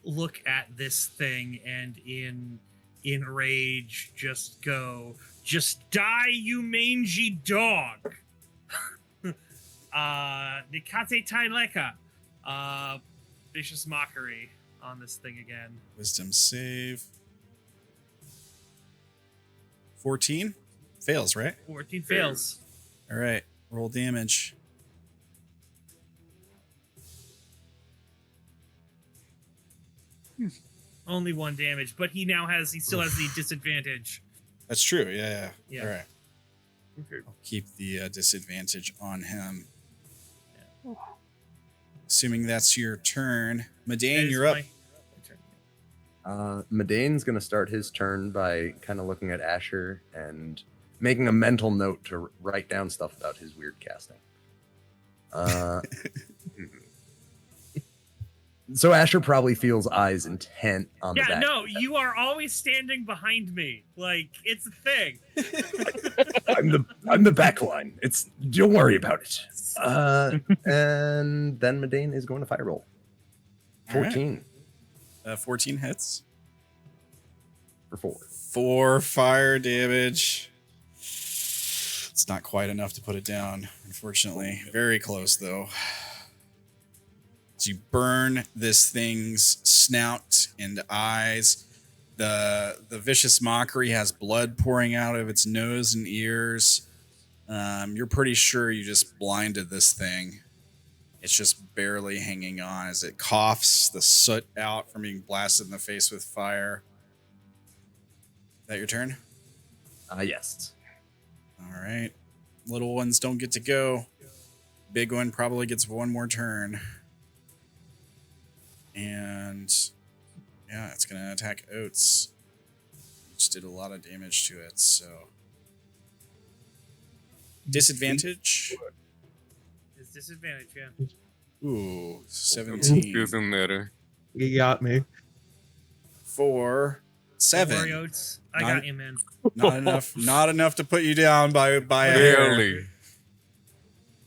look at this thing and in rage just die, you mangy dog. Nikate Taileka. Vicious mockery on this thing again. Wisdom save. 14? Fails, right? 14 fails. All right. Roll damage. Only 1 damage, but he still has the disadvantage. That's true. Yeah. Yeah. All right. I'll keep the disadvantage on him. Assuming that's your turn. Medane, you're up. Medane's going to start his turn by kind of looking at Asher and making a mental note to write down stuff about his weird casting. So Asher probably feels eyes intent on the back. Yeah, no, you are always standing behind me. Like, it's a thing. I'm the back line. Don't worry about it. And then Medane is going to fire roll. 14. 14 hits. For 4. 4 fire damage. It's not quite enough to put it down, unfortunately. Very close, though. As you burn this thing's snout and eyes, the vicious mockery has blood pouring out of its nose and ears. You're pretty sure you just blinded this thing. It's just barely hanging on as it coughs the soot out from being blasted in the face with fire. Is that your turn? Yes. All right. Little ones don't get to go. Big one probably gets one more turn. And yeah, it's going to attack Oates. Which did a lot of damage to it, so. Disadvantage? It's disadvantage, yeah. Ooh, 17. Doesn't matter. You got me. 4, 7. Don't worry, Oates. I got you, man. Not enough to put you down by a hair.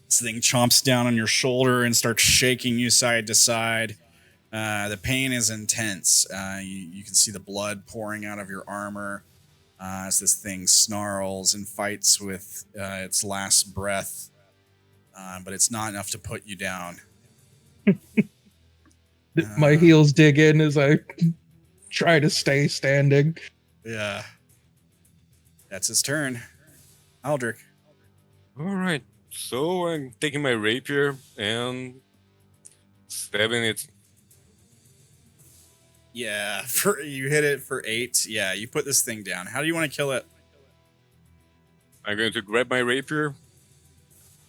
This thing chomps down on your shoulder and starts shaking you side to side. The pain is intense. You can see the blood pouring out of your armor as this thing snarls and fights with its last breath. But it's not enough to put you down. My heels dig in as I try to stay standing. Yeah. That's his turn. Aldric. All right. So I'm taking my rapier and stabbing it. Yeah, you hit it for 8. Yeah, you put this thing down. How do you want to kill it? I'm going to grab my rapier.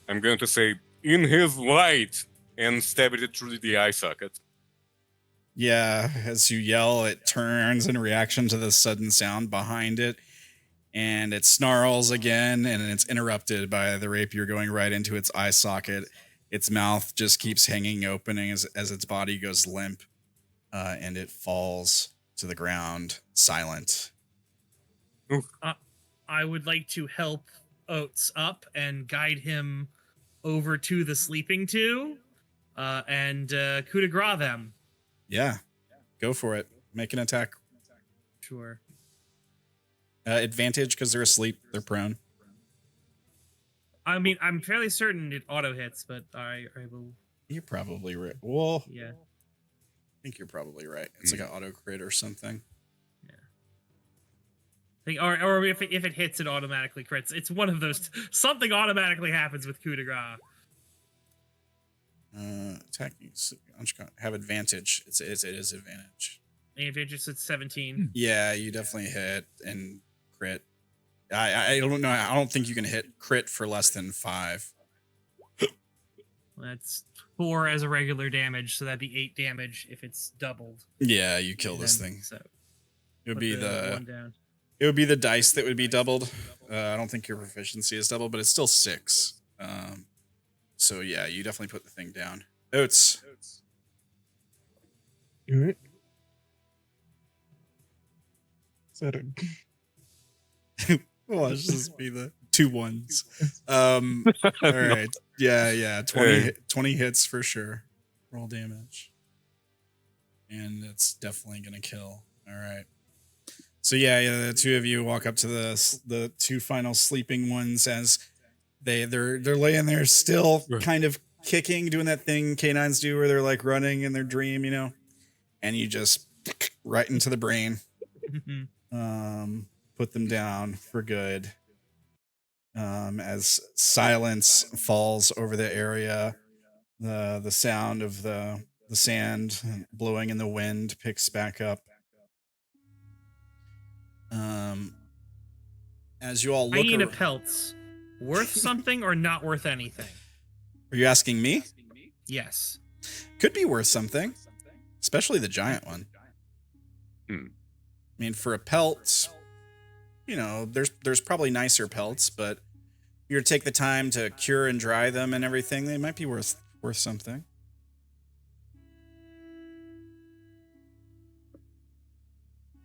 I'm going to say, "In his light," and stab it through the eye socket. Yeah, as you yell, it turns in reaction to the sudden sound behind it, and it snarls again, and it's interrupted by the rapier going right into its eye socket. Its mouth just keeps hanging open as its body goes limp, and it falls to the ground, silent. I would like to help Oates up and guide him over to the sleeping two, and coup de grace them. Yeah, go for it. Make an attack. Sure. Advantage because they're asleep. They're prone. I mean, I'm fairly certain it auto hits, but I will. You're probably right. Well, yeah. I think you're probably right. It's like an auto crit or something. Yeah. Or if it hits, it automatically crits. It's one of those. Something automatically happens with coup de grace. Attacking. I'm just gonna have advantage. It is advantage. Advantage is 17. Yeah, you definitely hit and crit. I don't know. I don't think you can hit crit for less than 5. That's 4 as a regular damage, so that'd be 8 damage if it's doubled. Yeah, you kill this thing. So it would be the one down. It would be the dice that would be doubled. I don't think your proficiency is doubled, but it's still 6. So yeah, you definitely put the thing down. Oates. All right. Is that a... Watch this be the 2 1s. All right. Yeah. 20 hits for sure. Roll damage. And it's definitely gonna kill. All right. So yeah, the two of you walk up to the 2 final sleeping ones as they're laying there still kind of kicking, doing that thing canines do where they're like running in their dream, and you just right into the brain. Put them down for good. As silence falls over the area, the sound of the sand blowing in the wind picks back up. As you all look, Hyena pelts Worth something or not worth anything? Are you asking me? Yes. Could be worth something, especially the giant one. Hmm. I mean, for a pelt, you know, there's probably nicer pelts, but you're to take the time to cure and dry them and everything, they might be worth something.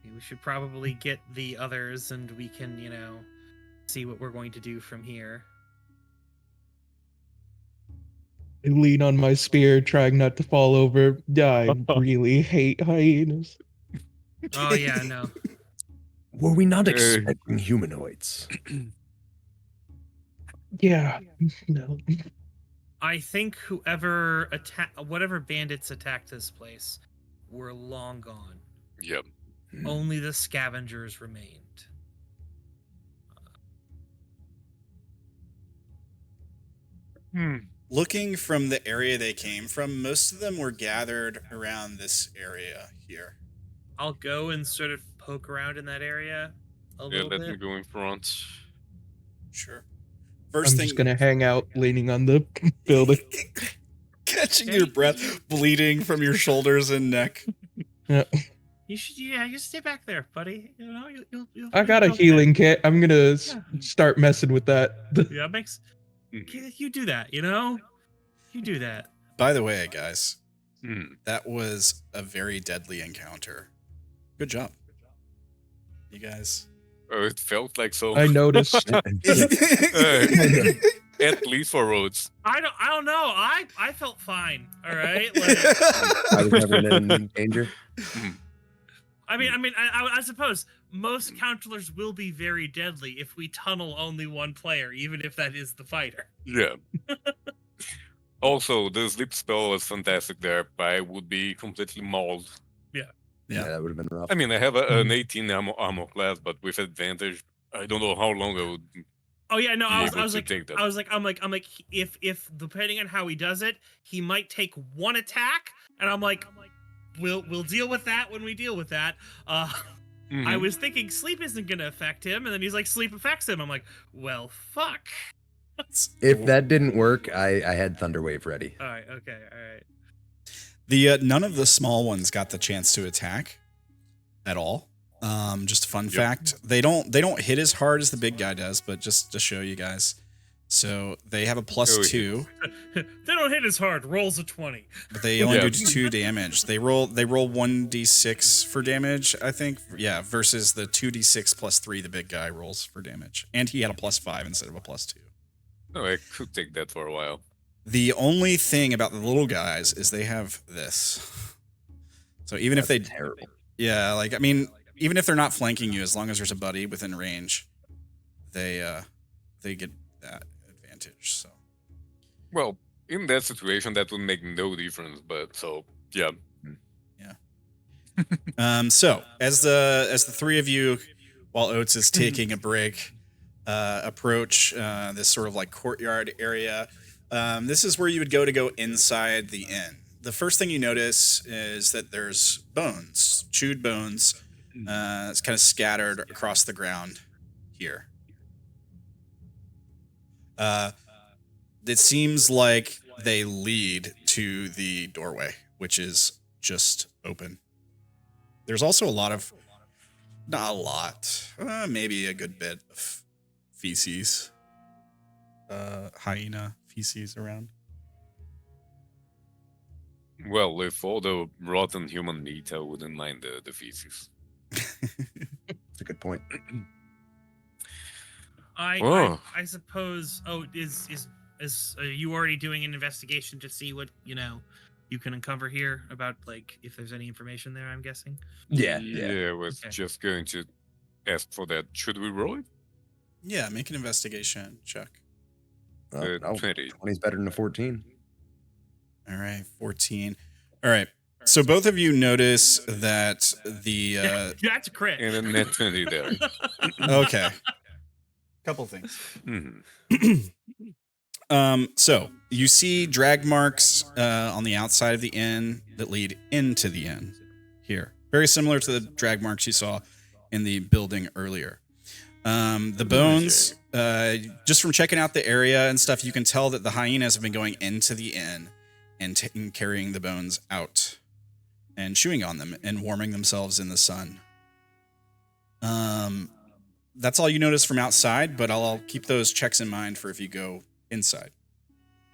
We should probably get the others and we can, you know, see what we're going to do from here. I lean on my spear, trying not to fall over. I really hate hyenas. Oh, yeah, no. Were we not expecting humanoids? Yeah, no. I think whatever bandits attacked this place were long gone. Yep. Only the scavengers remained. Looking from the area they came from, most of them were gathered around this area here. I'll go and sort of poke around in that area a Yeah, little let bit. me go in front. Sure. I'm just gonna hang out, leaning on the building. Catching your breath, bleeding from your shoulders and neck. Yeah. You should, you stay back there, buddy. You know, you'll I got a you'll healing kit. I'm gonna start messing with that. Yeah, you do that. You know, you do that. By the way, guys, that was a very deadly encounter. Good job, you guys. Oh, it felt like so. I noticed. At least for roads. I don't know. I felt fine. All right. Like, I was never in danger. I suppose most counselors will be very deadly if we tunnel only one player, even if that is the fighter. Yeah. Also, the sleep spell was fantastic there. I would be completely mauled. Yeah, that would have been rough. I mean, I have an 18 armor class, but with advantage, I don't know how long I would. Oh yeah, no, I was like, take that. I'm like, if depending on how he does it, he might take one attack, and I'm like, we'll deal with that when we deal with that. I was thinking sleep isn't gonna affect him, and then he's like, sleep affects him. I'm like, well, fuck. If that didn't work, I had Thunderwave ready. All right, okay, all right. The none of the small ones got the chance to attack at all. Just a fun fact. They don't hit as hard as the big guy does, but just to show you guys. So they have a +2. They don't hit as hard. Rolls a 20. But they only do 2 damage. They roll 1d6 for damage, I think. Yeah, versus the 2d6 +3 the big guy rolls for damage. And he had a +5 instead of a +2. Oh, I could take that for a while. The only thing about the little guys is they have this. So even if they terrible. Yeah, like I mean, even if they're not flanking you, as long as there's a buddy within range, they get that advantage. So, well, in that situation, that would make no difference. But so yeah. So as the three of you, while Oates is taking a break, approach this sort of like courtyard area. This is where you would go inside the inn. The first thing you notice is that there's bones, chewed bones. It's kind of scattered across the ground here. It seems like they lead to the doorway, which is just open. There's also not a lot, maybe a good bit of feces, hyena feces around. Well, if all the rotten human meat, I wouldn't mind the feces. That's a good point. I suppose. Oh, is you already doing an investigation to see what you can uncover here about like if there's any information there? I'm guessing. Yeah, I was just going to ask for that. Should we roll it? Yeah, make an investigation check. 20. 20's better than a 14. All right, 14. All right. So both of you notice that the that's a crit. And a net 20 there. Okay. Couple things. So you see drag marks on the outside of the inn that lead into the inn here. Very similar to the drag marks you saw in the building earlier. The bones, just from checking out the area and stuff, you can tell that the hyenas have been going into the inn and carrying the bones out and chewing on them and warming themselves in the sun. That's all you notice from outside, but I'll keep those checks in mind for if you go inside.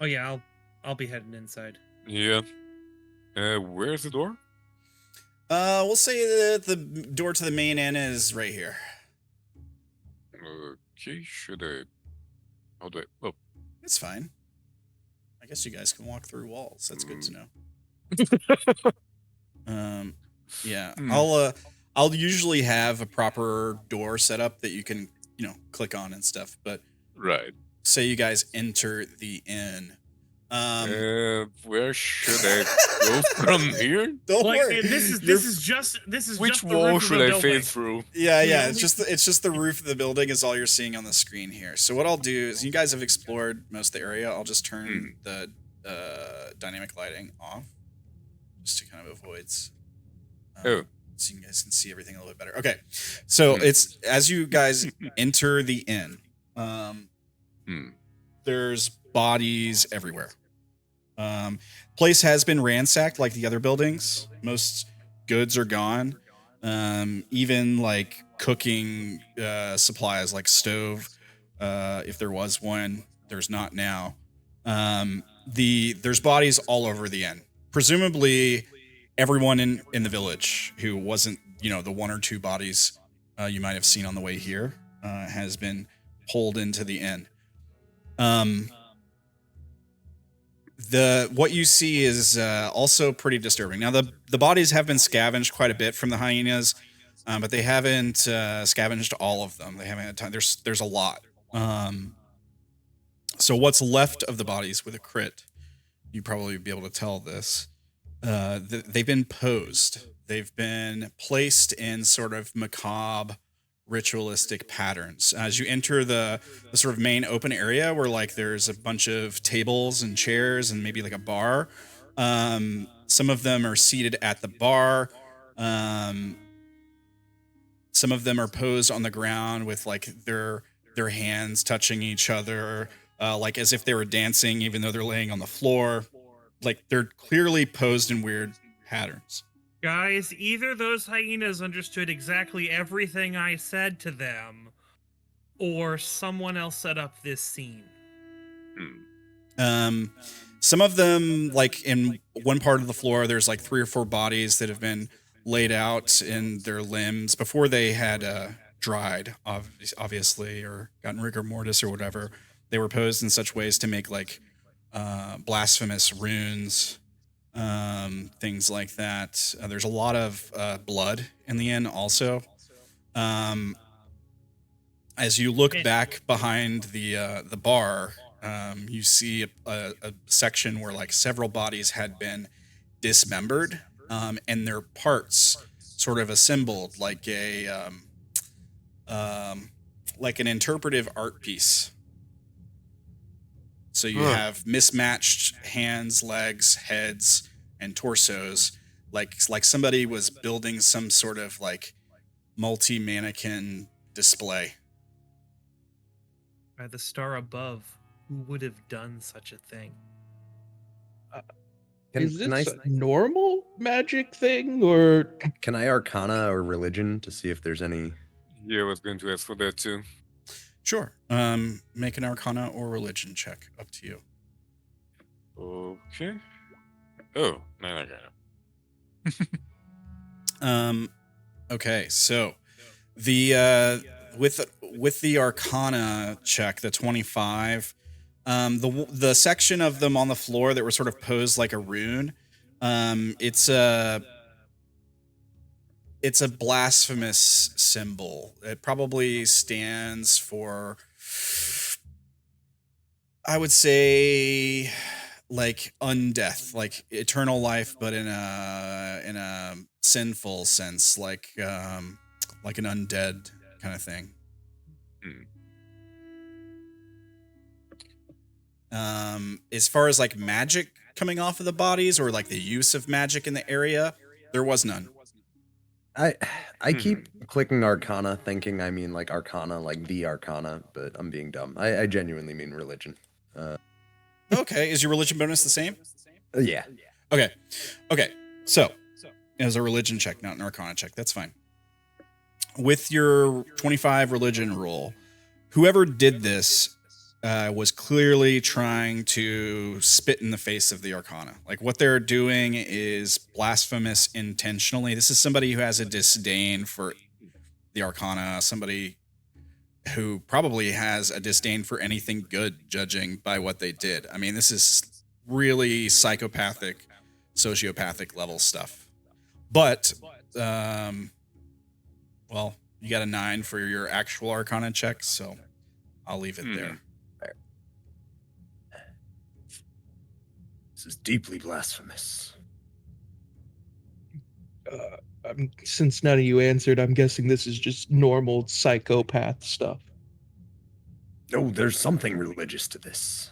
Oh yeah, I'll be heading inside. Yeah. Where's the door? We'll say that the door to the main inn is right here. Okay, should I? How do I? Oh, It's fine. I guess you guys can walk through walls. That's good to know. Yeah, I'll usually have a proper door set up that you can, click on and stuff. But right. Say you guys enter the inn. Where should I go from here? Don't worry. This is just Which the wall roof of should the I building. fade through? Yeah. It's just the roof of the building is all you're seeing on the screen here. So what I'll do is, you guys have explored most of the area. I'll just turn the dynamic lighting off, just to kind of avoid. So you guys can see everything a little bit better. Okay, so it's as you guys enter the inn. There's bodies everywhere. Place has been ransacked like the other buildings. Most goods are gone. Even like cooking supplies like stove, if there was one, there's not now. There's bodies all over the inn. Presumably everyone in the village who wasn't, the one or two bodies you might have seen on the way here has been pulled into the inn. What you see is also pretty disturbing. Now the bodies have been scavenged quite a bit from the hyenas, but they haven't scavenged all of them. They haven't had time. There's a lot. So what's left of the bodies with a crit, you probably be able to tell this. They've been posed. They've been placed in sort of macabre, ritualistic patterns. As you enter the sort of main open area where like there's a bunch of tables and chairs and maybe like a bar. Some of them are seated at the bar. Some of them are posed on the ground with like their hands touching each other, like as if they were dancing, even though they're laying on the floor. Like they're clearly posed in weird patterns. Guys, either those hyenas understood exactly everything I said to them, or someone else set up this scene. Some of them, like in one part of the floor, there's like 3 or 4 bodies that have been laid out in their limbs before they had dried, obviously, or gotten rigor mortis or whatever. They were posed in such ways to make like blasphemous runes, things like that. There's a lot of blood in the inn also. As you look back behind the bar, you see a section where like several bodies had been dismembered, and their parts sort of assembled like like an interpretive art piece. So you have mismatched hands, legs, heads, and torsos, like somebody was building some sort of like multi-mannequin display. By the star above, who would have done such a thing? Is this a normal magic thing, or can I Arcana or Religion to see if there's any? Yeah, I was going to ask for that too. Sure. Make an Arcana or Religion check. Up to you. Okay. Oh, man, I got it. Okay, so the with the Arcana check, the 25, the section of them on the floor that were sort of posed like a rune, it's a blasphemous symbol. It probably stands for, I would say, like undeath, like eternal life, but in a sinful sense, like an undead kind of thing. As far as like magic coming off of the bodies or like the use of magic in the area, there was none. I keep clicking Arcana, thinking I mean like Arcana, like the Arcana, but I'm being dumb. I genuinely mean religion. Okay, is your religion bonus the same? Yeah. Okay. So, as a religion check, not an Arcana check, that's fine. With your 25 religion roll, whoever did this was clearly trying to spit in the face of the Arcana. Like what they're doing is blasphemous intentionally. This is somebody who has a disdain for the Arcana, somebody who probably has a disdain for anything good, judging by what they did. I mean, this is really psychopathic, sociopathic level stuff. But, well, you got a 9 for your actual Arcana check, so I'll leave it there. This is deeply blasphemous. Since none of you answered, I'm guessing this is just normal psychopath stuff. No, there's something religious to this.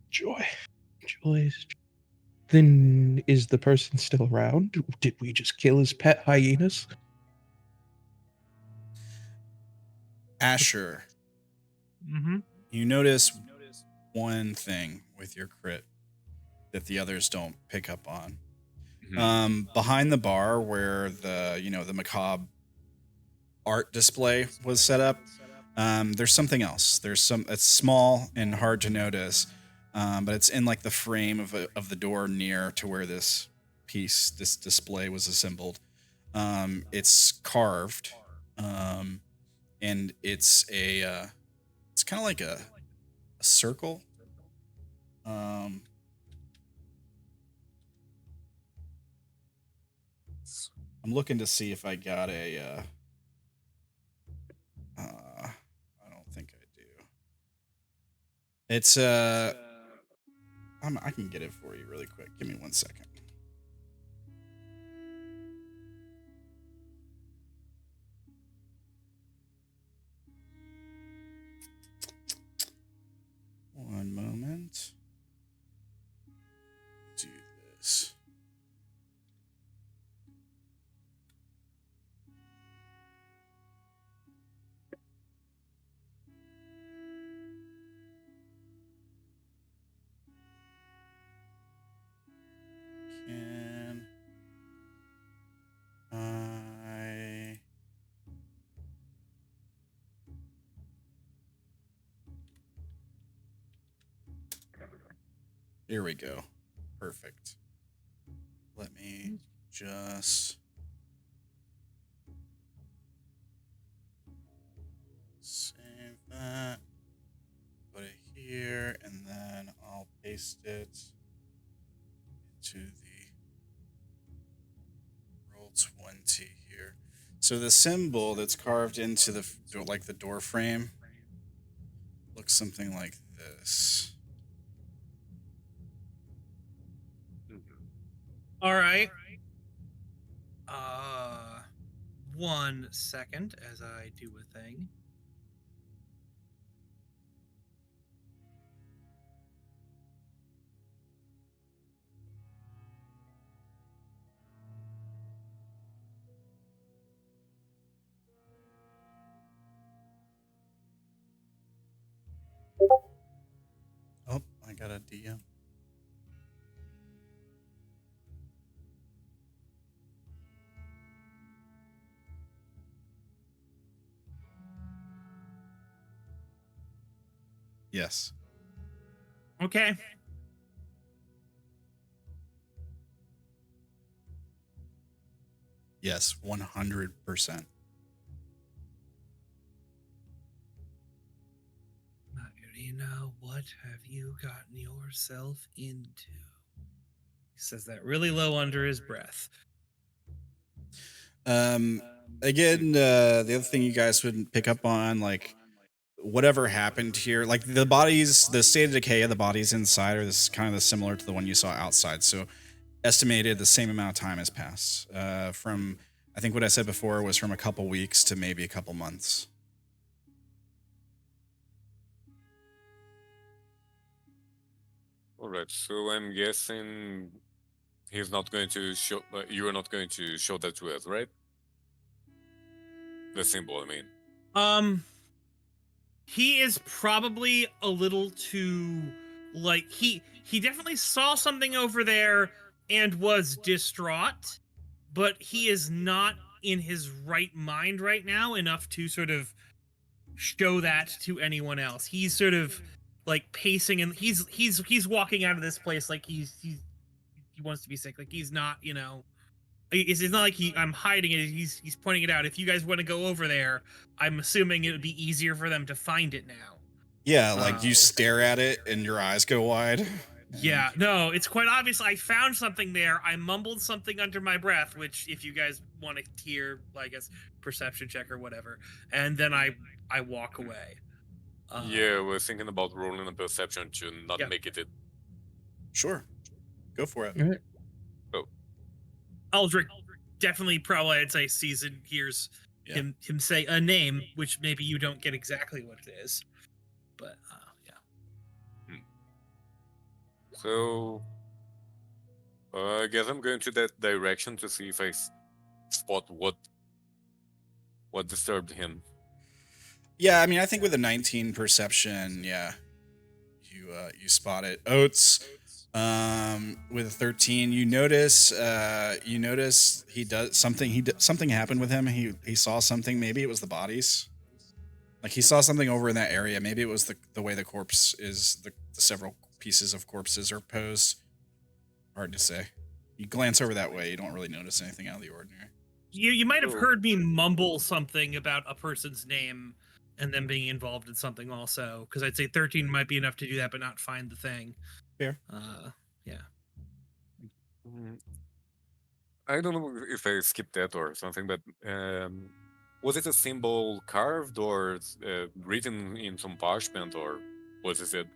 Joy. Then is the person still around? Did we just kill his pet hyenas? Asher, Mm-hmm. you notice one thing with your crit that the others don't pick up on. Behind the bar where the macabre art display was set up, there's something else. It's small and hard to notice, but it's in like the frame of the door near to where this display was assembled. It's carved, and it's kind of like a circle. I'm looking to see if I got a. I don't think I do. It's I can get it for you really quick. Give me 1 second. One moment. Do this. Can I? Here we go. Perfect. Let me just save that. Put it here, and then I'll paste it into the Roll20 here. So the symbol that's carved into the door frame looks something like this. All right. 1 second as I do a thing. Oh, I got a DM. Yes. Okay. Yes, 100%. Marina, what have you gotten yourself into? He says that really low under his breath. Again, the other thing you guys wouldn't pick up on, like, whatever happened here, like the state of decay of the bodies inside are this kind of similar to the one you saw outside. So estimated the same amount of time has passed. From, I think what I said before was from a couple weeks to maybe a couple months. All right, so I'm guessing he's not going to show. You are not going to show that to us, right? The symbol, I mean. He is probably a little too like he definitely saw something over there and was distraught, but he is not in his right mind right now enough to sort of show that to anyone else. He's sort of like pacing and he's walking out of this place like he wants to be sick. Like he's not, you know, it's not like I'm hiding it. He's pointing it out. If you guys want to go over there, I'm assuming it would be easier for them to find it now. Yeah, like you stare at it and your eyes go wide. Yeah, no, it's quite obvious. I found something there. I mumbled something under my breath, which, if you guys want to hear, I guess, perception check or whatever, and then I walk away. Yeah, we're thinking about rolling a perception to not make it. Sure, go for it. All right. Oh, Aldric definitely probably I'd say sees and hears him say a name, which maybe you don't get exactly what it is, but yeah. So I guess I'm going to that direction to see if I spot what disturbed him. Yeah, I mean, I think with a 19 perception, yeah, you spot it. Oates, with a 13, you notice he does something. Something happened with him. He saw something. Maybe it was the bodies. Like he saw something over in that area. Maybe it was the way the corpse is. The several pieces of corpses are posed. Hard to say. You glance over that way, you don't really notice anything out of the ordinary. You might have heard me mumble something about a person's name and them being involved in something also, because I'd say 13 might be enough to do that, but not find the thing. Fair. Yeah. I don't know if I skipped that or something, but was it a symbol carved or written in some parchment, or what is it?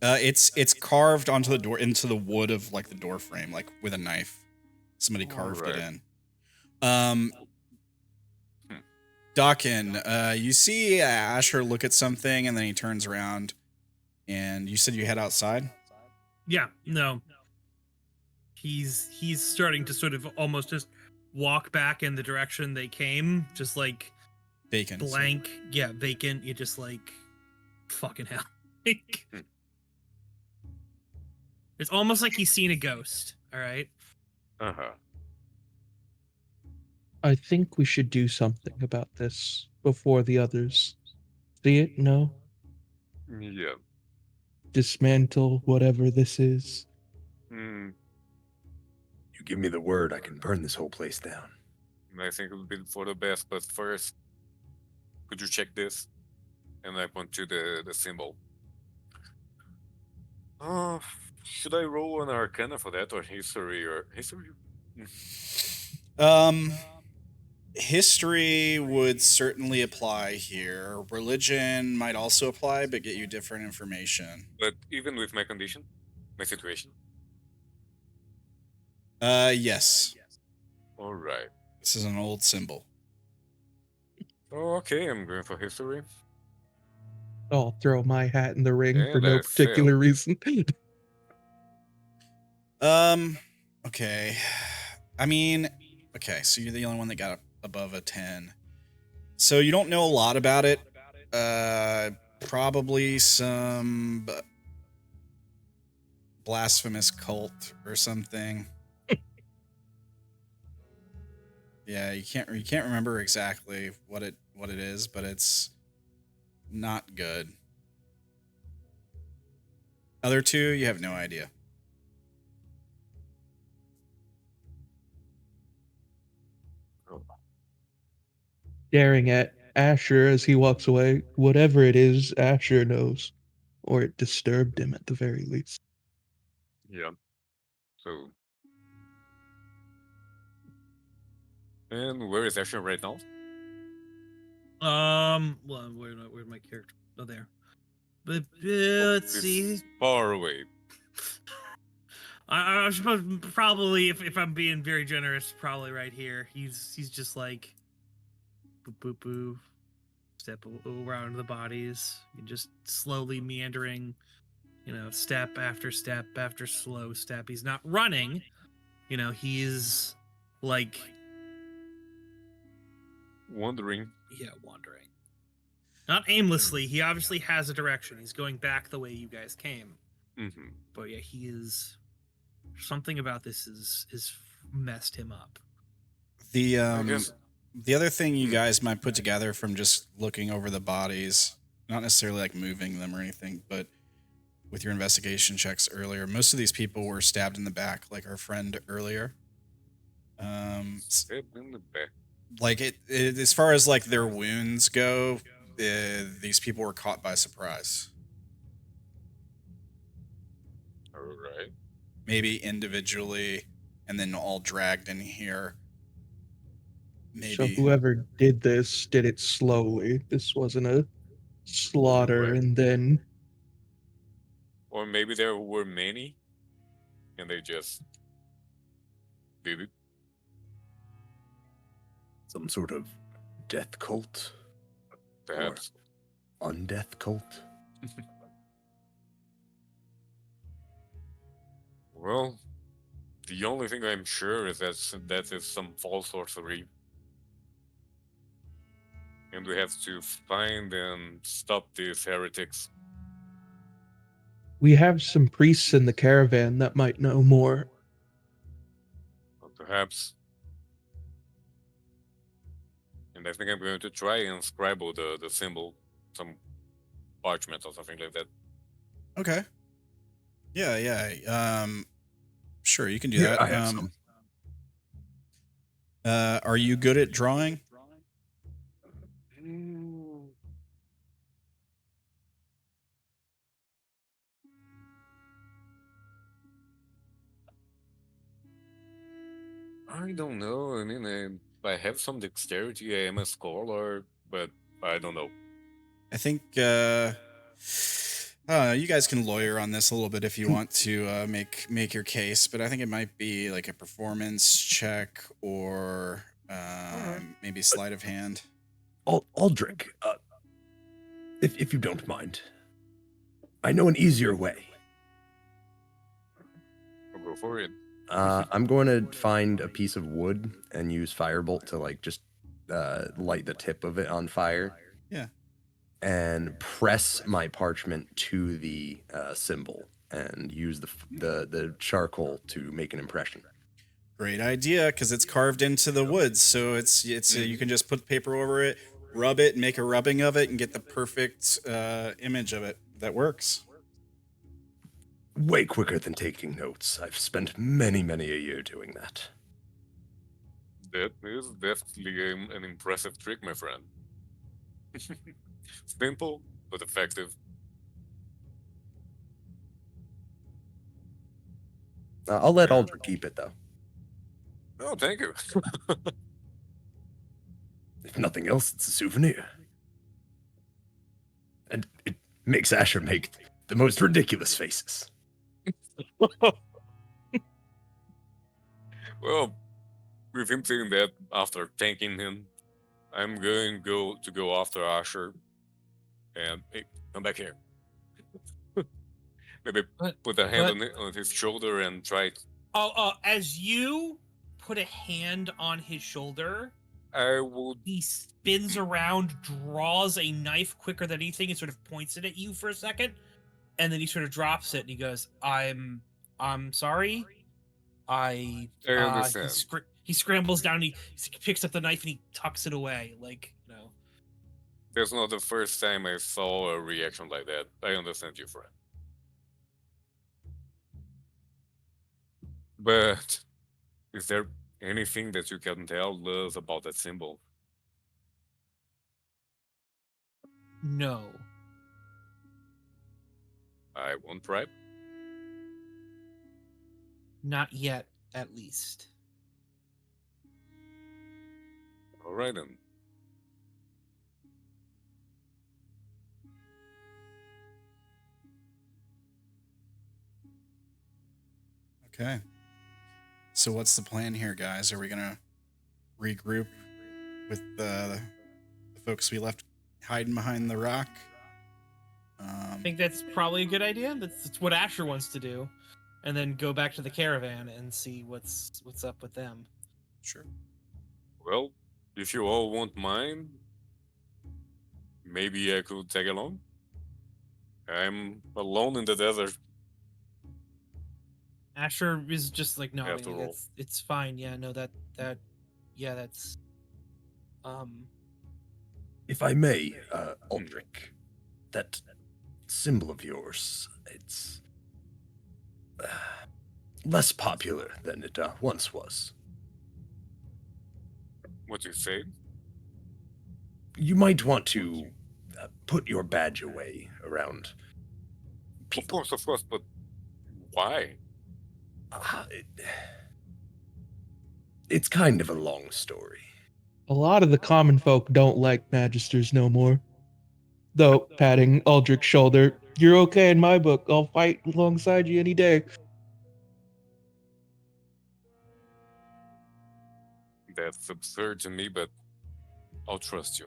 It's carved onto the door, into the wood of like the door frame, like with a knife. Somebody carved it in. Dawkin, you see Asher look at something and then he turns around, and you said you head outside? Yeah, no. He's starting to sort of almost just walk back in the direction they came, just like vacant. Blank. So. Yeah, vacant. You just like fucking hell. It's almost like he's seen a ghost, all right? Uh-huh. I think we should do something about this before the others see it, no? Yeah. Dismantle whatever this is. You give me the word, I can burn this whole place down. I think it would be for the best, but first, could you check this? And I point to the symbol. Should I roll an Arcana for that, or history, History would certainly apply here. Religion might also apply, but get you different information. But even with my condition, my situation? Yes. All right. This is an old symbol. Oh, okay, I'm going for history. I'll throw my hat in the ring for no particular reason. Okay. I mean, okay, so you're the only one that got above a 10. So you don't know a lot about it. Probably some blasphemous cult or something. Yeah, you can't remember exactly what it is, but it's not good. Other two, you have no idea. Staring at Asher as he walks away. Whatever it is, Asher knows. Or it disturbed him at the very least. Yeah. So. And where is Asher right now? Well, where'd my character? Oh, there. But let's see. Far away. I suppose probably, if I'm being very generous, probably right here. He's just like, boop boop boop, step around the bodies, just slowly meandering step after step after slow step. He's not running. He's like Wondering. wandering. Not aimlessly. He obviously has a direction. He's going back the way you guys came. Mm-hmm. But yeah, he is. Something about this is messed him up. The other thing you guys might put together from just looking over the bodies, not necessarily like moving them or anything, but with your investigation checks earlier, most of these people were stabbed in the back, like our friend earlier. Stabbed in the back. Like it as far as like their wounds go, these people were caught by surprise. All right. Maybe individually, and then all dragged in here. Maybe. So whoever did this did it slowly. This wasn't a slaughter Right. and then Or maybe there were many, and they just did it. Some sort of death cult? Perhaps. Or undeath cult? Well, the only thing I'm sure is that is some false sorcery. And we have to find and stop these heretics. we have some priests in the caravan that might know more. Or perhaps. And I think I'm going to try and scribble the symbol, some parchment or something like that. Okay. Yeah. Sure, you can do Yeah, that. I have some. Are you good at drawing? I don't know. I mean, I have some dexterity. I am a scholar, but I don't know. I think you guys can lawyer on this a little bit if you want to make your case, but I think it might be like a performance check or maybe sleight of hand. Aldric, if you don't mind, I know an easier way. I'll go for it. I'm going to find a piece of wood and use firebolt to like just light the tip of it on fire. Yeah. And press my parchment to the symbol and use the charcoal to make an impression. Great idea, because it's carved into the wood, so it's you can just put paper over it, rub it, and make a rubbing of it, and get the perfect image of it. That works. Way quicker than taking notes. I've spent many a year doing that. That is definitely an impressive trick, my friend. Simple, but effective. I'll let Aldric keep it, though. Oh, thank you. If nothing else, it's a souvenir. And it makes Asher make the most ridiculous faces. Well, with him saying that, after thanking him, I'm going to go after Asher. And hey, come back here. Maybe put a hand on his shoulder and try it. As you put a hand on his shoulder, he spins around, draws a knife quicker than anything, and sort of points it at you for a second, and then he sort of drops it and he goes, I'm sorry. I understand. He scrambles down, he picks up the knife and he tucks it away, That's not the first time I saw a reaction like that. I understand you, friend. But is there anything that you can tell us about that symbol? No. I won't try. Not yet, at least. All right, then. Okay. So what's the plan here, guys? Are we gonna regroup with the folks we left hiding behind the rock? think that's probably a good idea. That's what Asher wants to do, and then go back to the caravan and see what's up with them. Sure. Well, if you all won't mind, maybe I could tag along. I'm alone in the desert. Asher is just like nodding. After all. It's fine. Yeah, no, yeah, that's If I may, Aldric, that symbol of yours, it's less popular than it once was. What do you say? You might want to put your badge away around people. Of course, but why? It's kind of a long story. A lot of the common folk don't like magisters no more. Though, patting Aldric's shoulder, you're okay in my book. I'll fight alongside you any day. That's absurd to me, but I'll trust you.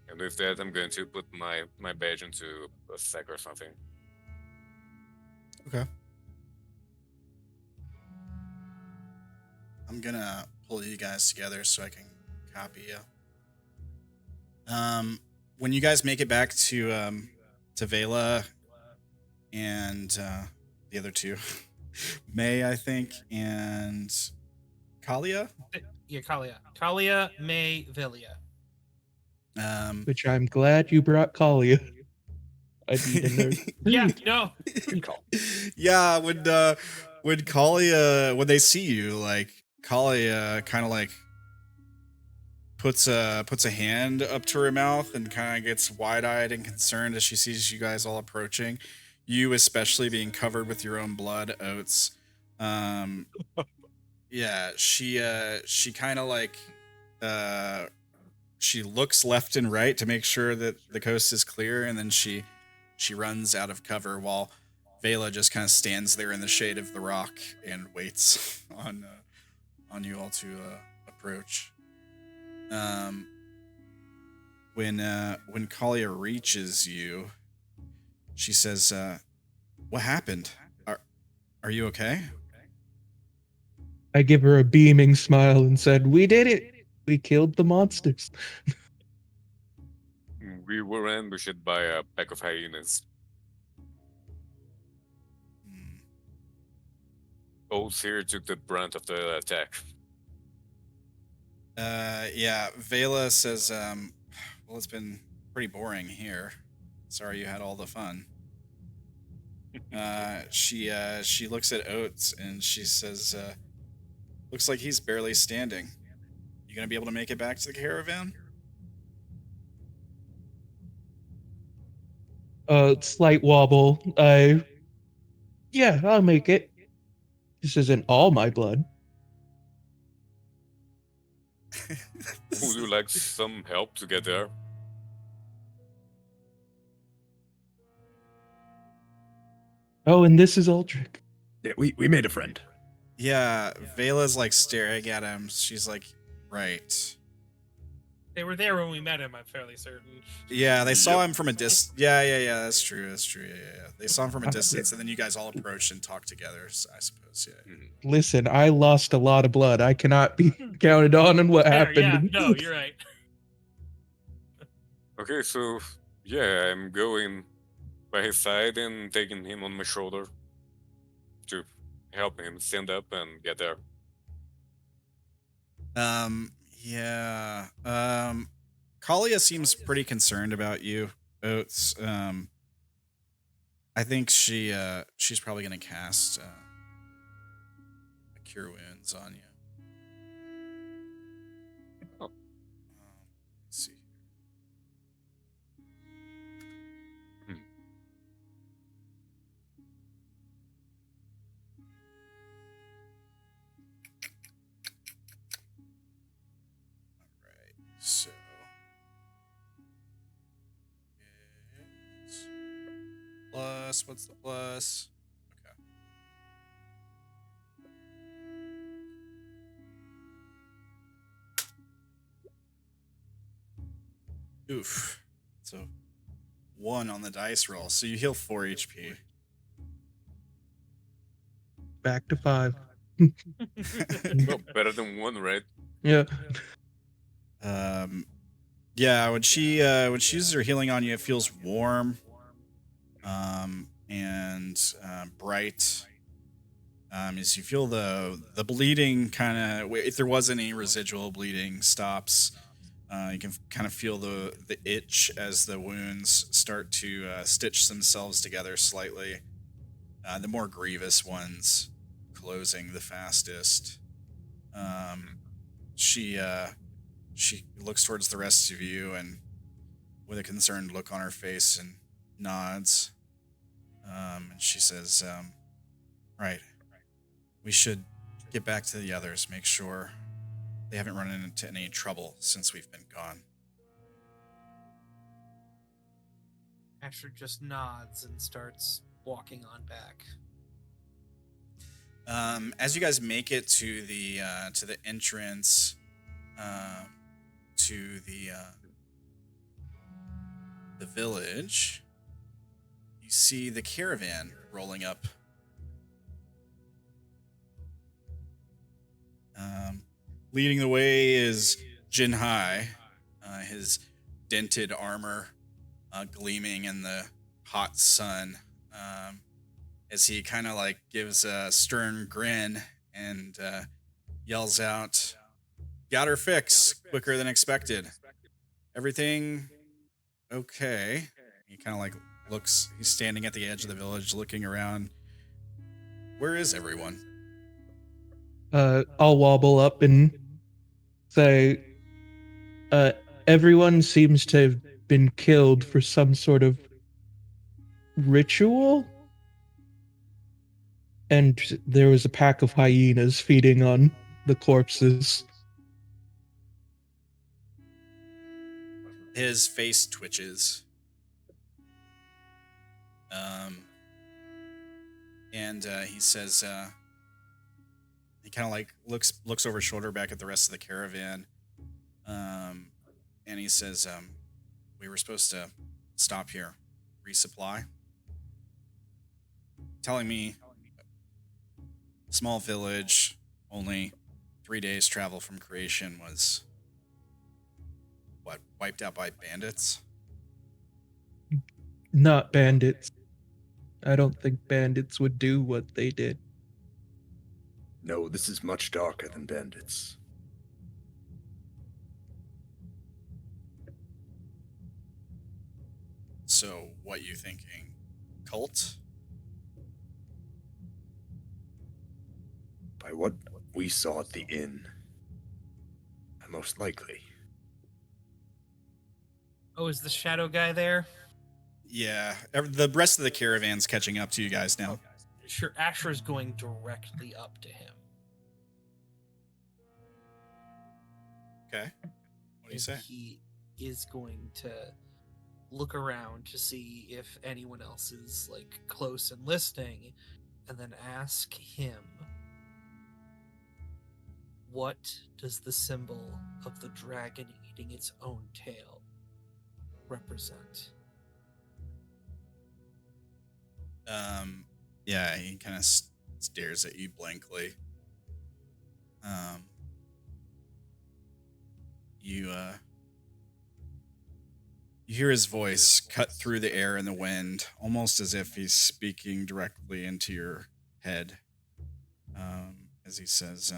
And with that, I'm going to put my badge into a sack or something. Okay. I'm gonna pull you guys together so I can copy you. When you guys make it back to Vela and the other two, May, I think, and Kalia. Yeah, Kalia, May, Velia. Which I'm glad you brought Kalia. I need a nerd. Yeah, no. Yeah, when Kalia, when they see you, like Kalia kind of like puts a hand up to her mouth and kind of gets wide-eyed and concerned as she sees you guys all approaching. You especially being covered with your own blood, Oates. Yeah, she kind of like she looks left and right to make sure that the coast is clear, and then she runs out of cover while Vela just kind of stands there in the shade of the rock and waits on you all to approach. When Kalia reaches you, she says, "What happened? Are you okay?" I give her a beaming smile and said, "We did it. We killed the monsters." We were ambushed by a pack of hyenas. Oates here took the brunt of the attack. Yeah, Vela says, well, it's been pretty boring here. Sorry you had all the fun. She looks at Oates and she says, looks like he's barely standing. You gonna be able to make it back to the caravan? Slight wobble. Yeah, I'll make it. This isn't all my blood. Would you like some help to get there? Oh, and this is Aldric. Yeah, we made a friend. Yeah, Vela's like staring at him. She's like, right. They were there when we met him, I'm fairly certain. Yeah, they saw him from a distance. Yeah, that's true. Yeah. They saw him from a distance, and then you guys all approached and talked together, I suppose, yeah. Listen, I lost a lot of blood. I cannot be counted on what happened. Yeah, no, you're right. Okay, so, yeah, I'm going by his side and taking him on my shoulder to help him stand up and get there. Yeah. Kalia seems pretty concerned about you, Oates. I think she's probably gonna cast a Cure Wounds on you. Oh. Let's see here. So, it's plus, what's the plus? Okay. Oof. So 1 on the dice roll, so you heal 4 HP. Back to 5. Well, better than 1, right? Yeah. Yeah, when she uses her healing on you, it feels warm, and bright. As you feel the bleeding kind of, if there was any residual bleeding, stops. You can kind of feel the itch as the wounds start to stitch themselves together slightly. The more grievous ones closing the fastest. She looks towards the rest of you and with a concerned look on her face and nods. And she says, right, we should get back to the others, make sure they haven't run into any trouble since we've been gone. Asher just nods and starts walking on back. As you guys make it to the entrance to the village, you see the caravan rolling up. Leading the way is Jin Hai, his dented armor gleaming in the hot sun, as he kind of like gives a stern grin and yells out, "Got her fixed quicker than expected. Everything okay?" He kind of like looks, he's standing at the edge of the village looking around. Where is everyone? I'll wobble up and say, everyone seems to have been killed for some sort of ritual. And there was a pack of hyenas feeding on the corpses. His face twitches. And he says, he kind of like looks over his shoulder back at the rest of the caravan. And he says, we were supposed to stop here, resupply. Telling me, small village, only 3 days travel from creation, was what, wiped out by bandits? Not bandits. I don't think bandits would do what they did. No, this is much darker than bandits. So, what you thinking? Cult? By what we saw at the inn, most likely. Oh, is the shadow guy there? Yeah, the rest of the caravan's catching up to you guys now. Sure, Asher's going directly up to him. Okay. What do you say? He is going to look around to see if anyone else is like close and listening, and then ask him, what does the symbol of the dragon eating its own tail represent? Yeah, he kind of stares at you blankly. You hear his voice cut through the air and the wind, almost as if he's speaking directly into your head. As he says,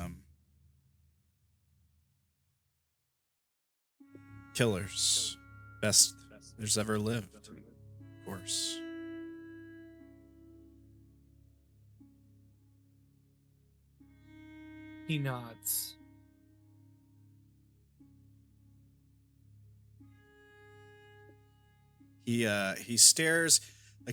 killers, best there's ever lived, of course. He nods. He stares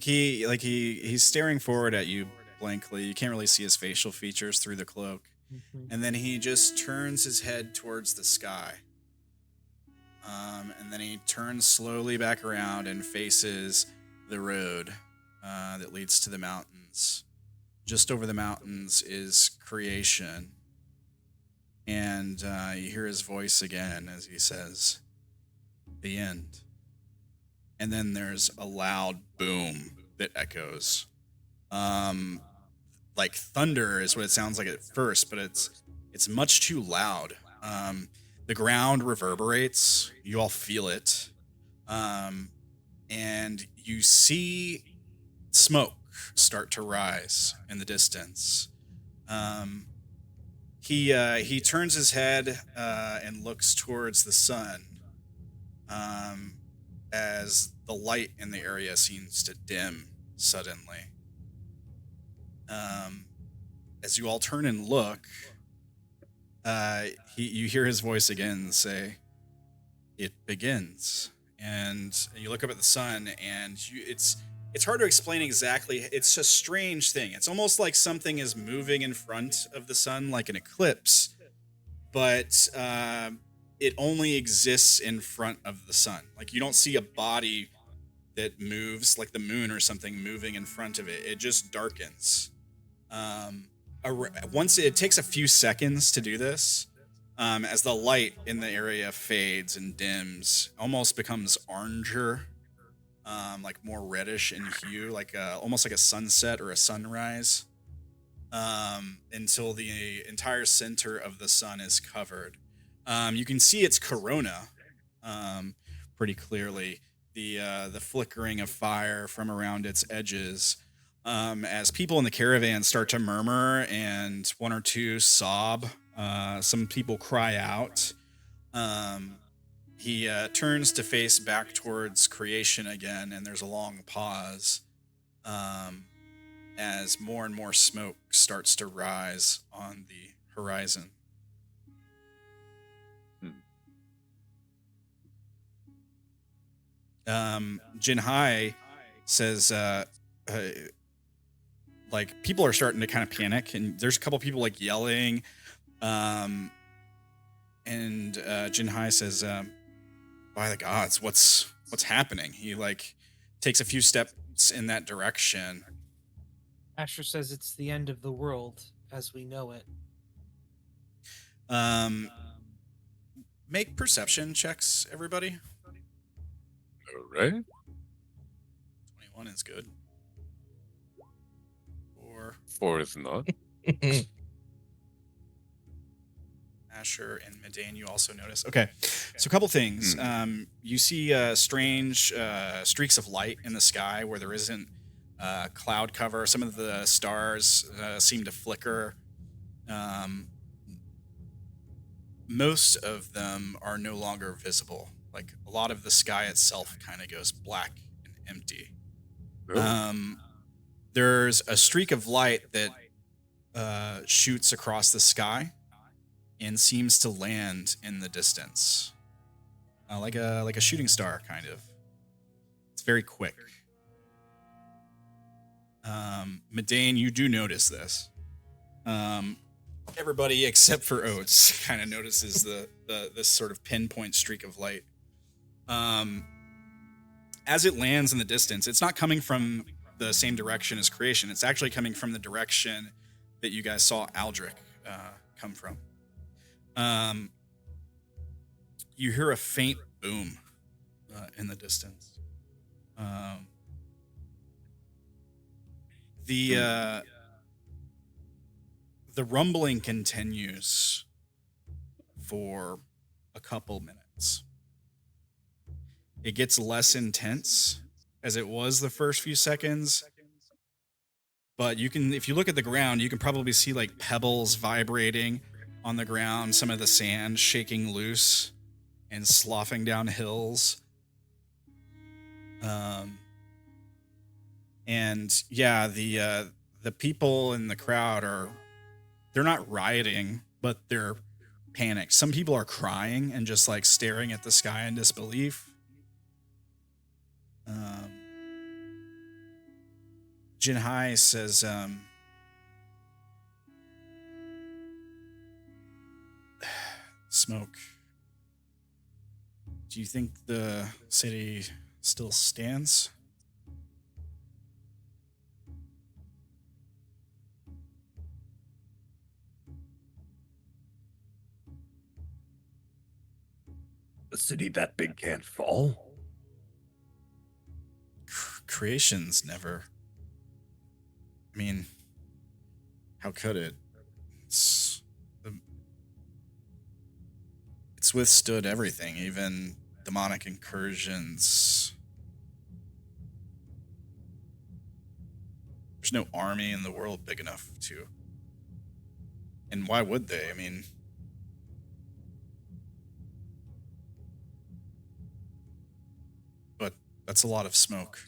he's staring forward at you blankly. You can't really see his facial features through the cloak. Mm-hmm. And then he just turns his head towards the sky. And then he turns slowly back around and faces the road that leads to the mountains. Just over the mountains is creation. And you hear his voice again as he says, the end. and then there's a loud boom that echoes. Like thunder is what it sounds like at first, but it's much too loud. The ground reverberates. You all feel it. And you see smoke start to rise in the distance. He turns his head and looks towards the sun as the light in the area seems to dim suddenly. As you all turn and look, you hear his voice again say, "It begins." And you look up at the sun, and it's hard to explain exactly. It's a strange thing. It's almost like something is moving in front of the sun, like an eclipse, but it only exists in front of the sun. Like you don't see a body that moves, like the moon or something moving in front of it. It just darkens. Once it takes a few seconds to do this, as the light in the area fades and dims, almost becomes oranger, like more reddish in hue, like almost like a sunset or a sunrise, until the entire center of the sun is covered. You can see its corona pretty clearly, the flickering of fire from around its edges. As people in the caravan start to murmur and one or two sob, some people cry out. He turns to face back towards creation again, and there's a long pause as more and more smoke starts to rise on the horizon. Jinhai says, like, people are starting to kind of panic, and there's a couple people like yelling. And Jinhai says, by the gods, what's happening? He like takes a few steps in that direction. Asher says it's the end of the world as we know it. Make perception checks, everybody. All right. 21 is good. 4 is not. Asher and Medane, you also notice. Okay, so a couple things. You see strange streaks of light in the sky where there isn't cloud cover. Some of the stars seem to flicker. Most of them are no longer visible. Like a lot of the sky itself kind of goes black and empty. There's a streak of light that shoots across the sky and seems to land in the distance, like a shooting star, kind of. It's very quick. Medane, you do notice this. Everybody except for Oates kind of notices this sort of pinpoint streak of light. As it lands in the distance, it's not coming from the same direction as creation. It's actually coming from the direction that you guys saw Aldric come from. You hear a faint boom in the distance. The rumbling continues for a couple minutes. It gets less intense as it was the first few seconds. But you can, if you look at the ground, you can probably see like pebbles vibrating on the ground, some of the sand shaking loose and sloughing down hills. And yeah, the people in the crowd they're not rioting, but they're panicked. Some people are crying and just like staring at the sky in disbelief. Jinhai says, Smoke, do you think the city still stands? A city that big can't fall? creation's never. I mean, how could it? It's withstood everything, even demonic incursions. There's no army in the world big enough to. And why would they? I mean, but that's a lot of smoke.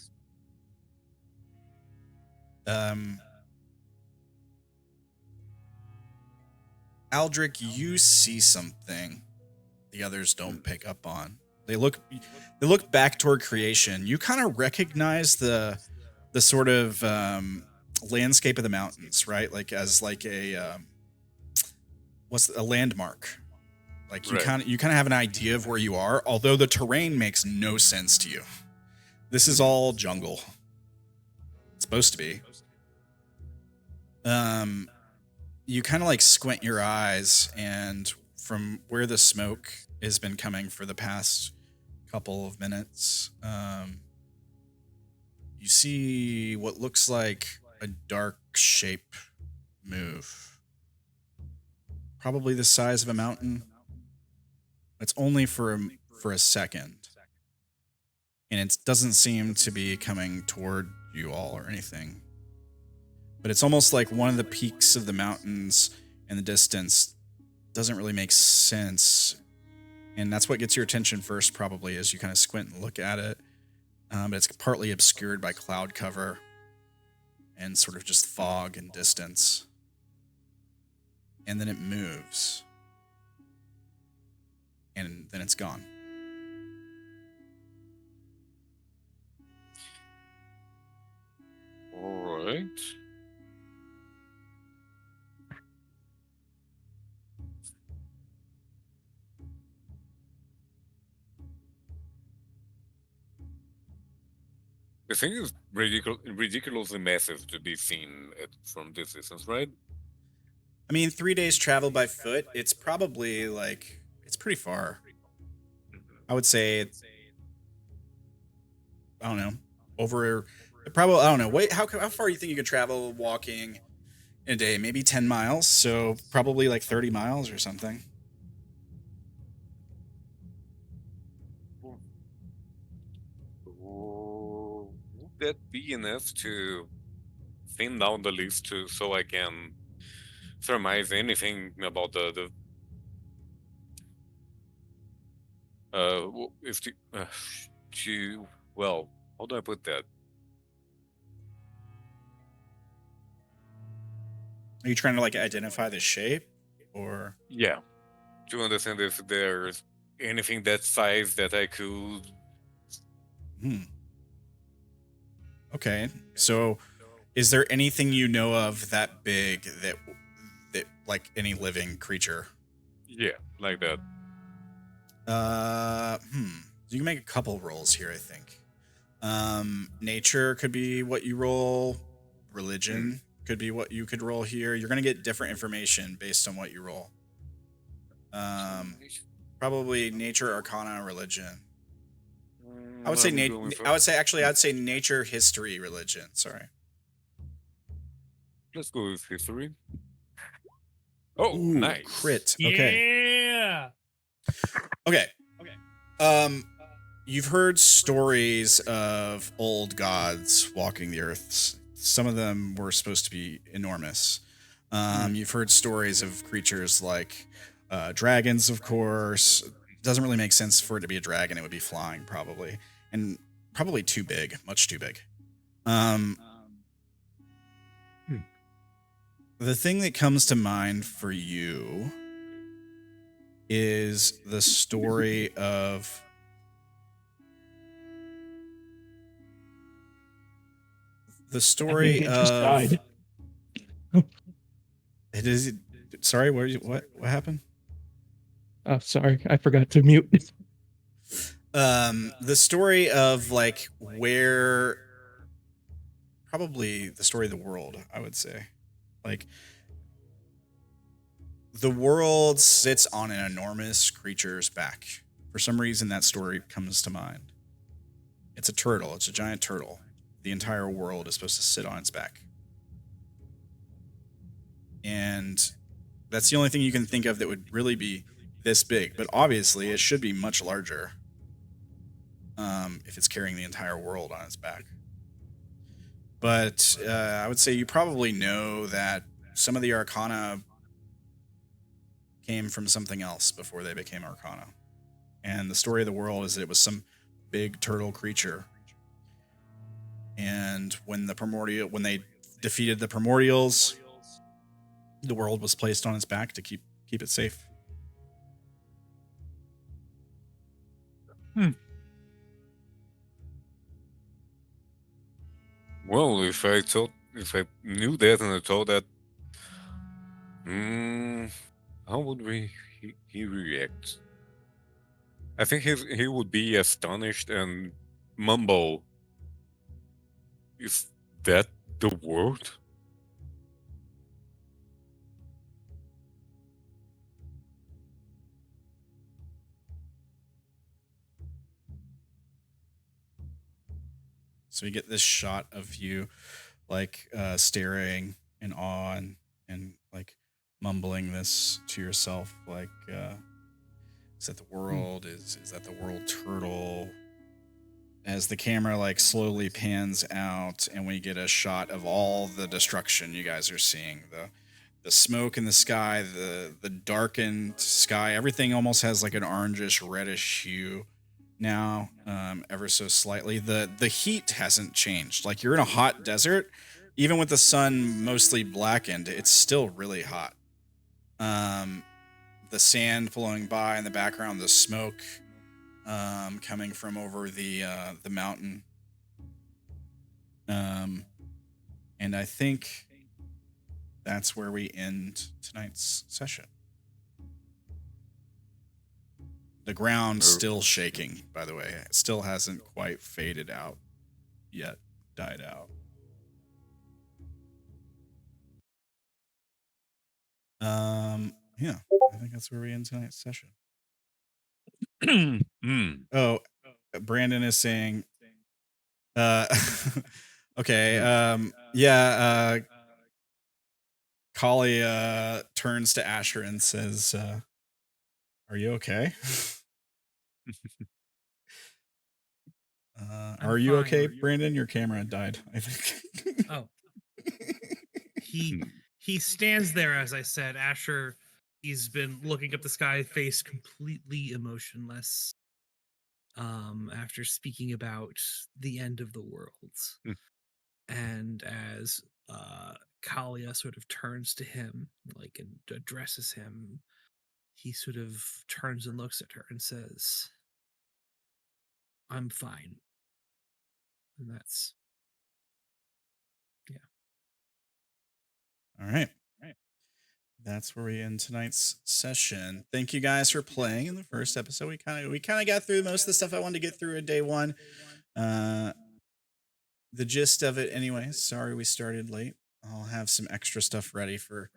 Aldric, you see something the others don't pick up on. They look back toward creation. You kind of recognize the sort of landscape of the mountains, right? Like as like a what's a landmark. Like you kind of have an idea of where you are, although the terrain makes no sense to you. This is all jungle. It's supposed to be. You kind of like squint your eyes, and from where the smoke has been coming for the past couple of minutes, you see what looks like a dark shape move. Probably the size of a mountain. It's only for a second. And it doesn't seem to be coming toward you all or anything. But it's almost like one of the peaks of the mountains in the distance doesn't really make sense. And that's what gets your attention first, probably, as you kind of squint and look at it. But it's partly obscured by cloud cover and sort of just fog and distance. And then it moves. And then it's gone. All right. The thing is ridiculously massive to be seen from this distance, right? I mean, 3 days travel by foot, it's probably like, it's pretty far. I would say, I don't know, probably, I don't know. Wait, how far do you think you could travel walking in a day? Maybe 10 miles, so probably like 30 miles or something. Would that be enough to thin down the list so I can surmise anything about well, how do I put that? Are you trying to like identify the shape, or? Yeah, to understand if there's anything that size that I could. Okay, so is there anything you know of that big that like any living creature? Yeah, like that. You can make a couple rolls here, I think. Nature could be what you roll. Religion could be what you could roll here. You're gonna get different information based on what you roll. Probably nature, arcana, religion. I would say I'd say nature, history, religion. Sorry. Let's go with history. Oh, ooh, nice. Crit. Okay. Yeah. Okay. You've heard stories of old gods walking the earth. Some of them were supposed to be enormous. You've heard stories of creatures like dragons, of course. Doesn't really make sense for it to be a dragon. It would be flying, probably. And probably too big. Much too big. The thing that comes to mind for you is the story of It just died. It is. Sorry, what happened? Oh, sorry, I forgot to mute. The story of like where, probably the story of the world, I would say. Like, the world sits on an enormous creature's back. For some reason, that story comes to mind. It's a turtle. It's a giant turtle. the entire world is supposed to sit on its back. And that's the only thing you can think of that would really be this big. But obviously, it should be much larger if it's carrying the entire world on its back. But I would say you probably know that some of the Arcana came from something else before they became Arcana. And the story of the world is that it was some big turtle creature. And when they defeated the primordials, the world was placed on its back to keep it safe. Well, if I knew that and I thought that, how would he react? I think he would be astonished and mumble, "Is that the world?" So you get this shot of you like staring in awe and like mumbling this to yourself, like is that the world? Is that the world turtle? As the camera like slowly pans out and we get a shot of all the destruction you guys are seeing. The smoke in the sky, the darkened sky, everything almost has like an orangish reddish hue now, ever so slightly. The heat hasn't changed. Like you're in a hot desert, even with the sun mostly blackened, it's still really hot. The sand flowing by in the background, the smoke coming from over the mountain. And I think that's where we end tonight's session. The ground's still shaking, by the way. It still hasn't quite faded out yet, died out. Yeah, I think that's where we end tonight's session. Oh, Brandon is saying, okay, yeah, Kali turns to Asher and says, are you okay? Are you okay, Brandon? Your camera died, I think. Oh. He stands there, as I said. Asher, he's been looking up the sky, face completely emotionless. After speaking about the end of the world. And as Kalia sort of turns to him, like, and addresses him, he sort of turns and looks at her and says, "I'm fine." And that's, yeah. All right. That's where we end tonight's session. Thank you guys for playing in the first episode. We kind of got through most of the stuff I wanted to get through in day one. The gist of it anyway. Sorry we started late. I'll have some extra stuff ready for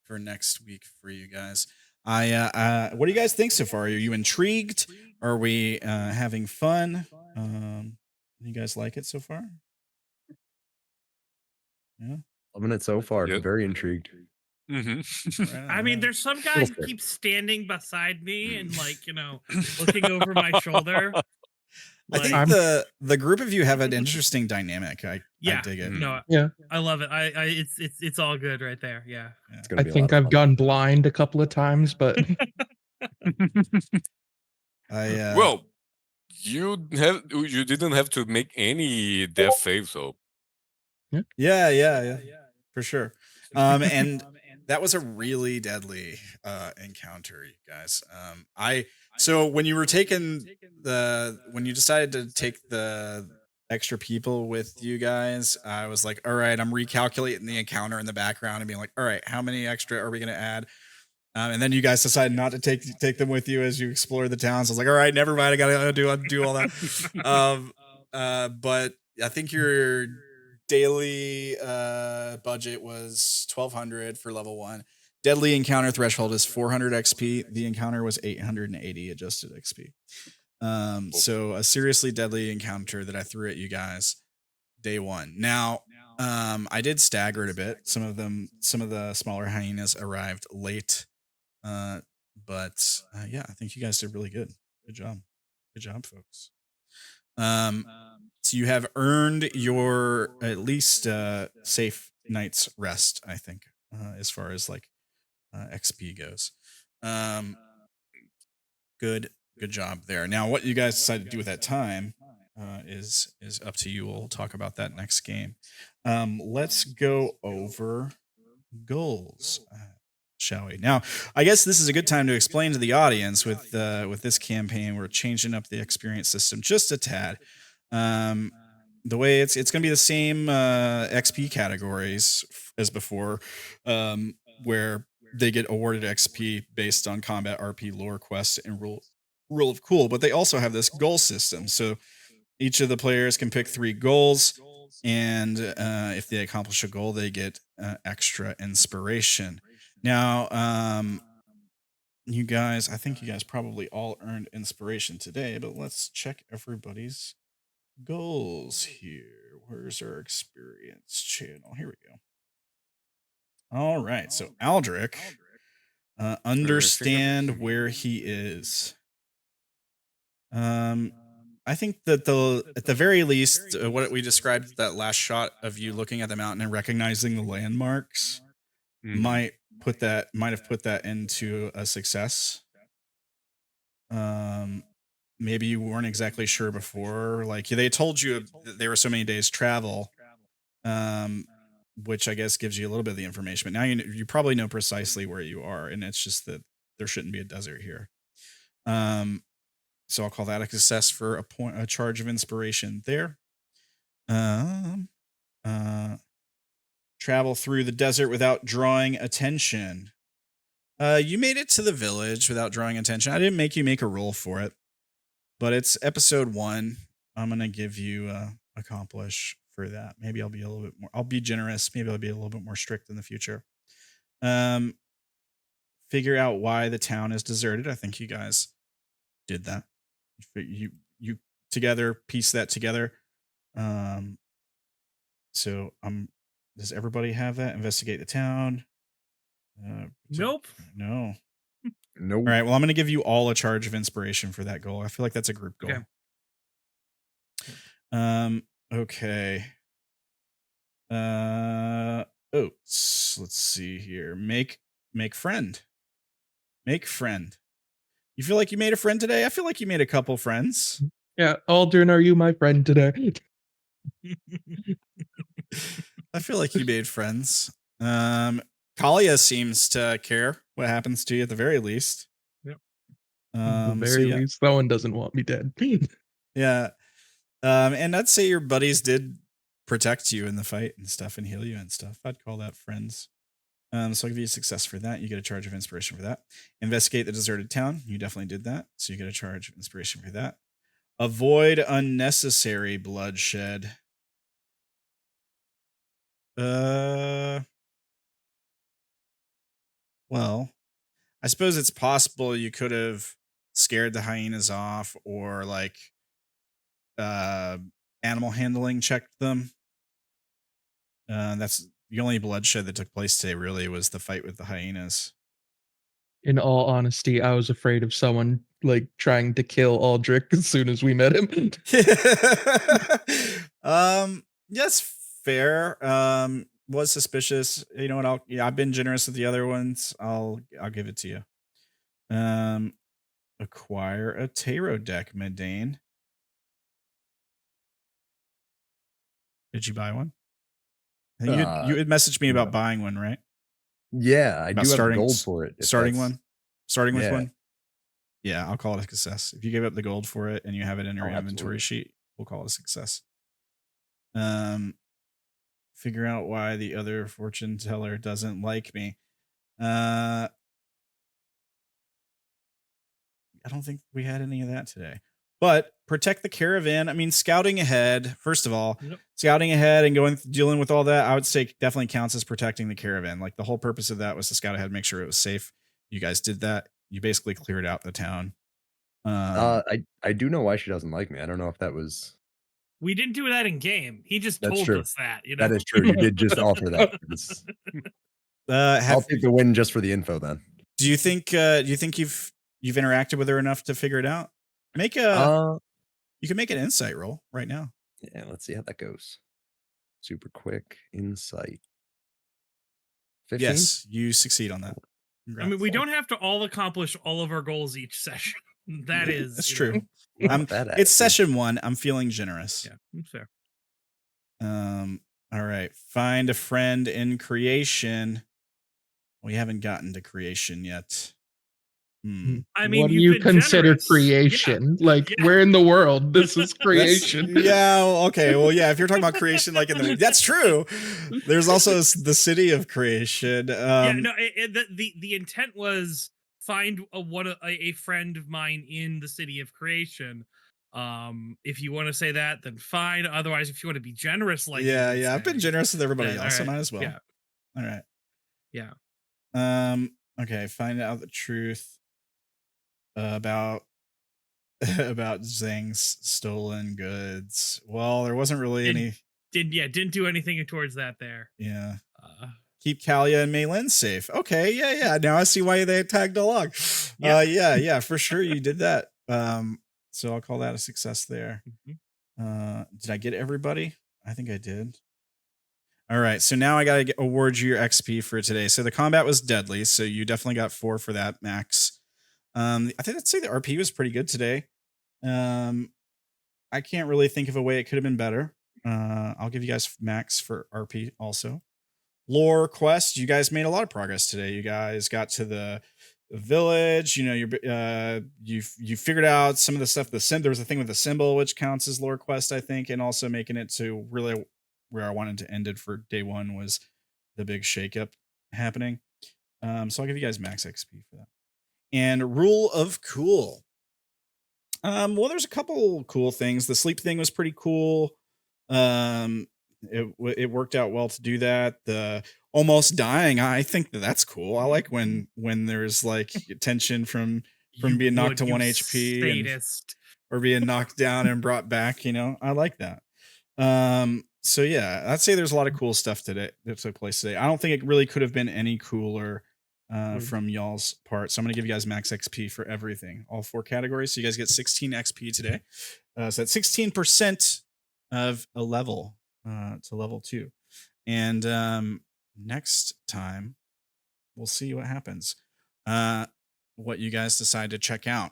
next week for you guys. What do you guys think so far? Are you intrigued? Are we having fun? You guys like it so far? Yeah. Loving it so far. Yep. Very intrigued. I mean, there's some guy who keeps standing beside me and, like, looking over my shoulder. I think the group of you have an interesting dynamic. I dig it. No, Yeah. I love it. It's all good right there. Yeah. I think I've gone blind a couple of times, but well, you didn't have to make any death saves, so yeah, for sure. And that was a really deadly encounter, you guys. So when you decided to take the extra people with you guys, I was like, all right, I'm recalculating the encounter in the background and being like, all right, how many extra are we going to add? And then you guys decided not to take them with you as you explore the towns. I was like, all right, never mind. I gotta do all that. But I think your daily budget was 1,200 for level 1. Deadly encounter threshold is 400 XP. The encounter was 880 adjusted XP. So a seriously deadly encounter that I threw at you guys. day one. Now, I did stagger it a bit. Some of the smaller hyenas arrived late. But yeah, I think you guys did really good. Good job, folks. So you have earned your at least safe night's rest, I think, as far as like XP goes. Good job there. Now, what you guys decide to do with that time is up to you. We'll talk about that next game. Let's go over goals, shall we? Now, I guess this is a good time to explain to the audience with this campaign, we're changing up the experience system just a tad. The way it's going to be the same XP categories as before, where they get awarded XP based on combat, RP, lore, quest, and rule of cool. But they also have this goal system. So each of the players can pick 3 goals, and if they accomplish a goal, they get extra inspiration. Now, I think you guys probably all earned inspiration today, but let's check everybody's goals here. Where's our experience channel? Here we go. All right, so Aldric, understand where he is. I think that at the very least, what we described, that last shot of you looking at the mountain and recognizing the landmarks, might have put that into a success. Maybe you weren't exactly sure before. Like they told you that there were so many days travel, which I guess gives you a little bit of the information. But now you probably know precisely where you are, and it's just that there shouldn't be a desert here. So I'll call that a success for a charge of inspiration there. Travel through the desert without drawing attention. You made it to the village without drawing attention. I didn't make you make a roll for it, but it's episode 1. I'm going to give you accomplish for that. Maybe I'll be a little bit more, I'll be generous. Maybe I'll be a little bit more strict in the future. Figure out why the town is deserted. I think you guys did that. You together piece that together. So does everybody have that? Investigate the town. Nope. No. Nope. All right. Well, I'm going to give you all a charge of inspiration for that goal. I feel like that's a group goal. Okay. Okay. Oats. Let's see here. Make friend. Make friend. You feel like you made a friend today? I feel like you made a couple friends. Yeah, Aldrin, are you my friend today? I feel like you made friends. Kalia seems to care what happens to you at the very least. Yep. At the very least, that one doesn't want me dead. Yeah. And I'd say your buddies did protect you in the fight and stuff and heal you and stuff. I'd call that friends. So I'll give you a success for that. You get a charge of inspiration for that. Investigate the deserted town. You definitely did that. So you get a charge of inspiration for that. Avoid unnecessary bloodshed. Well, I suppose it's possible you could have scared the hyenas off or like animal handling checked them. That's the only bloodshed that took place today really was the fight with the hyenas. In all honesty, I was afraid of someone like trying to kill Aldric as soon as we met him. Yes, fair. Was suspicious. You know what? I've been generous with the other ones. I'll give it to you. Acquire a tarot deck, Medane. Did you buy one? I think you had messaged me about buying one, right? Yeah, I do have gold for it. Starting with one. Yeah, I'll call it a success. If you give up the gold for it and you have it in your inventory sheet, we'll call it a success. Figure out why the other fortune teller doesn't like me. I don't think we had any of that today. But protect the caravan. I mean, scouting ahead, first of all, scouting ahead and dealing with all that, I would say definitely counts as protecting the caravan. Like the whole purpose of that was to scout ahead, make sure it was safe. You guys did that. You basically cleared out the town. I do know why she doesn't like me. I don't know if that was We didn't do that in game. He just That's told true. us that. You know, That is true. You did just offer that. I'll take the win just for the info then. Do you think you've interacted with her enough to figure it out? Make a you can make an insight roll right now. Yeah, let's see how that goes. Super quick insight. 15? Yes, you succeed on that. I mean, we don't have to all accomplish all of our goals each session. That is, that's true. Bad It's session 1. I'm feeling generous. Yeah, that's fair. All right. Find a friend in creation. We haven't gotten to creation yet. I mean, what do you consider generous. creation? Like, where in the world this is creation? Okay. Well, yeah. If you're talking about creation, like in the movie, that's true. There's also the city of creation. The intent was find a friend of mine in the city of creation. If you want to say that, then fine. Otherwise, if you want to be generous, like I've been generous with everybody else, so right. might as well. Yeah. All right. Yeah. Okay. Find out the truth about Zhang's stolen goods. Well, there wasn't really any. Didn't do anything towards that there. Yeah. Keep Kalia and Maylin safe. Okay. Yeah. Now I see why they tagged along. Yeah. For sure, you did that. So I'll call that a success there. Did I get everybody? I think I did. All right. So now I got to award you your XP for today. So the combat was deadly. So you definitely got 4 for that, Max. I think I'd say the RP was pretty good today. I can't really think of a way it could have been better. I'll give you guys Max for RP also. Lore quest, you guys made a lot of progress today. You guys got to the village. You know, you figured out some of the stuff. There was a thing with the symbol, which counts as lore quest, I think, and also making it to really where I wanted to end it for day 1 was the big shakeup happening. So I'll give you guys max XP for that. And rule of cool. Well, there's a couple cool things. The sleep thing was pretty cool. It worked out well to do that. The almost dying, I think that's cool. I like when there's like tension from being knocked to 1 HP or being knocked down and brought back. You know, I like that. So yeah, I'd say there's a lot of cool stuff today that took place today. I don't think it really could have been any cooler from y'all's part. So I'm going to give you guys max XP for everything, all 4 categories. So you guys get 16 XP today. So that's 16% of a level to level 2. And next time we'll see what happens. What you guys decide to check out,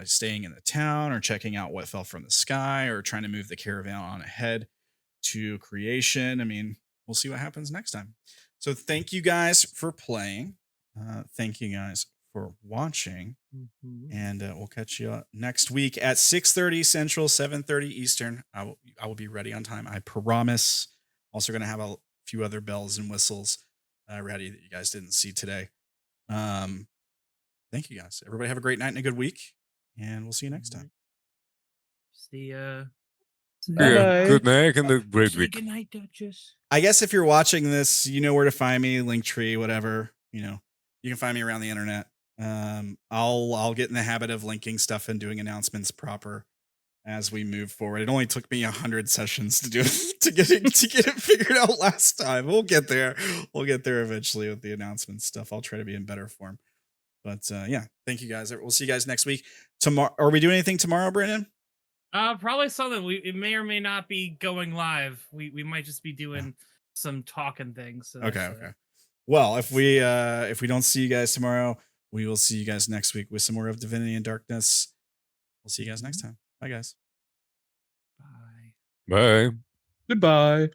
staying in the town or checking out what fell from the sky or trying to move the caravan on ahead to creation. I mean, we'll see what happens next time. So thank you guys for playing. Thank you guys for watching. And we'll catch you next week at 6:30 Central, 7:30 Eastern. I will be ready on time. I promise. Also going to have a few other bells and whistles ready that you guys didn't see today. Thank you guys. Everybody have a great night and a good week. And we'll see you next time. See good night and a great week. Good night, Duchess. I guess if you're watching this, you know where to find me, Linktree, whatever, you know, you can find me around the internet. I'll get in the habit of linking stuff and doing announcements proper as we move forward. It only took me 100 sessions to do it, to get it figured out last time. We'll get there. We'll get there eventually with the announcement stuff. I'll try to be in better form. But yeah, thank you guys. We'll see you guys next week. Tomorrow, are we doing anything tomorrow, Brandon? Probably something. It may or may not be going live. We might just be doing some talking things. So okay. Well, if we don't see you guys tomorrow, we will see you guys next week with some more of Divinity and Darkness. We'll see you guys next time. Bye, guys. Bye. Goodbye.